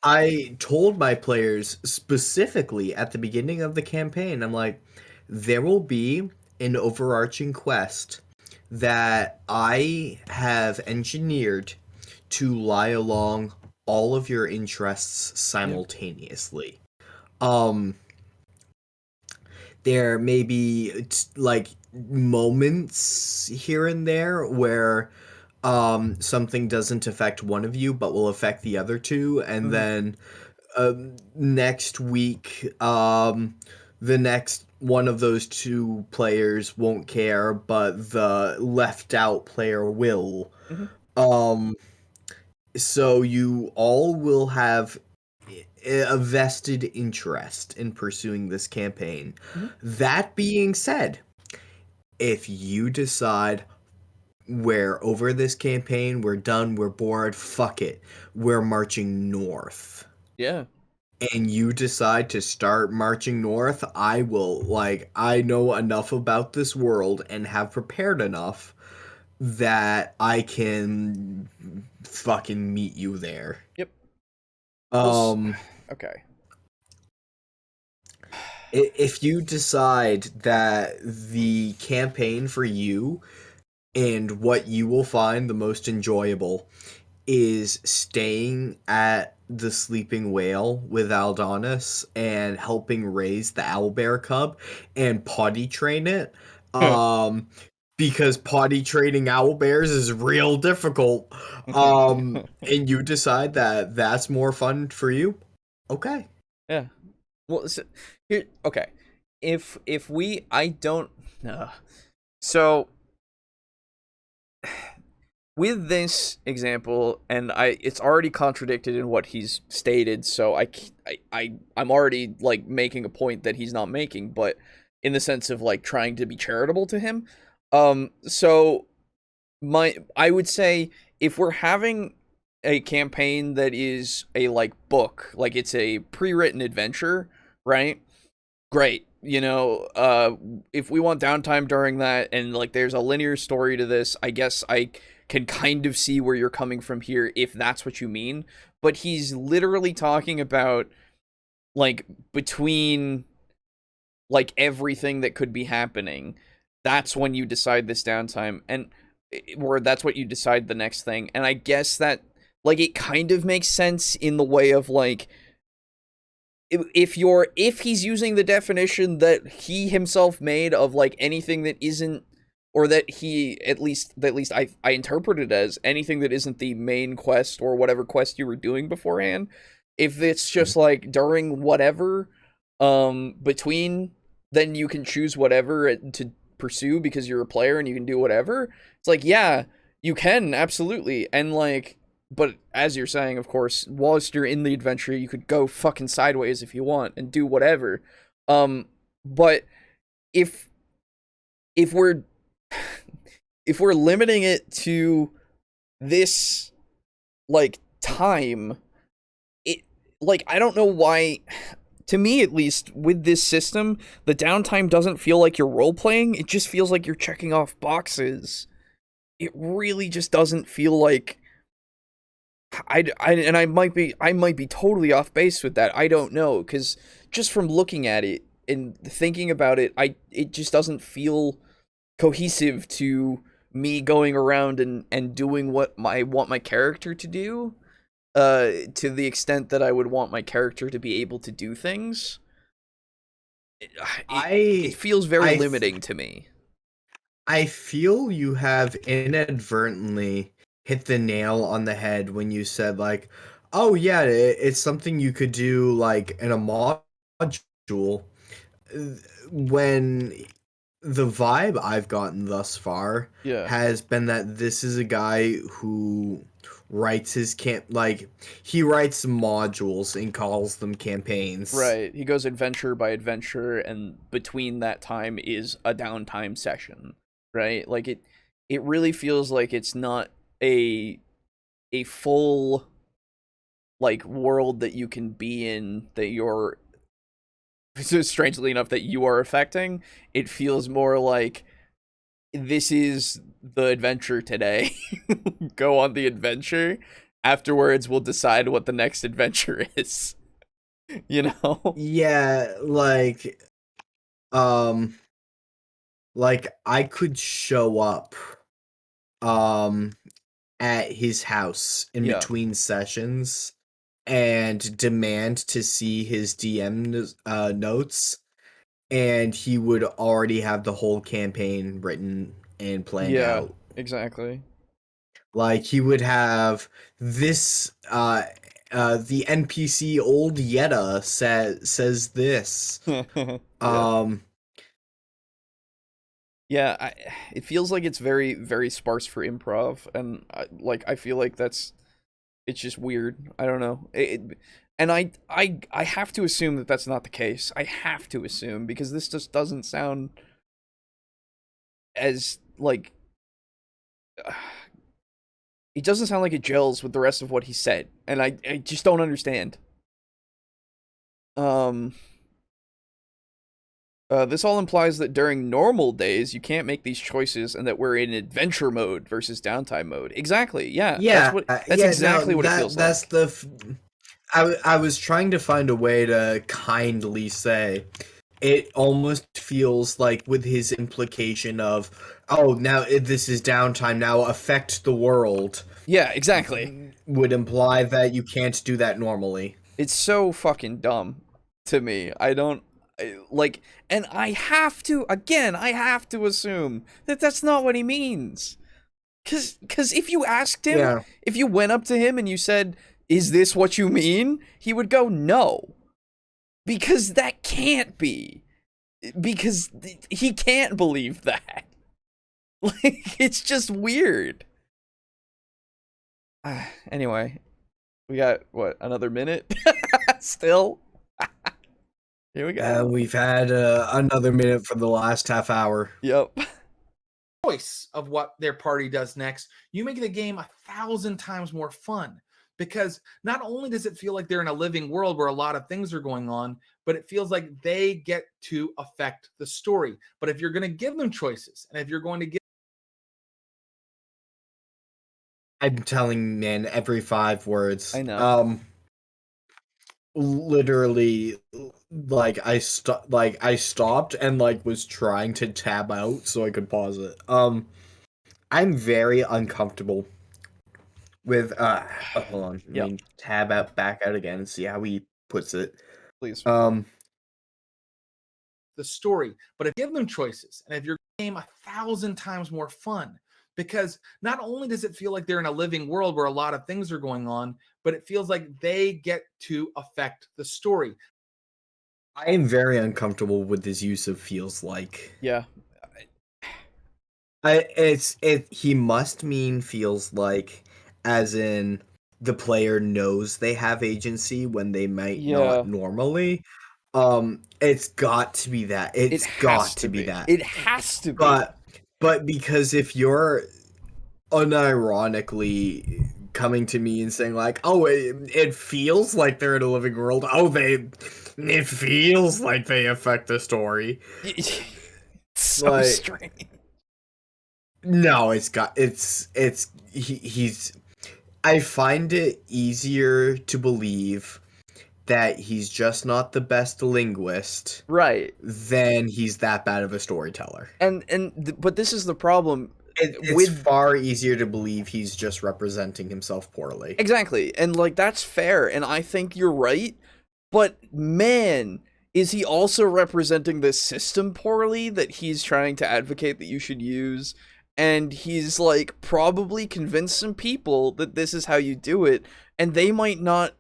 I told my players specifically at the beginning of the campaign, I'm like, there will be an overarching quest that I have engineered to lie along all of your interests simultaneously. There may be like moments here and there where something doesn't affect one of you but will affect the other two, and then next week, the next one of those two players won't care, but the left out player will. Mhm. Um, so you all will have a vested interest in pursuing this campaign. Mhm. That being said, if you decide we're over this campaign, we're done, we're bored, fuck it, we're marching north, Yeah. and you decide to start marching north, I will, like, I know enough about this world and have prepared enough that I can fucking meet you there. Yep. Um, Okay. if you decide that the campaign for you and what you will find the most enjoyable is staying at the Sleeping Whale with Aldonis and helping raise the owlbear cub and potty train it, because potty training owlbears is real difficult, and you decide that that's more fun for you, okay. Yeah. Well, so, here, okay. If we, I don't. So with this example, and it's already contradicted in what he's stated. So I'm already like making a point that he's not making, but in the sense of like trying to be charitable to him. So I would say if we're having a campaign that is a like book, like it's a pre-written adventure, right? Great. If we want downtime during that and like there's a linear story to this, I guess I can kind of see where you're coming from here if that's what you mean. But he's literally talking about like between like everything that could be happening. That's when you decide this downtime, and or that's what you decide the next thing. And I guess that like it kind of makes sense in the way of like if he's using the definition that he himself made of like anything that isn't, or that he at least I interpret it as anything that isn't the main quest or whatever quest you were doing beforehand, if it's just like during whatever between, then you can choose whatever to pursue because you're a player and you can do whatever. It's like, yeah, you can absolutely. And like, but as you're saying, of course, whilst you're in the adventure, you could go fucking sideways if you want and do whatever. But if if we're if we're limiting it to this like time, it like I don't know why, to me at least, with this system, the downtime doesn't feel like you're role playing. It just feels like you're checking off boxes. It really just doesn't feel like I might be totally off base with that. I don't know, because just from looking at it and thinking about it, it just doesn't feel cohesive to me going around and doing what I want my character to do, to the extent that I would want my character to be able to do things. It feels very limiting to me. I feel you have inadvertently hit the nail on the head when you said like, oh yeah, it's something you could do like in a module. When the vibe I've gotten thus far Yeah. has been that this is a guy who writes his he writes modules and calls them campaigns. Right. He goes adventure by adventure, and between that time is a downtime session. Right? Like it really feels like it's not a full like world that you can be in, that you're so strangely enough that you are affecting. It feels more like this is the adventure today. Go on the adventure. Afterwards we'll decide what the next adventure is. You know? Yeah, um like I could show up um at his house in Yeah. between sessions and demand to see his DM notes, and he would already have the whole campaign written and planned Yeah, out. exactly. Like he would have this the NPC Old Yetta says this. Yeah, it feels like it's very, very sparse for improv, and I feel like it's just weird. I don't know. And I have to assume that that's not the case. I have to assume, because this just doesn't sound as like it doesn't sound like it gels with the rest of what he said, and I just don't understand. This all implies that during normal days you can't make these choices, and that we're in adventure mode versus downtime mode. Exactly. Yeah. Yeah. That's exactly what it feels that's like. I was trying to find a way to kindly say it almost feels like, with his implication of, oh, now this is downtime, now affect the world. Yeah, exactly. Would imply that you can't do that normally. It's so fucking dumb to me. And I have to assume that that's not what he means. Cause if you asked him, if you went up to him and you said, "Is this what you mean?" he would go, "No." Because that can't be. Because he can't believe that. Like, it's just weird. Anyway, we got, what, another minute? Still? Here we go. We've had another minute for the last half hour. Yep. Choice of what their party does next, you make the game 1,000 times more fun, because not only does it feel like they're in a living world where a lot of things are going on, but it feels like they get to affect the story. But if you're going to give them choices, and if you're going to give, I'm telling, man, every 5 words. I know. Literally, I stopped and was trying to tab out so I could pause it. I'm very uncomfortable with hold on. Yep. I mean, tab out back out again and see how he puts it. Please. the story, but if you give them choices, and if your game 1,000 times more fun, because not only does it feel like they're in a living world where a lot of things are going on, but it feels like they get to affect the story. I am very uncomfortable with his use of "feels like." Yeah. He must mean "feels like" as in the player knows they have agency when they might not normally. It's got to be that. It's got to be that. It has to be. But because if you're unironically coming to me and saying like, "Oh, it feels like they're in a living world. Oh, it feels like they affect the story." So strange. No, he's. I find it easier to believe that he's just not the best linguist, right, than he's that bad of a storyteller. But this is the problem. It's far easier to believe he's just representing himself poorly. Exactly, and that's fair, and I think you're right. But man, is he also representing the system poorly that he's trying to advocate that you should use? And he's probably convinced some people that this is how you do it, and they might not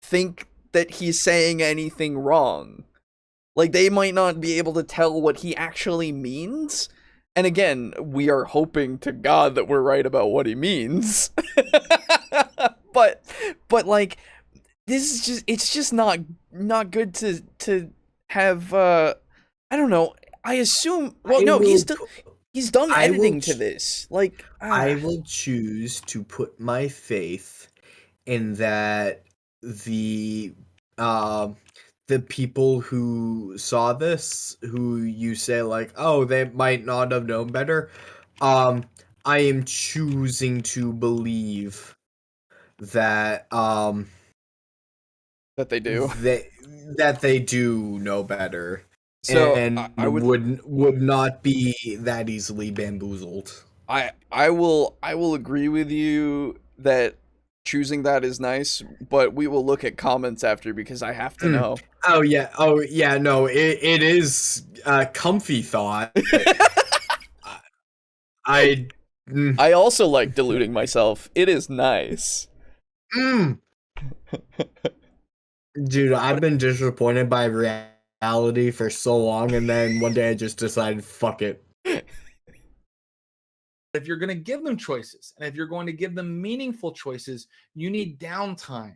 think that he's saying anything wrong. They might not be able to tell what he actually means. And again, we are hoping to God that we're right about what he means. but this is it's just not good to have I don't know. I assume he's done editing to this. I will choose to put my faith in that the people who saw this, who you say oh, they might not have known better, I am choosing to believe that that they do. That they do know better. So and I would not be that easily bamboozled. I will agree with you that choosing that is nice, but we will look at comments after because I have to know. Oh yeah, no, it is a comfy thought. I also like deluding myself. It is nice. Dude, I've been disappointed by reality for so long, and then one day I just decided, fuck it. If you're going to give them choices, and if you're going to give them meaningful choices, you need downtime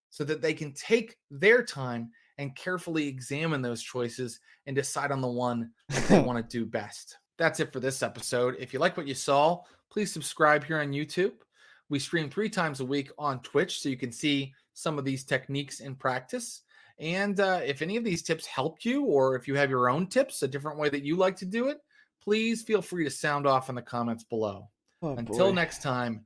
so that they can take their time and carefully examine those choices and decide on the one that they want to do best. That's it for this episode. If you like what you saw, please subscribe here on YouTube. We stream 3 times a week on Twitch, so you can see some of these techniques in practice. And if any of these tips helped you, or if you have your own tips, a different way that you like to do it, please feel free to sound off in the comments below. Oh, Until boy. next time,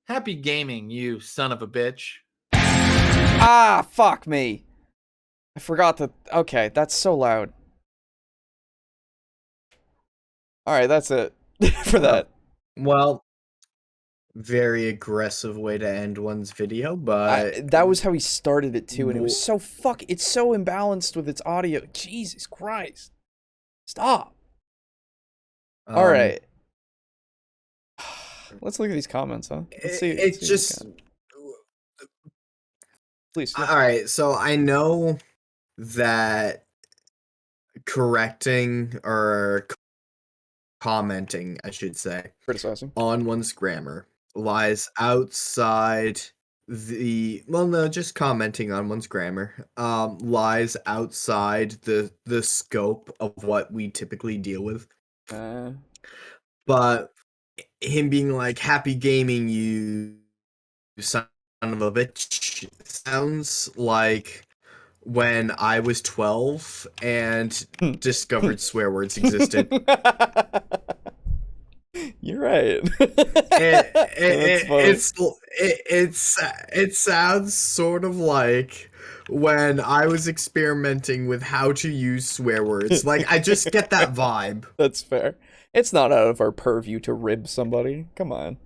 happy gaming, you son of a bitch. Ah, fuck me. I forgot that. Okay, that's so loud. Alright, that's it for that. Well, very aggressive way to end one's video, but That was how he started it too, and it was so it's so imbalanced with its audio. Jesus Christ. Stop. Alright. Let's look at these comments, huh? Let's see. It's just Please. all right. So I know that correcting or commenting, I should say, Criticizing on one's grammar lies outside just commenting on one's grammar lies outside the scope of what we typically deal with. But him being like, happy gaming, you son of a bitch, sounds like when I was 12 and discovered swear words existed. You're right. It sounds sort of like when I was experimenting with how to use swear words. Like, I just get that vibe. That's fair. It's not out of our purview to rib somebody. Come on.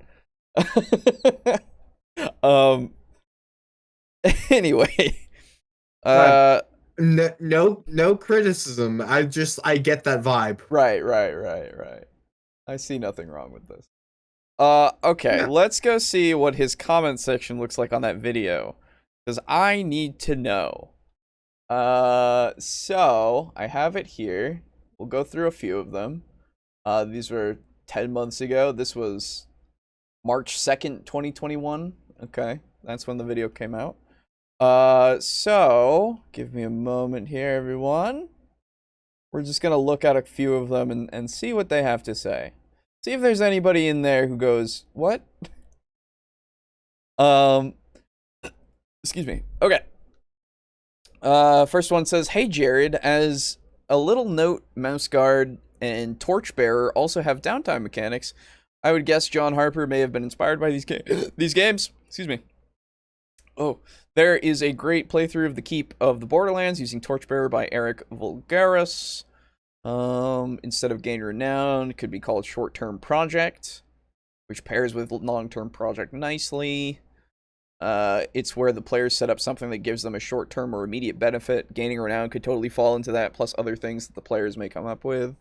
Anyway. No criticism. I get that vibe. Right. I see nothing wrong with this. Okay, Yeah. let's go see what his comment section looks like on that video, because I need to know. So I have it here. We'll go through a few of them. These were 10 months ago. This was March 2nd, 2021. Okay, that's when the video came out. So give me a moment here, everyone. We're just gonna look at a few of them and see what they have to say. See if there's anybody in there who goes, what? Excuse me. Okay. First one says, hey Jared, as a little note, Mouse Guard and Torchbearer also have downtime mechanics. I would guess John Harper may have been inspired by these games. Excuse me. Oh, there is a great playthrough of the Keep of the Borderlands using Torchbearer by Eric Vulgaris. Instead of Gain Renown, it could be called Short-Term Project, which pairs with Long-Term Project nicely. It's where the players set up something that gives them a short-term or immediate benefit. Gaining Renown could totally fall into that, plus other things that the players may come up with.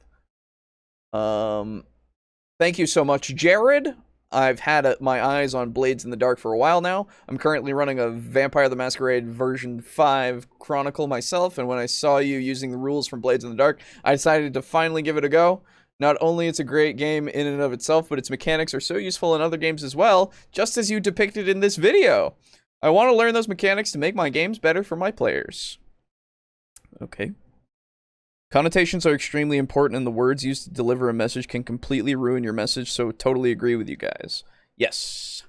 Thank you so much, Jared. I've had my eyes on Blades in the Dark for a while now. I'm currently running a Vampire the Masquerade version 5 Chronicle myself, and when I saw you using the rules from Blades in the Dark, I decided to finally give it a go. Not only it's a great game in and of itself, but its mechanics are so useful in other games as well, just as you depicted in this video. I want to learn those mechanics to make my games better for my players. Okay. Connotations are extremely important, and the words used to deliver a message can completely ruin your message, so totally agree with you guys. Yes.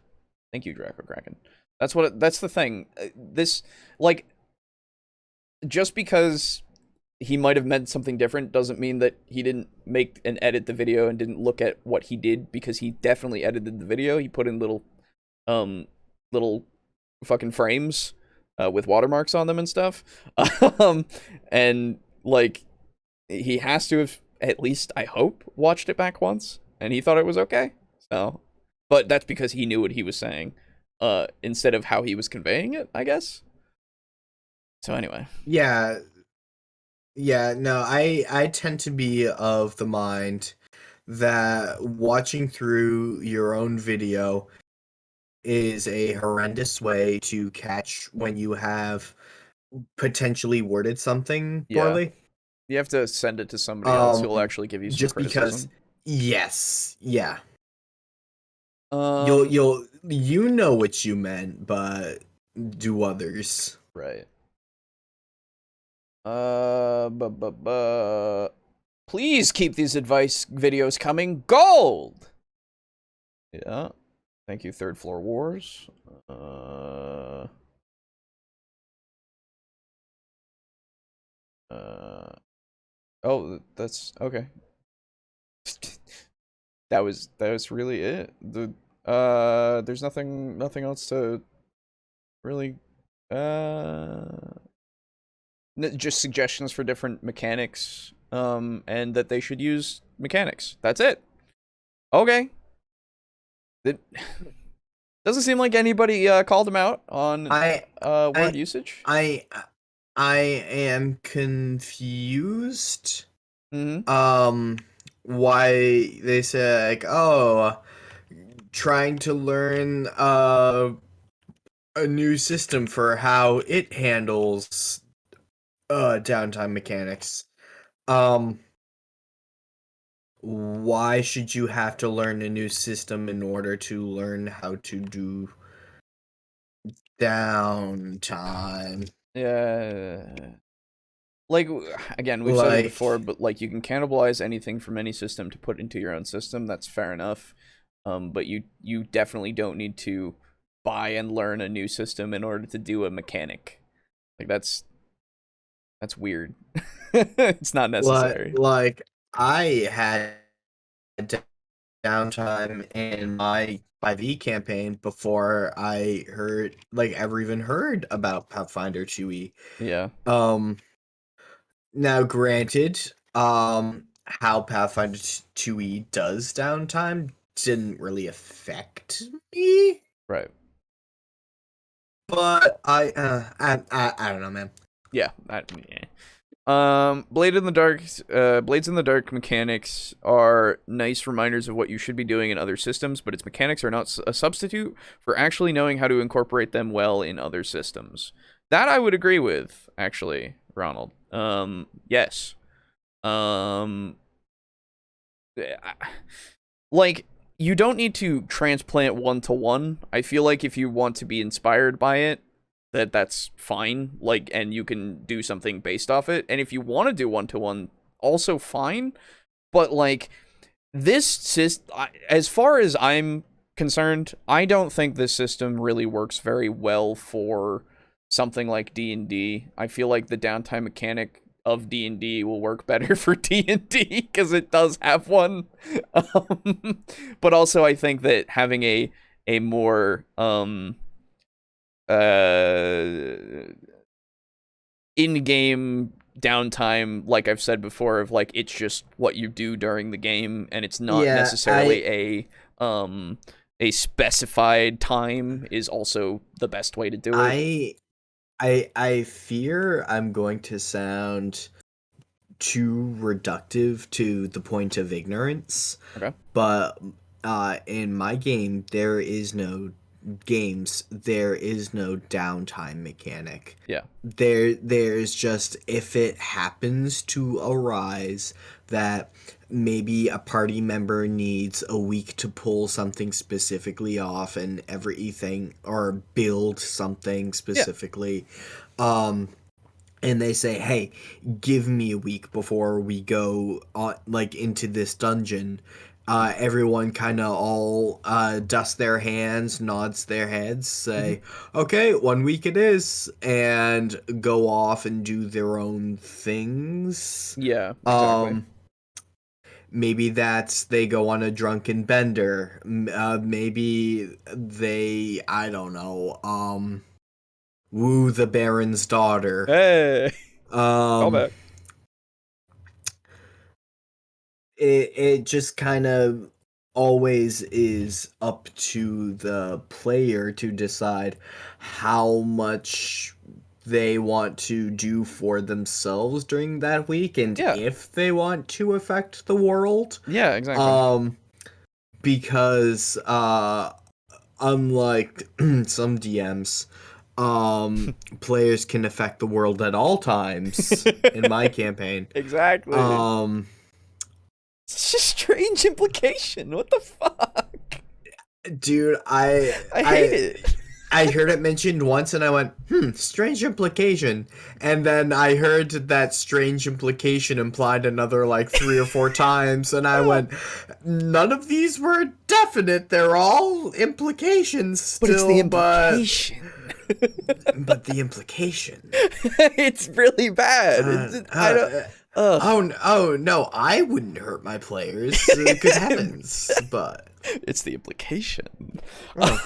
Thank you, Draco Kraken. That's the thing. This, like, just because he might have meant something different doesn't mean that he didn't make and edit the video and didn't look at what he did, because he definitely edited the video. He put in little fucking frames with watermarks on them and stuff. And, like, he has to have, at least, I hope, watched it back once, and he thought it was okay. So, but that's because he knew what he was saying, instead of how he was conveying it, I guess. So anyway. Yeah, no, I tend to be of the mind that watching through your own video is a horrendous way to catch when you have potentially worded something Yeah. poorly. You have to send it to somebody else who will Um, actually give you some just criticism. because, yes, yeah, Um, you know what you meant, but do others. right. Please keep these advice videos coming. Gold! Yeah. Thank you, Third Floor Wars. Oh, that's okay. That was really it. There's nothing else to really just suggestions for different mechanics and that they should use mechanics. That's it. Okay. It doesn't seem like anybody called him out on word usage. I am confused. Mm-hmm. Why they say like, oh, trying to learn a new system for how it handles downtime mechanics. Why should you have to learn a new system in order to learn how to do downtime? Yeah. Like, again, we've said it Like, before, but like you can cannibalize anything from any system to put into your own system. That's fair enough. But you definitely don't need to buy and learn a new system in order to do a mechanic. Like that's weird. It's not necessary. like I had downtime in my 5e campaign before I heard, like, ever even heard about Pathfinder 2e. Yeah. Now granted, how Pathfinder 2e does downtime didn't really affect me, Right. but I don't know, man. Yeah. Blades in the Dark mechanics are nice reminders of what you should be doing in other systems, but its mechanics are not a substitute for actually knowing how to incorporate them well in other systems. That I would agree with, actually, Ronald. Yes. Like, you don't need to transplant one-to-one. I feel like if you want to be inspired by it, that's fine, like, and you can do something based off it. And if you want to do one-to-one, also fine. But like as far as I'm concerned, I don't think this system really works very well for something like D&D. I feel like the downtime mechanic of D&D will work better for D&D because it does have one. But also I think that having a more in-game downtime, like I've said before, of like it's just what you do during the game and it's not necessarily a specified time, is also the best way to do it. I fear I'm going to sound too reductive to the point of ignorance. Okay. But in my game, there is no downtime mechanic. Yeah. There's just, if it happens to arise that maybe a party member needs a week to pull something specifically off and everything, or build something specifically, and they say, hey, give me a week before we go like into this dungeon. Everyone kind of all dust their hands, nods their heads, say, okay, 1 week it is, and go off and do their own things. Yeah, exactly. Maybe they go on a drunken bender. Maybe they, I don't know, woo the Baron's daughter. Hey. Callback. It just kind of always is up to the player to decide how much they want to do for themselves during that week, and if they want to affect the world. Yeah, exactly. Because unlike some DMs, players can affect the world at all times in my campaign. Exactly. Such a strange implication. What the fuck? Dude, I hate it. I heard it mentioned once and I went, strange implication. And then I heard that strange implication implied another like 3 or 4 times. And I went, none of these were definite. They're all implications still. But it's the implication. But the implication. It's really bad. I don't... Oh no, I wouldn't hurt my players. Good heavens. But... It's the implication. There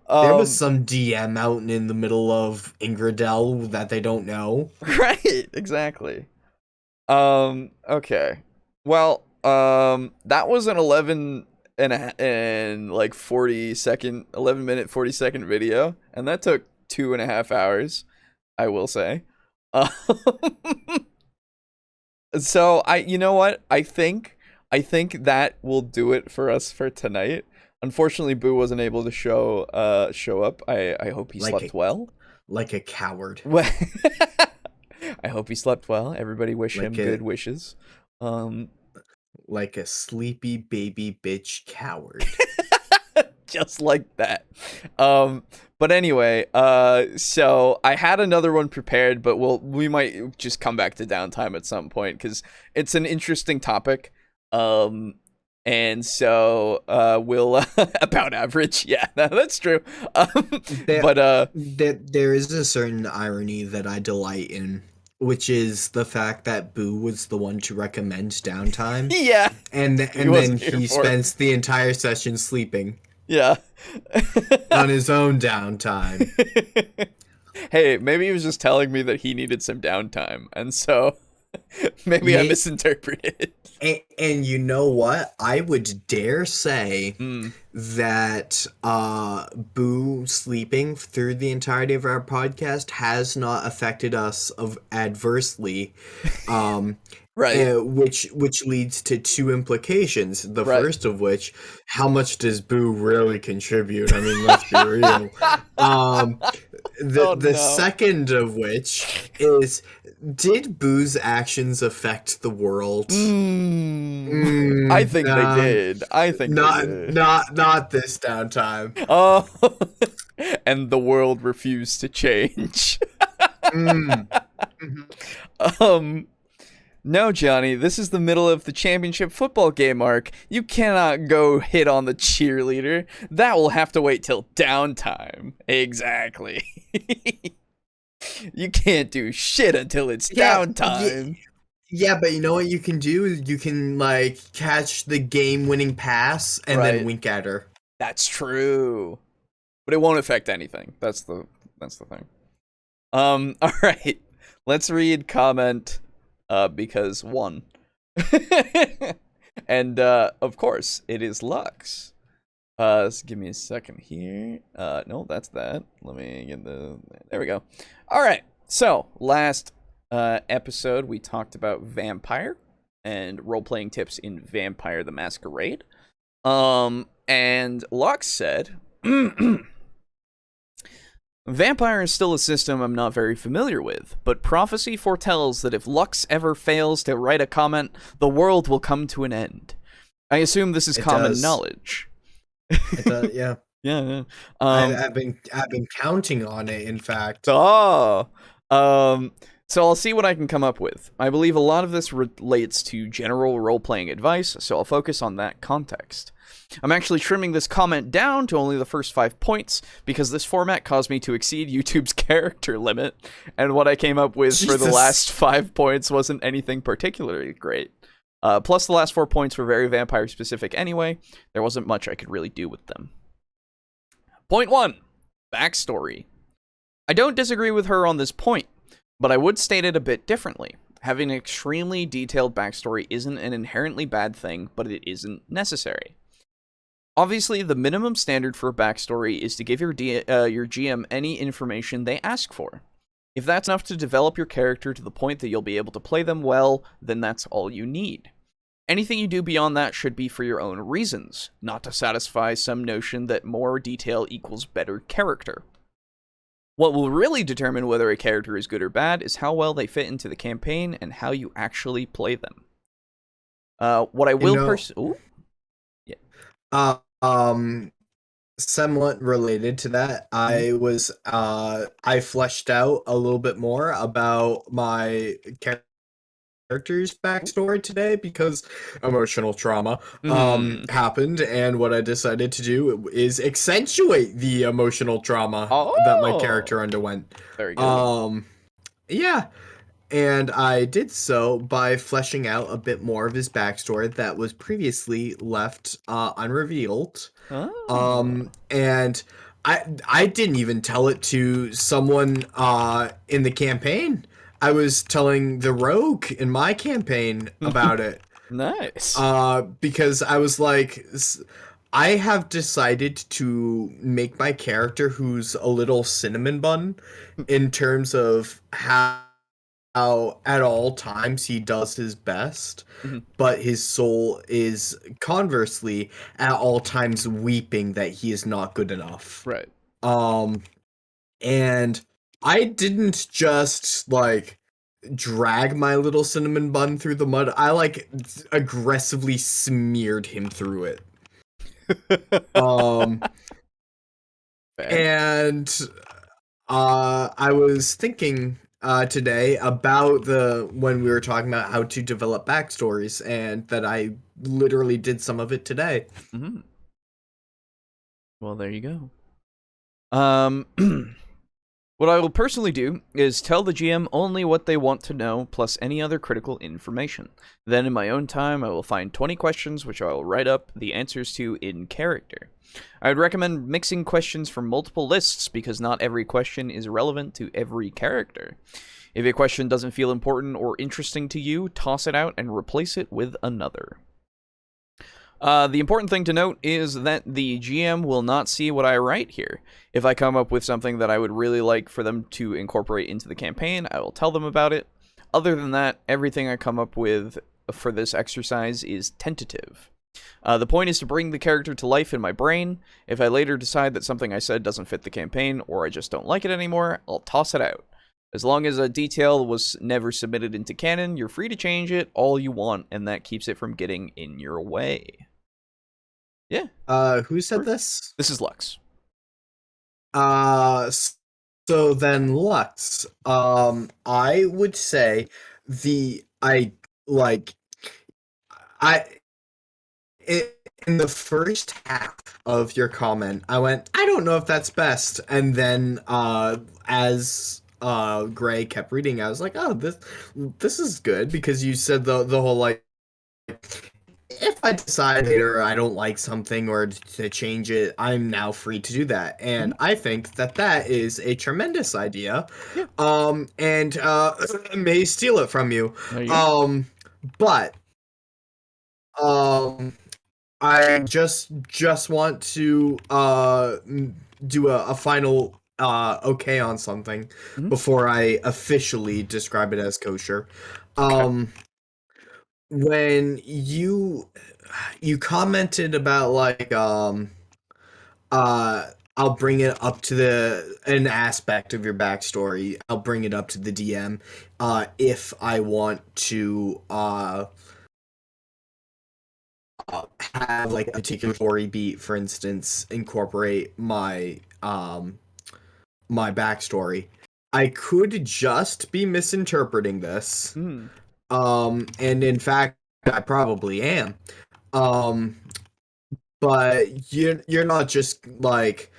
was some DM out in the middle of Ingridel that they don't know. Right, exactly. Okay. Well, that was an 11 minute 40 second video, and that took 2.5 hours, I will say. So you know what? I think that will do it for us for tonight. Unfortunately, Boo wasn't able to show up. I hope he slept well. Like a coward. I hope he slept well. Everybody wish him good wishes. Like a sleepy baby bitch coward. Just like that. But anyway, so I had another one prepared, but we might just come back to downtime at some point because it's an interesting topic. And so we'll about average. Yeah, that's true. But there is a certain irony that I delight in, which is the fact that Boo was the one to recommend downtime. Yeah. And then he spends the entire session sleeping. Yeah. On his own downtime. Hey, maybe he was just telling me that he needed some downtime, and so maybe I misinterpreted. And you know what? I would dare say that Boo sleeping through the entirety of our podcast has not affected us adversely. Right. Which leads to 2 implications. The first of which, how much does Boo really contribute? I mean, let's be real. The second of which is, did Boo's actions affect the world? I think they did. I think they did. Not this downtime. Oh, and the world refused to change. No, Johnny, this is the middle of the championship football game arc. You cannot go hit on the cheerleader. That will have to wait till downtime. Exactly. You can't do shit until it's downtime. Yeah, but you know what you can do? You can, like, catch the game-winning pass and then wink at her. That's true. But it won't affect anything. That's the thing. All right. Let's read comment... because 1. And, of course, it is Lux. So give me a second here. No, that's that. Let me get there we go. All right. So, last episode, we talked about Vampire and role-playing tips in Vampire the Masquerade. And Lux said... Vampire is still a system I'm not very familiar with, but prophecy foretells that if Lux ever fails to write a comment, the world will come to an end. I assume this is common knowledge. It does, yeah. Yeah. I've been counting on it, in fact. So I'll see what I can come up with. I believe a lot of this relates to general role-playing advice, so I'll focus on that context. I'm actually trimming this comment down to only the first 5 points, because this format caused me to exceed YouTube's character limit, and what I came up with for the last 5 points wasn't anything particularly great. Plus, the last 4 points were very vampire-specific anyway. There wasn't much I could really do with them. Point 1. Backstory. I don't disagree with her on this point, but I would state it a bit differently. Having an extremely detailed backstory isn't an inherently bad thing, but it isn't necessary. Obviously, the minimum standard for a backstory is to give your GM any information they ask for. If that's enough to develop your character to the point that you'll be able to play them well, then that's all you need. Anything you do beyond that should be for your own reasons, not to satisfy some notion that more detail equals better character. What will really determine whether a character is good or bad is how well they fit into the campaign and how you actually play them. What I will somewhat related to that, I fleshed out a little bit more about my character's backstory today because emotional trauma happened, and what I decided to do is accentuate the emotional trauma that my character underwent. Very good. Yeah. And I did so by fleshing out a bit more of his backstory that was previously left unrevealed. And I didn't even tell it to someone in the campaign. I was telling the rogue in my campaign about it. Nice. Because I was like, I have decided to make my character who's a little cinnamon bun in terms of how at all times he does his best, but his soul is conversely at all times weeping that he is not good enough. Right. And I didn't just like drag my little cinnamon bun through the mud. I like aggressively smeared him through it. And I was thinking today about when we were talking about how to develop backstories, and that I literally did some of it today. Well, there you go. What I will personally do is tell the GM only what they want to know, plus any other critical information. Then in my own time, I will find 20 questions which I will write up the answers to in character. I would recommend mixing questions from multiple lists, because not every question is relevant to every character. If a question doesn't feel important or interesting to you, toss it out and replace it with another. The important thing to note is that the GM will not see what I write here. If I come up with something that I would really like for them to incorporate into the campaign, I will tell them about it. Other than that, everything I come up with for this exercise is tentative. The point is to bring the character to life in my brain. If I later decide that something I said doesn't fit the campaign, or I just don't like it anymore, I'll toss it out. As long as a detail was never submitted into canon, you're free to change it all you want, and that keeps it from getting in your way. Yeah. Who said this? This is Lux. So then Lux, I would say in the first half of your comment, I went, I don't know if that's best. And then, as Gray kept reading, I was like, oh, this is good, because you said the whole, like, if I decide later I don't like something or to change it, I'm now free to do that. And I think that is a tremendous idea. Yeah. And may steal it from you. But I just want to do a final okay on something before I officially describe it as kosher. When you commented about, like, I'll bring it up to an aspect of your backstory, I'll bring it up to the DM if I want to have, like, a particular story beat, for instance, incorporate my my backstory. I could just be misinterpreting this. And in fact, I probably am. But you're not just, like,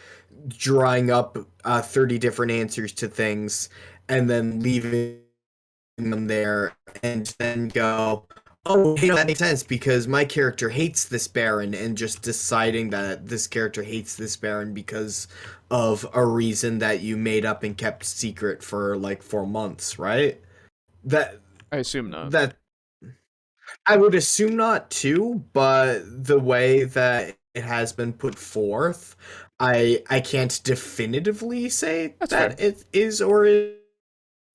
drawing up 30 different answers to things and then leaving them there and then go, oh, hey, that makes sense because my character hates this Baron, and just deciding that this character hates this Baron because of a reason that you made up and kept secret for, like, 4 months, right? I assume not. That I would assume not too, but the way that it has been put forth, I can't definitively say That's that fair. it is or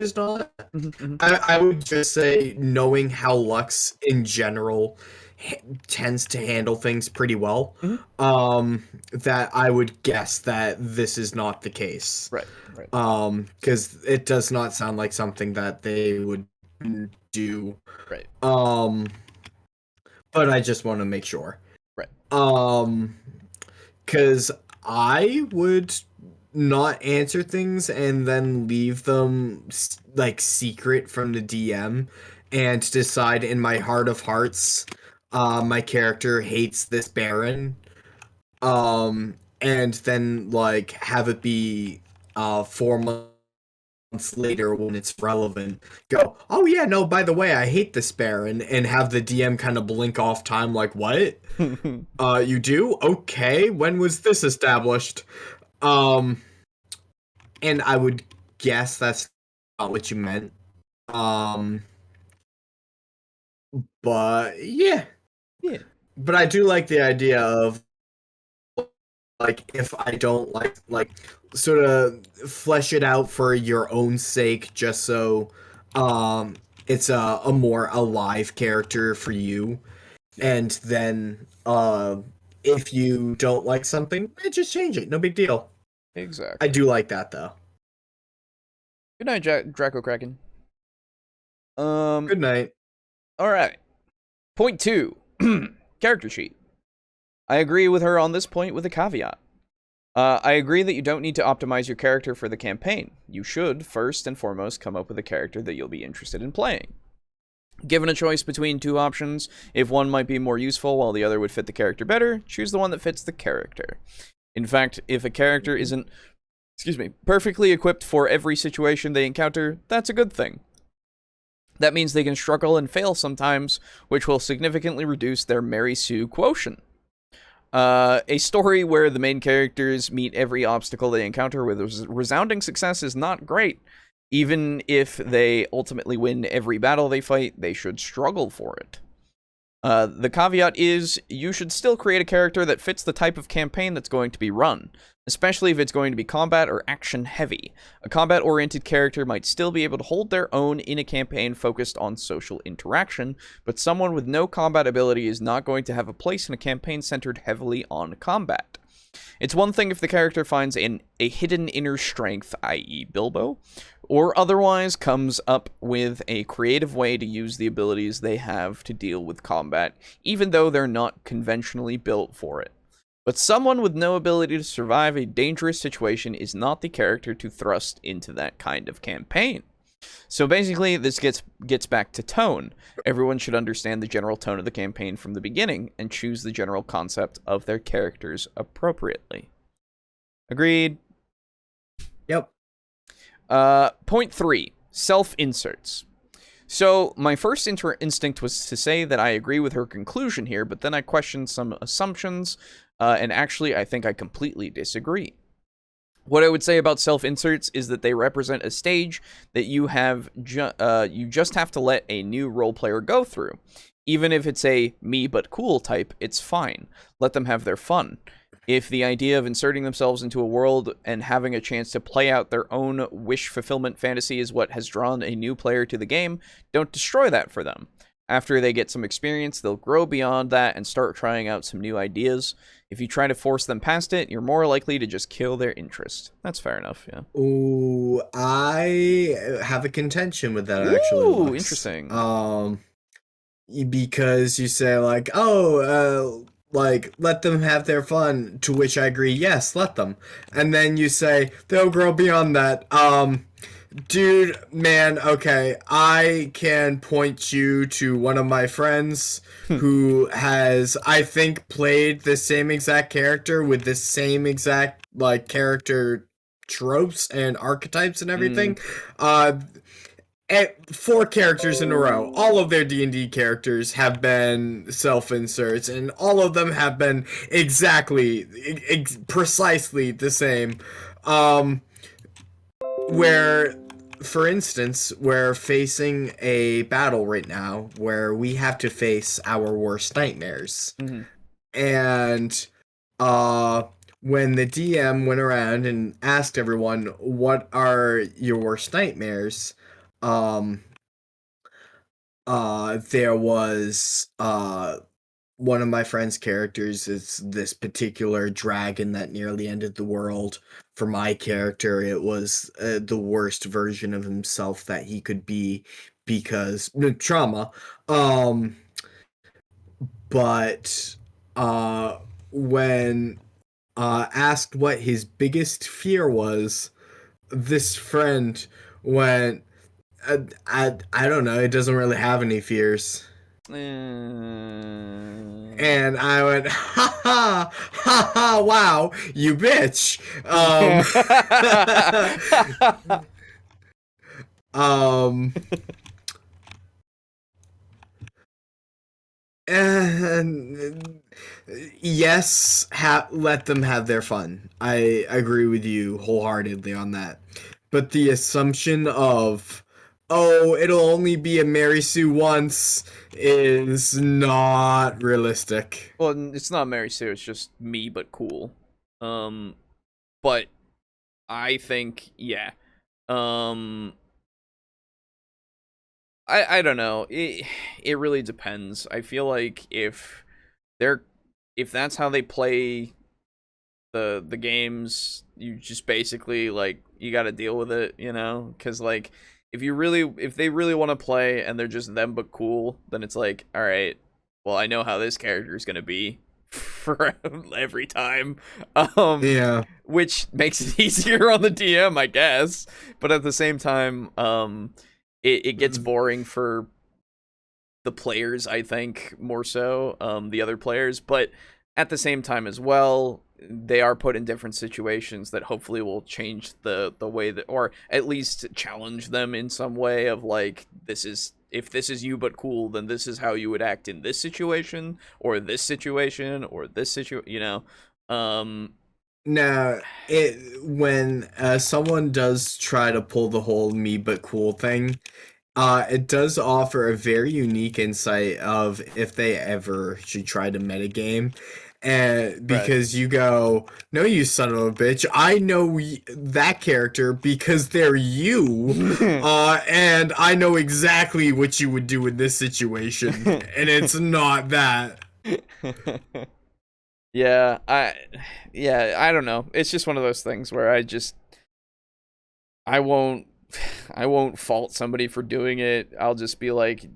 is not. Mm-hmm. I would just say knowing how Lux in general tends to handle things pretty well, that I would guess that this is not the case. Right. Because it does not sound like something that they would do. Right. But I just want to make sure. Right. Because I would not answer things and then leave them like secret from the DM and decide in my heart of hearts my character hates this Baron, and then like have it be 4 months later when it's relevant go, oh yeah, no, by the way, I hate this Baron, and have the DM kind of blink off time like, what? You do? Okay, when was this established? And I would guess that's not what you meant. But yeah. Yeah. But I do like the idea of like, if I don't like sort of flesh it out for your own sake, just so it's a more alive character for you. And then if you don't like something, just change it. No big deal. Exactly. I do like that though. Good night, Draco Kraken. Good night. All right. Point 2. Character sheet. I agree with her on this point with a caveat. I agree that you don't need to optimize your character for the campaign. You should, first and foremost, come up with a character that you'll be interested in playing. Given a choice between 2 options, if one might be more useful while the other would fit the character better, choose the one that fits the character. In fact, if a character isn't, perfectly equipped for every situation they encounter, that's a good thing. That means they can struggle and fail sometimes, which will significantly reduce their Mary Sue quotient. A story where the main characters meet every obstacle they encounter with resounding success is not great. Even if they ultimately win every battle they fight, they should struggle for it. The caveat is, you should still create a character that fits the type of campaign that's going to be run, especially if it's going to be combat or action heavy. A combat-oriented character might still be able to hold their own in a campaign focused on social interaction, but someone with no combat ability is not going to have a place in a campaign centered heavily on combat. It's one thing if the character finds a hidden inner strength, i.e. Bilbo, or otherwise comes up with a creative way to use the abilities they have to deal with combat, even though they're not conventionally built for it. But someone with no ability to survive a dangerous situation is not the character to thrust into that kind of campaign. So basically, this gets back to tone. Everyone should understand the general tone of the campaign from the beginning and choose the general concept of their characters appropriately. Agreed? Yep. Point 3. Self-inserts. So, my first instinct was to say that I agree with her conclusion here, but then I questioned some assumptions, and actually I think I completely disagree. What I would say about self-inserts is that they represent a stage that you just have to let a new role player go through. Even if it's a me but cool type, it's fine. Let them have their fun. If the idea of inserting themselves into a world and having a chance to play out their own wish fulfillment fantasy is what has drawn a new player to the game, don't destroy that for them. After they get some experience, they'll grow beyond that and start trying out some new ideas. If you try to force them past it, you're more likely to just kill their interest. That's fair enough, yeah. Ooh, I have a contention with that, actually. Ooh, Lux. interesting. Because you say, like, like, let them have their fun, to which I agree, yes, let them. And then you say, they'll grow beyond that. Dude, man, okay, I can point you to one of my friends who has, I think, played the same exact character with the same exact, like, character tropes and archetypes and everything. 4 characters in a row. All of their D&D characters have been self-inserts, and all of them have been exactly, precisely the same. Where, for instance, we're facing a battle right now where we have to face our worst nightmares. Mm-hmm. And when the DM went around and asked everyone, what are your worst nightmares? there was one of my friend's characters is this particular dragon that nearly ended the world. For my character, it was the worst version of himself that he could be because trauma. But when asked what his biggest fear was, this friend went, I don't know, it doesn't really have any fears. And I went, ha ha, ha ha, wow, you bitch. And yes, let them have their fun. I agree with you wholeheartedly on that. But the assumption of, oh, it'll only be a Mary Sue once is not realistic. Well, it's not Mary Sue, it's just me, but cool. But I think, yeah. I don't know. It really depends. I feel like if that's how they play the games, you just basically, like, you got to deal with it, you know? Cuz like if they really want to play and they're just them but cool, then it's like, all right, well, I know how this character is going to be for every time. Yeah. Which makes it easier on the DM, I guess. But at the same time, it gets boring for the players, I think, more so, the other players. But at the same time as well, they are put in different situations that hopefully will change the way that, or at least challenge them in some way of like, if this is you but cool, then this is how you would act in this situation, or this situation, or this situation, you know? Now, when someone does try to pull the whole me but cool thing, it does offer a very unique insight of if they ever should try to metagame. And because you go, no, you son of a bitch, I know that character because they're you, and I know exactly what you would do in this situation, and it's not that. Yeah, I don't know. It's just one of those things where I won't fault somebody for doing it. I'll just be like,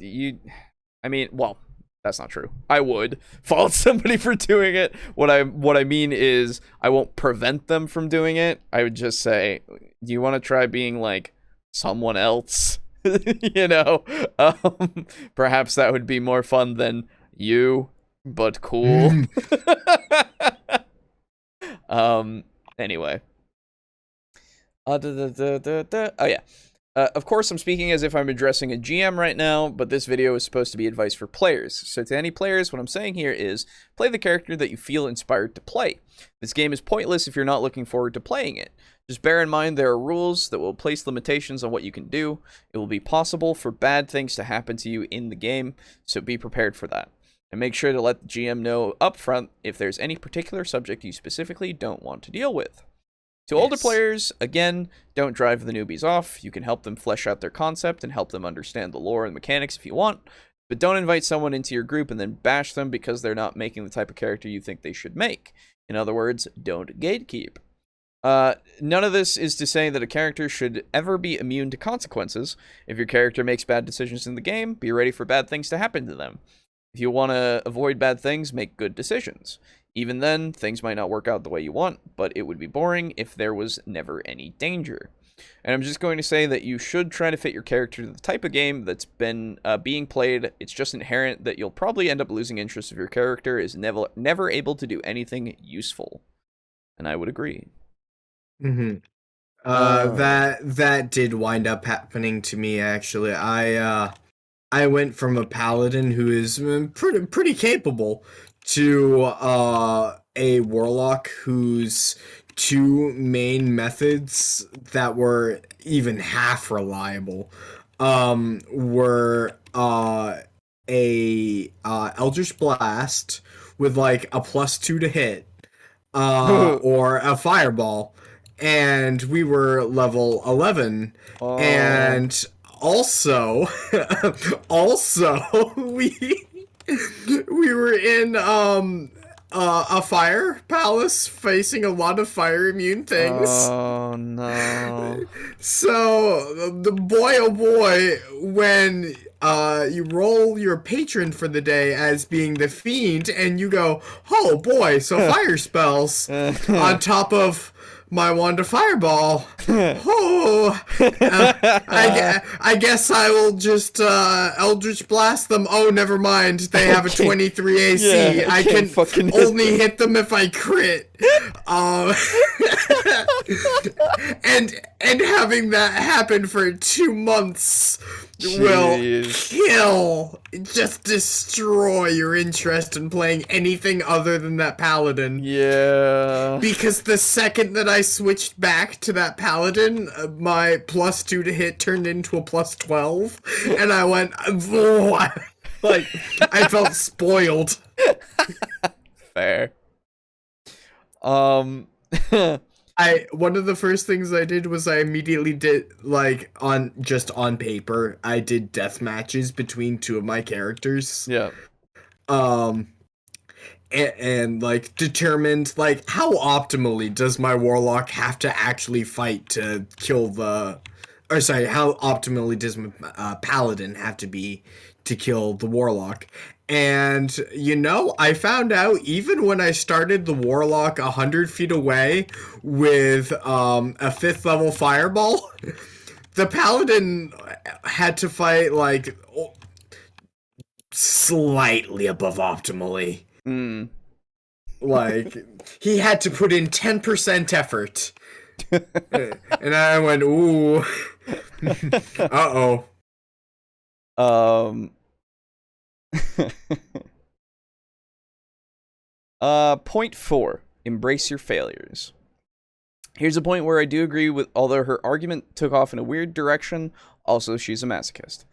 well, that's not true. I would fault somebody for doing it. What I mean is I won't prevent them from doing it. I would just say, do you want to try being like someone else? You know? Perhaps that would be more fun than you, but cool. Anyway. Oh yeah. Of course, I'm speaking as if I'm addressing a GM right now, but this video is supposed to be advice for players. So to any players, what I'm saying here is, play the character that you feel inspired to play. This game is pointless if you're not looking forward to playing it. Just bear in mind there are rules that will place limitations on what you can do. It will be possible for bad things to happen to you in the game, so be prepared for that. And make sure to let the GM know upfront if there's any particular subject you specifically don't want to deal with. To older players, again, don't drive the newbies off. You can help them flesh out their concept and help them understand the lore and mechanics if you want, but don't invite someone into your group and then bash them because they're not making the type of character you think they should make. In other words, don't gatekeep. None of this is to say that a character should ever be immune to consequences. If your character makes bad decisions in the game, be ready for bad things to happen to them. If you want to avoid bad things, make good decisions. Even then, things might not work out the way you want, but it would be boring if there was never any danger. And I'm just going to say that you should try to fit your character to the type of game that's been being played. It's just inherent that you'll probably end up losing interest if your character is never able to do anything useful. And I would agree. Mm-hmm. That did wind up happening to me, actually. I went from a paladin who is pretty capable to a warlock whose two main methods that were even half reliable were a Eldritch Blast with like a +2 to hit or a Fireball, and we were level 11 and Also, also we were in a fire palace facing a lot of fire immune things. Oh no. So the boy, oh boy, when you roll your patron for the day as being the fiend, and you go, oh boy, so fire spells on top of my wand of fireball. Oh, I guess I will just Eldritch Blast them. Oh, never mind. They have a 23 AC. Yeah, I can fucking only hit them if I crit. And having that happen for 2 months will kill, just destroy your interest in playing anything other than that paladin. Yeah. Because the second that I switched back to that paladin, my +2 to hit turned into a +12, and I went, oh, like, I felt spoiled. Fair. One of the first things I did was I immediately did, like, on paper, I did death matches between 2 of my characters. Yeah. And like determined like how optimally does my warlock have to actually fight to kill the, or sorry, how optimally does my paladin have to be to kill the warlock. And I found out even when I started the warlock 100 feet away with a 5th level fireball, the paladin had to fight like slightly above optimally. Like, he had to put in 10% effort. And I went, ooh. Uh-oh. Point 4. Embrace your failures. Here's a point where I do agree with, although her argument took off in a weird direction, also she's a masochist.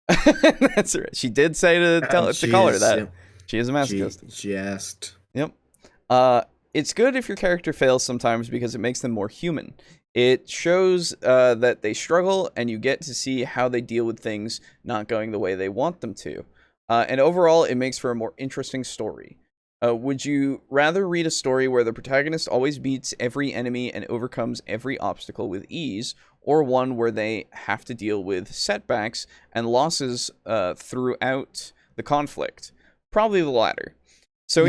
That's right. She did say to call her that. She is a masochist. She asked. Yep. It's good if your character fails sometimes because it makes them more human. It shows that they struggle, and you get to see how they deal with things not going the way they want them to. And overall, it makes for a more interesting story. Would you rather read a story where the protagonist always beats every enemy and overcomes every obstacle with ease, or one where they have to deal with setbacks and losses throughout the conflict? Probably the latter. So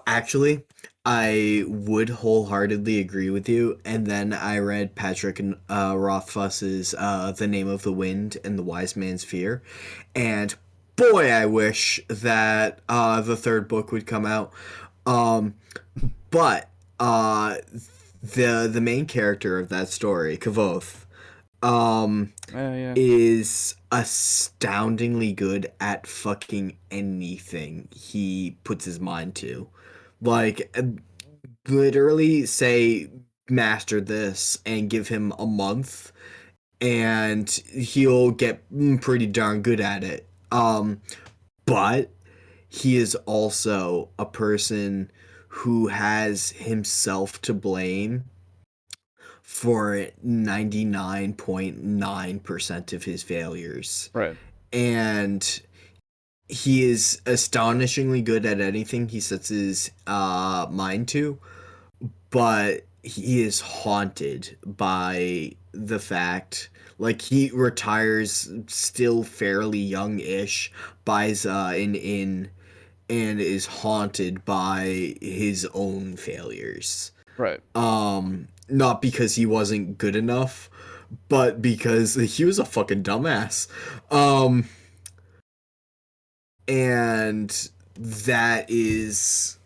actually, I would wholeheartedly agree with you. And then I read Patrick and Rothfuss's The Name of the Wind and the Wise Man's Fear. And boy, I wish that the 3rd book would come out. But the main character of that story, Kavoth, is astoundingly good at fucking anything he puts his mind to. Like, literally say, master this and give him a month and he'll get pretty darn good at it. But he is also a person who has himself to blame for 99.9% of his failures. Right. And he is astonishingly good at anything he sets his mind to, but he is haunted by the fact, like, he retires still fairly young-ish, buys an inn, and is haunted by his own failures. Right. Not because he wasn't good enough, but because he was a fucking dumbass. And that is,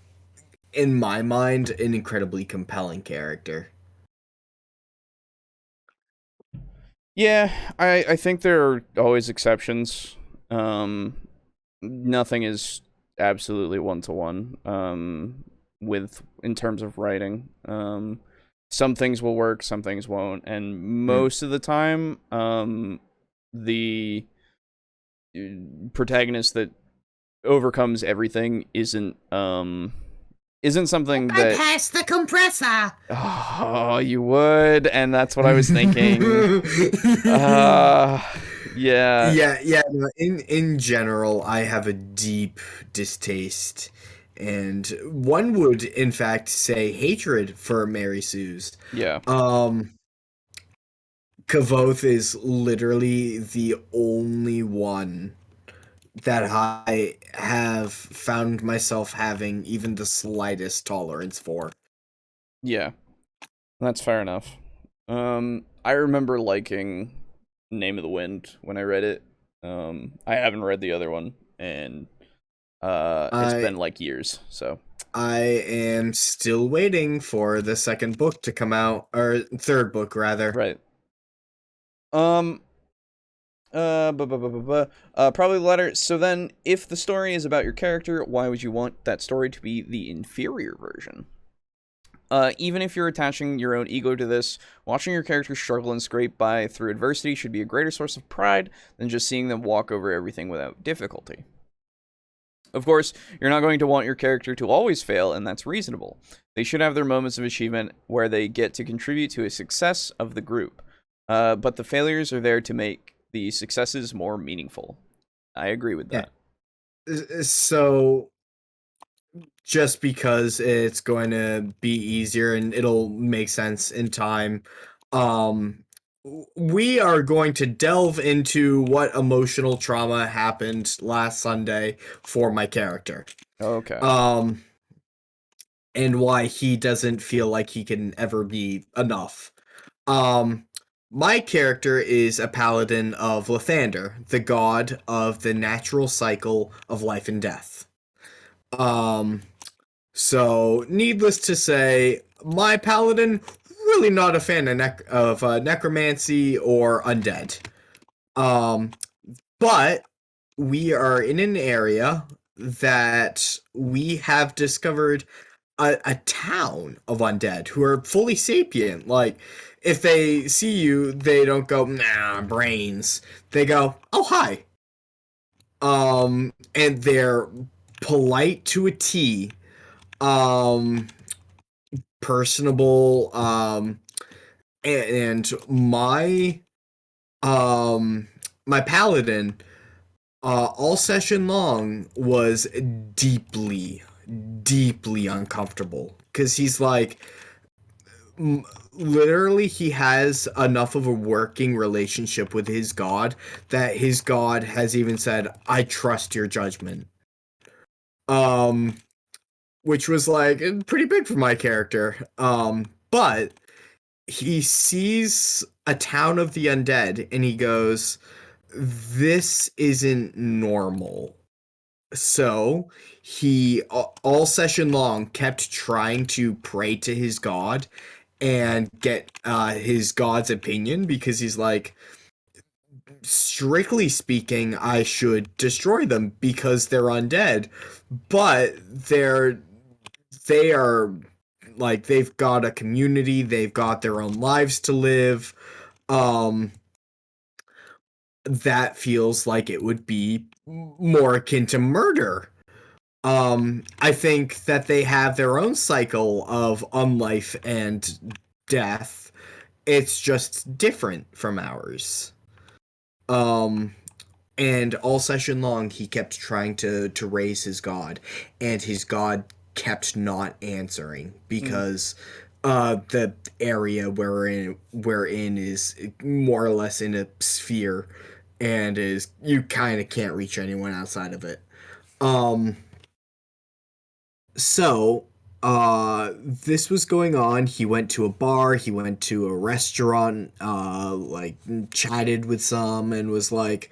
in my mind, an incredibly compelling character. Yeah, I think there are always exceptions. Nothing is absolutely one-to-one in terms of writing. Some things will work, some things won't, and most of the time, the protagonist that overcomes everything isn't isn't something that bypass the compressor. Oh, you would, and that's what I was thinking. Yeah. Yeah. No, in general, I have a deep distaste, and one would, in fact, say hatred for Mary Sue's. Yeah. Kavoth is literally the only one that I have found myself having even the slightest tolerance for. Yeah. That's fair enough. I remember liking Name of the Wind when I read it. I haven't read the other one, and it's been like years, so I am still waiting for the second book to come out, or third book rather. right. Probably the latter. So then, if the story is about your character, why would you want that story to be the inferior version? Even if you're attaching your own ego to this, watching your character struggle and scrape by through adversity should be a greater source of pride than just seeing them walk over everything without difficulty. Of course, you're not going to want your character to always fail, and that's reasonable. They should have their moments of achievement where they get to contribute to a success of the group. But the failures are there to make the successes more meaningful. I agree with that. So, just because it's going to be easier and it'll make sense in time, we are going to delve into what emotional trauma happened last Sunday for my character. Okay. And why he doesn't feel like he can ever be enough. My character is a paladin of Lathander, the god of the natural cycle of life and death. So needless to say, my paladin really not a fan of necromancy or undead. But we are in an area that we have discovered a town of undead who are fully sapient. Like, if they see you, they don't go, nah, brains. They go, oh, hi. And they're polite to a T. Personable. And my my paladin, all session long was deeply uncomfortable because he's like, literally he has enough of a working relationship with his god that his god has even said, I trust your judgment. Which was like pretty big for my character. But he sees a town of the undead and he goes, this isn't normal. So he all session long kept trying to pray to his god and get his god's opinion, because he's like, strictly speaking, I should destroy them because they're undead, but they are like, they've got a community, they've got their own lives to live. That feels like it would be more akin to murder. I think that they have their own cycle of unlife and death. It's just different from ours. And all session long, he kept trying to raise his god, and his god kept not answering because the area we're in is more or less in a sphere, and is, you kind of can't reach anyone outside of it. So this was going on. He went to a bar, he went to a restaurant, like chatted with some, and was like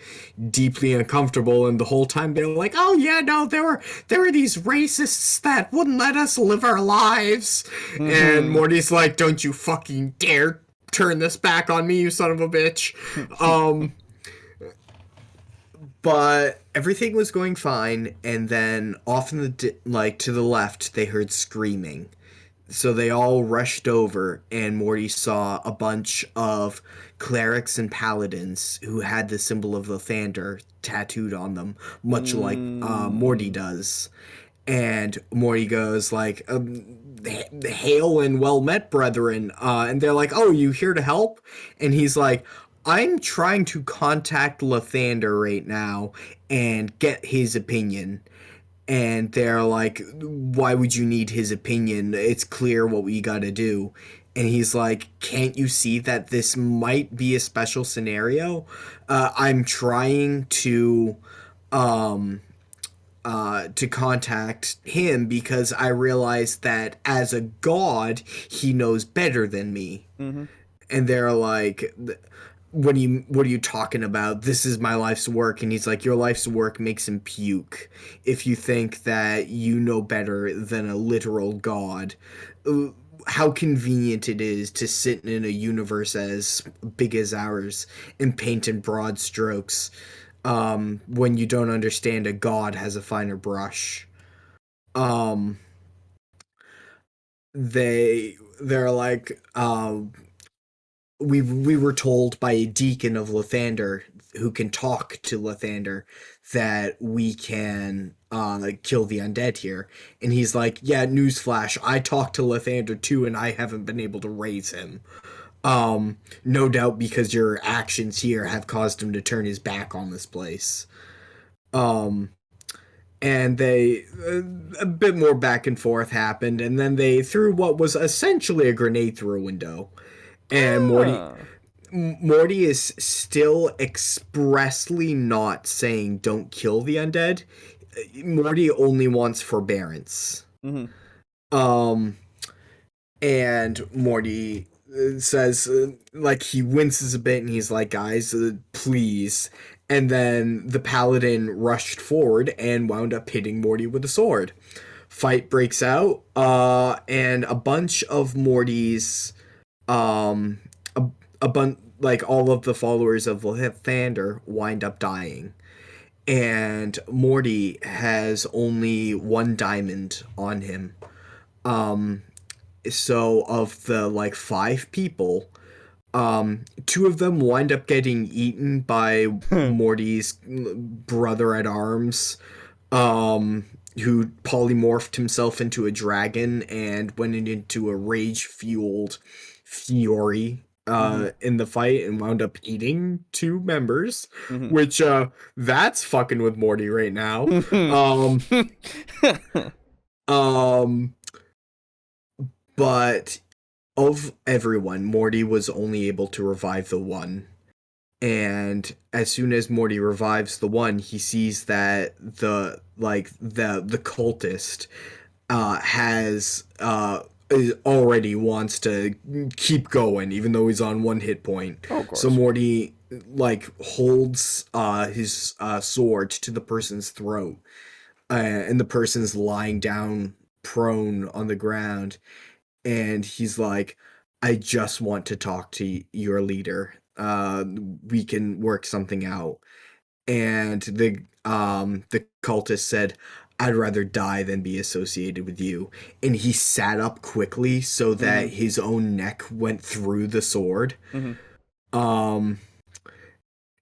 deeply uncomfortable, and the whole time they were like, oh yeah, no, there were these racists that wouldn't let us live our lives. And Morty's like, don't you fucking dare turn this back on me, you son of a bitch. But everything was going fine, and then off in the to the left, they heard screaming. So they all rushed over, and Morty saw a bunch of clerics and paladins who had the symbol of Lathander tattooed on them, much like Morty does. And Morty goes like, hail and well met, brethren. And they're like, oh, you here to help? And he's like, I'm trying to contact Lathander right now and get his opinion. And they're like, why would you need his opinion? It's clear what we gotta do. And he's like, can't you see that this might be a special scenario? I'm trying um, to contact him because I realize that as a god, he knows better than me. Mm-hmm. And they're like, what are you talking about? This is my life's work. And he's like, your life's work makes him puke if you think that you know better than a literal god. How convenient it is to sit in a universe as big as ours and paint in broad strokes, when you don't understand a god has a finer brush. um they're like, we were told by a deacon of Lathander who can talk to Lathander that we can kill the undead here. And he's like, yeah, newsflash, I talked to Lathander too, and I haven't been able to raise him. No doubt because your actions here have caused him to turn his back on this place. Um, and they a bit more back and forth happened, and then they threw what was essentially a grenade through a window. And Morty is still expressly not saying don't kill the undead. Morty only wants forbearance. Mm-hmm. And Morty says, like, he winces a bit and he's like, guys, please. And then the paladin rushed forward and wound up hitting Morty with a sword. Fight breaks out, and a bunch of Morty's, um, like all of the followers of Lathander wind up dying. And Morty has only one diamond on him. So of the like 5 people, 2 of them wind up getting eaten by Morty's brother at arms, who polymorphed himself into a dragon and went into a rage-fueled fury in the fight and wound up eating 2 members, which that's fucking with Morty right now. But of everyone, Morty was only able to revive the one. And as soon as Morty revives the one, he sees that the cultist has already wants to keep going, even though he's on 1 hit point. Oh, of course. So Morty like holds his sword to the person's throat, and the person's lying down prone on the ground. And he's like, I just want to talk to your leader. We can work something out. And the cultist said, I'd rather die than be associated with you. And he sat up quickly so that his own neck went through the sword.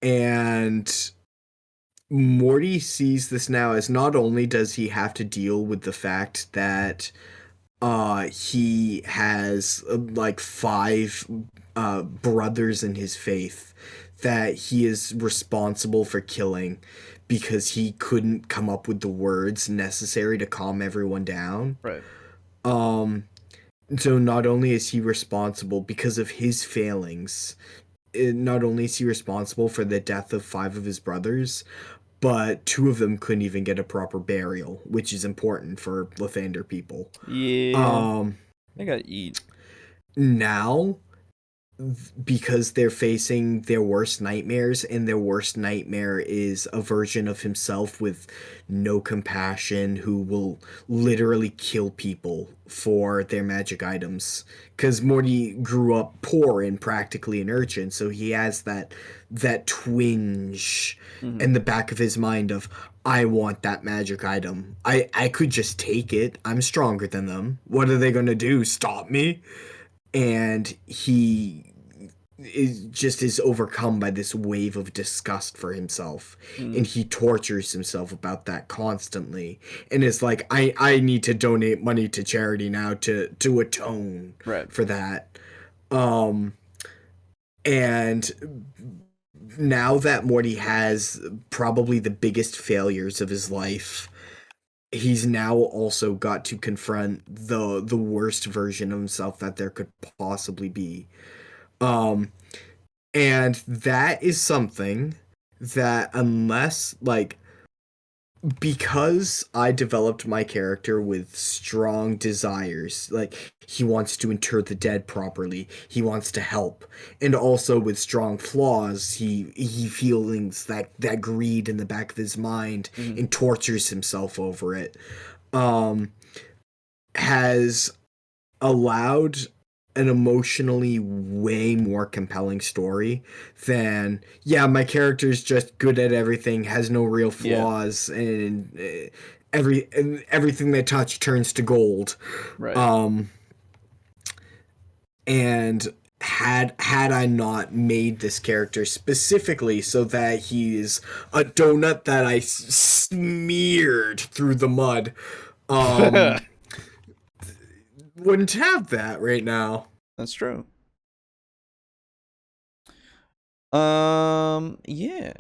And Morty sees this now as not only does he have to deal with the fact that he has like 5 brothers in his faith that he is responsible for killing because he couldn't come up with the words necessary to calm everyone down. Right. So not only is he responsible because of his failings, not only is he responsible for the death of 5 of his brothers, but 2 of them couldn't even get a proper burial, which is important for Lathander people. Yeah. They gotta eat. Now, because they're facing their worst nightmares, and their worst nightmare is a version of himself with no compassion who will literally kill people for their magic items. Because Morty grew up poor and practically an urchin, so he has that twinge in the back of his mind of, I want that magic item. I could just take it. I'm stronger than them. What are they going to do? Stop me? And he is overcome by this wave of disgust for himself, and he tortures himself about that constantly, and it's like, I need to donate money to charity now to atone for that. And now that Morty has probably the biggest failures of his life, he's now also got to confront the worst version of himself that there could possibly be. And that is something that, unless, like, because I developed my character with strong desires, like, he wants to inter the dead properly, he wants to help, and also with strong flaws, he feelings that greed in the back of his mind and tortures himself over it, has allowed an emotionally way more compelling story than, yeah, my character's just good at everything, has no real flaws, and everything they touch turns to gold. And had I not made this character specifically so that he's a donut that I smeared through the mud, wouldn't have that right now. That's true. Yeah.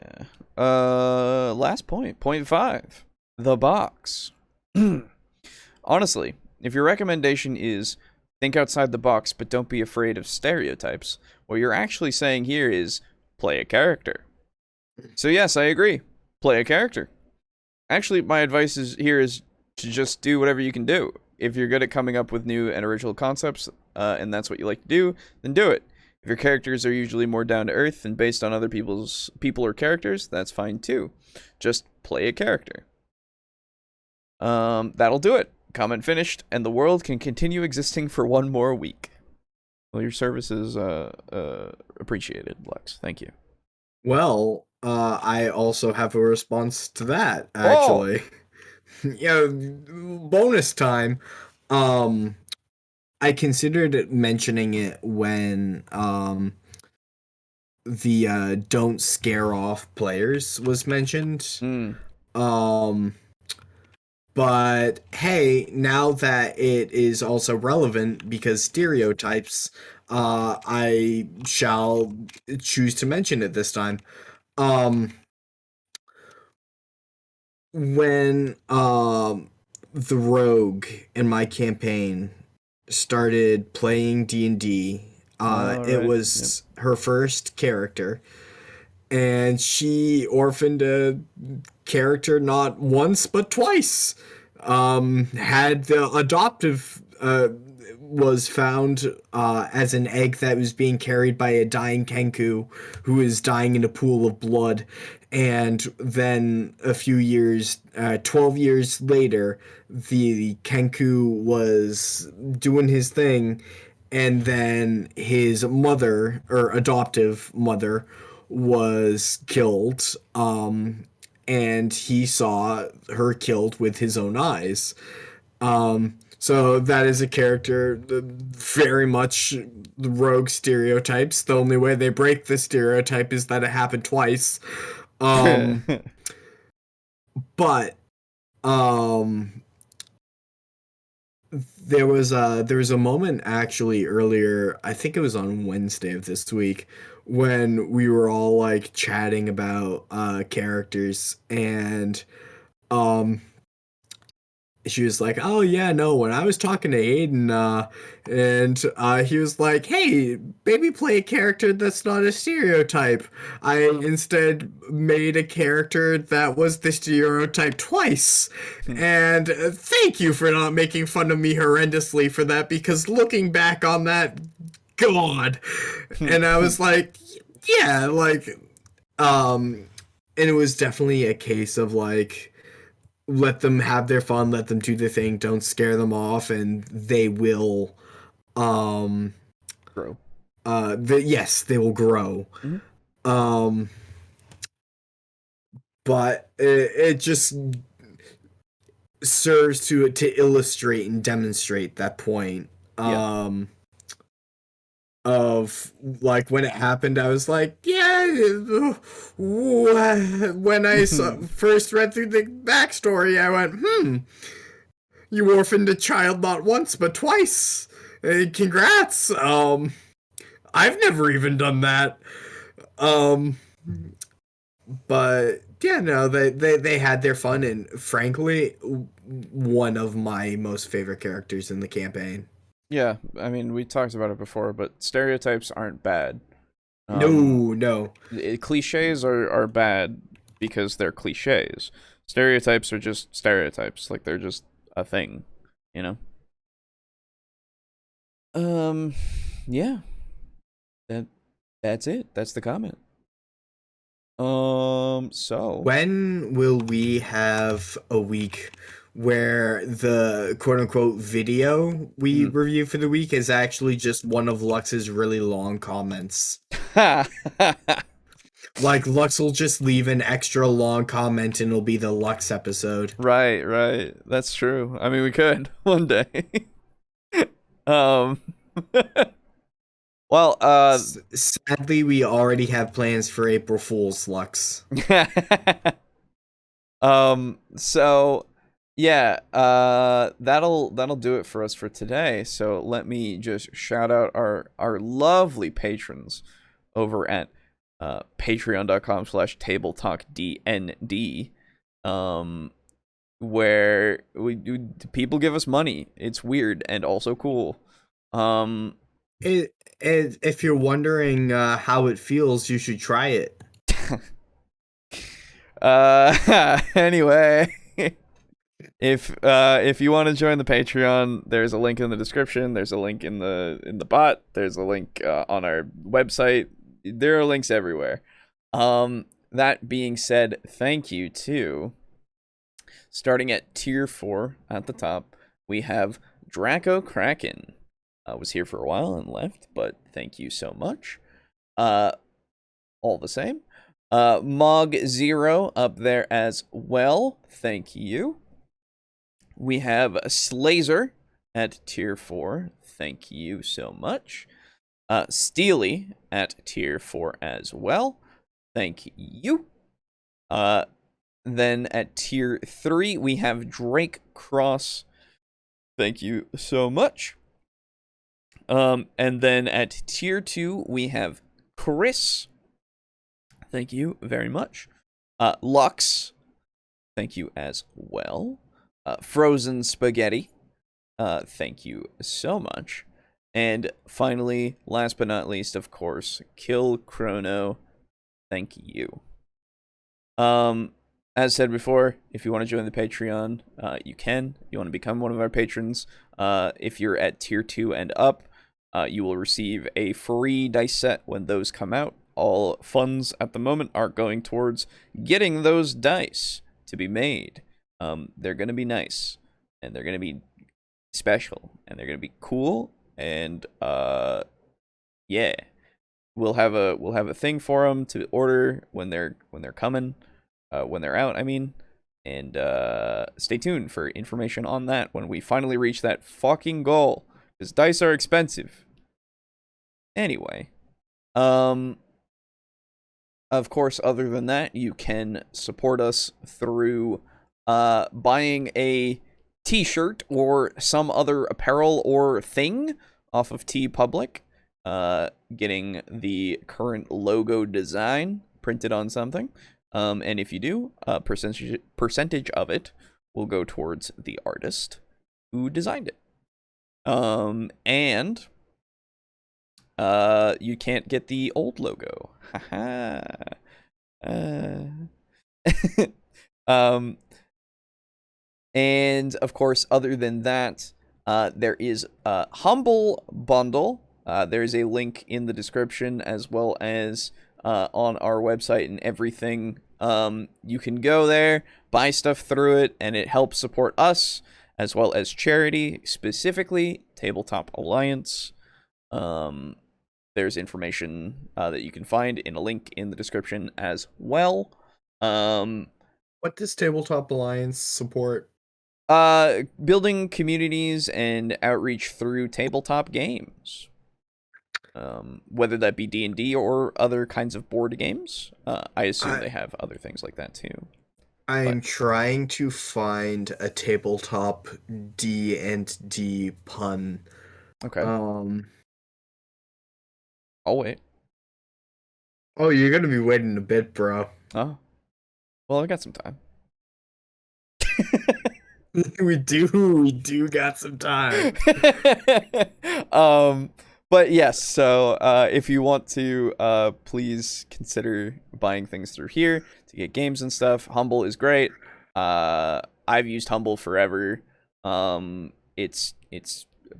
Last point. Point 5. The box. Honestly, if your recommendation is think outside the box but don't be afraid of stereotypes, what you're actually saying here is play a character. So yes, I agree. Play a character. Actually, my advice here is to just do whatever you can do. If you're good at coming up with new and original concepts, and that's what you like to do, then do it. If your characters are usually more down to earth and based on other people or characters, that's fine too. Just play a character. That'll do it. Comment finished, and the world can continue existing for one more week. Well, your service is appreciated, Lex. Thank you. Well, I also have a response to that, actually. Yeah, bonus time. I considered mentioning it when the don't scare off players was mentioned. But hey, now that it is also relevant because stereotypes, I shall choose to mention it this time. When the rogue in my campaign started playing D&D, it was her first character, and she orphaned a character not once but twice. Had the adoptive was found as an egg that was being carried by a dying Kenku who is dying in a pool of blood. And then a few years, 12 years later, the Kenku was doing his thing, and then his mother, or adoptive mother, was killed, and he saw her killed with his own eyes. So that is a character very much the rogue stereotypes. The only way they break the stereotype is that it happened twice. But there was a moment actually earlier, I think it was on Wednesday of this week, when we were all like chatting about characters, and she was like, oh yeah, no, when I was talking to Aiden, and he was like, hey, maybe play a character that's not a stereotype. I instead made a character that was the stereotype twice. And thank you for not making fun of me horrendously for that, because looking back on that, God. And I was like, yeah, like, and it was definitely a case of like, let them have their fun, let them do their thing, don't scare them off, and they will grow. Yes, they will grow. But it just serves to illustrate and demonstrate that point. of like when it happened. I was like, yeah. When I first read through the backstory, I went, you orphaned a child not once but twice. Congrats. I've never even done that. Um, but yeah, no, they had their fun, and frankly, one of my most favorite characters in the campaign. Yeah, I mean, we talked about it before, but stereotypes aren't bad. No. Cliches are bad because they're cliches. Stereotypes are just stereotypes. Like, they're just a thing, you know? Yeah. That's it. That's the comment. So When will we have a week where the quote unquote video we review for the week is actually just one of Lux's really long comments? Like, Lux will just leave an extra long comment and it'll be the Lux episode. Right. That's true. I mean, we could one day. um Well, sadly, we already have plans for April Fool's, Lux. So yeah, that'll do it for us for today. So let me just shout out our lovely patrons over at patreon.com/tabletalkdnd, where people give us money. It's weird and also cool. If you're wondering how it feels, you should try it. Anyway, if you want to join the Patreon, there's a link in the description. There's a link in the bot. There's a link on our website. There are links everywhere. That being said, thank you to, starting at tier 4 at the top, we have Draco Kraken. Was here for a while and left, but thank you so much. All the same. Mog Zero up there as well. Thank you. We have Slazer at tier 4. Thank you so much. Steely at tier 4 as well. Thank you. Then at tier 3, we have Drake Cross. Thank you so much. And then at tier 2, we have Chris. Thank you very much. Lux. Thank you as well. Frozen Spaghetti. Thank you so much. And finally, last but not least, of course, Kill Chrono. Thank you. As said before, if you want to join the Patreon, you can. You want to become one of our patrons. If you're at tier 2 and up, you will receive a free dice set when those come out. All funds at the moment are going towards getting those dice to be made. They're going to be nice, and they're going to be special, and they're going to be cool, and yeah. We'll have a thing for them to order when they're coming, when they're out, I mean. And stay tuned for information on that when we finally reach that fucking goal. Because dice are expensive. Anyway. Of course, other than that, you can support us through buying a t-shirt or some other apparel or thing off of TeePublic. Getting the current logo design printed on something. And if you do, percentage of it will go towards the artist who designed it. And you can't get the old logo. And of course, other than that, there is a Humble Bundle. There's a link in the description as well as on our website and everything. You can go there, buy stuff through it, and it helps support us as well as charity, specifically Tabletop Alliance. There's information that you can find in a link in the description as well. What does Tabletop Alliance support? Building communities and outreach through tabletop games. whether that be D&D or other kinds of board games. I assume they have other things like that too. I'm trying to find a tabletop D&D pun. Okay. I'll wait. Oh, you're gonna be waiting a bit, bro. Oh. Well, I got some time. we do got some time. But yes, so if you want to, please consider buying things through here to get games and stuff. Humble is great. I've used Humble forever. It's a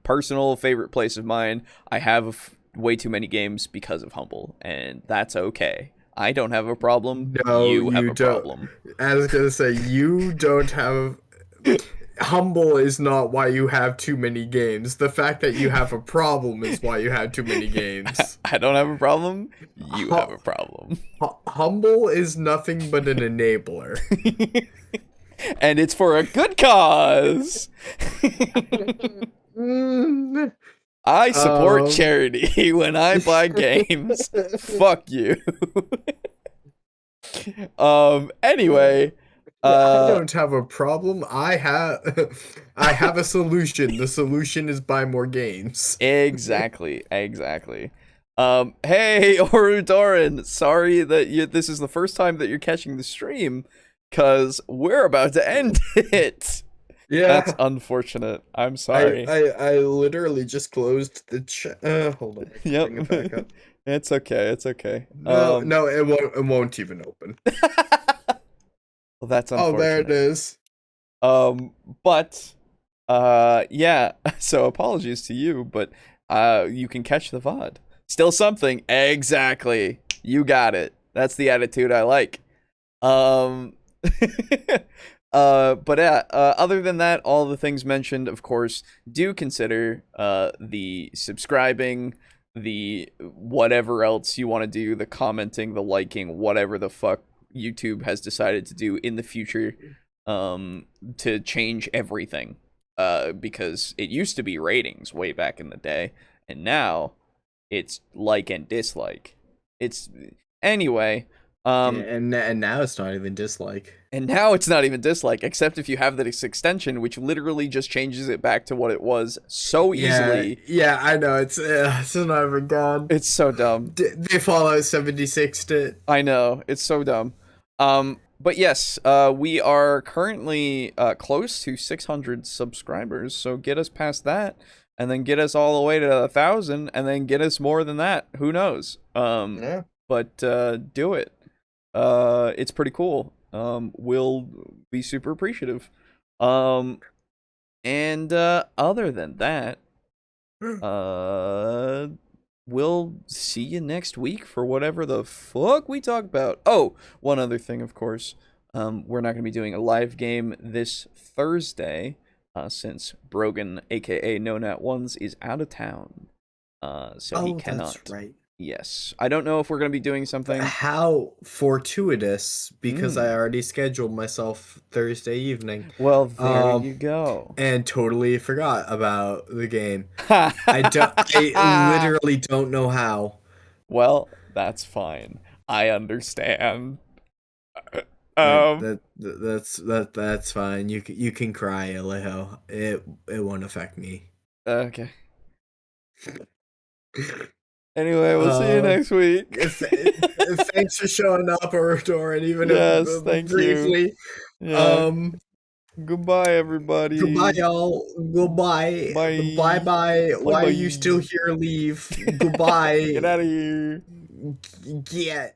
personal favorite place of mine. I have way too many games because of Humble, and that's okay. I don't have a problem. No, you have a don't. problem. I was gonna say, you don't have... Humble is not why you have too many games. The fact that you have a problem is why you have too many games. I don't have a problem. You have a problem. Humble is nothing but an enabler. And it's for a good cause. I support charity when I buy games. Fuck you. Anyway, I don't have a problem. I have a solution. The solution is buy more games. Exactly. Hey, Orudoran, sorry that this is the first time that you're catching the stream, because we're about to end it. Yeah. That's unfortunate. I'm sorry. I literally just closed the chat. Hold on. Yep. Bring it back up. It's okay. No, it won't even open. Well, that's unfortunate. Oh, there it is. But yeah, so apologies to you, but you can catch the VOD. Still something. Exactly. You got it. That's the attitude I like. But yeah, other than that, all the things mentioned, of course, do consider the subscribing, the whatever else you want to do, the commenting, the liking, whatever the fuck YouTube has decided to do in the future to change everything. Because it used to be ratings way back in the day, and now it's like and dislike. It's anyway. And now it's not even dislike. And now it's not even dislike, except if you have this extension, which literally just changes it back to what it was so easily. Yeah, I know. It's not even gone. It's so dumb. They Fallout 76 it. I know. It's so dumb. But yes, we are currently close to 600 subscribers, so get us past that, and then get us all the way to 1,000, and then get us more than that. Who knows? Yeah. But do it. It's pretty cool. We'll be super appreciative. And other than that, we'll see you next week for whatever the fuck we talk about. Oh, one other thing, of course. We're not going to be doing a live game this Thursday, since Brogan, aka No Nat Ones, is out of town. So he cannot. That's right. Yes. I don't know if we're going to be doing something. How fortuitous, because I already scheduled myself Thursday evening. Well, there you go. And totally forgot about the game. I literally don't know how. Well, that's fine. I understand. That's fine. You can cry, Alejo. It won't affect me. Okay. Anyway, we'll see you next week. Thanks for showing up, Doran, even if thank briefly. You. Yeah. Goodbye, everybody. Goodbye, y'all. Goodbye. Bye. Bye. Why are you still here? Leave. Goodbye. Get out of here. Get.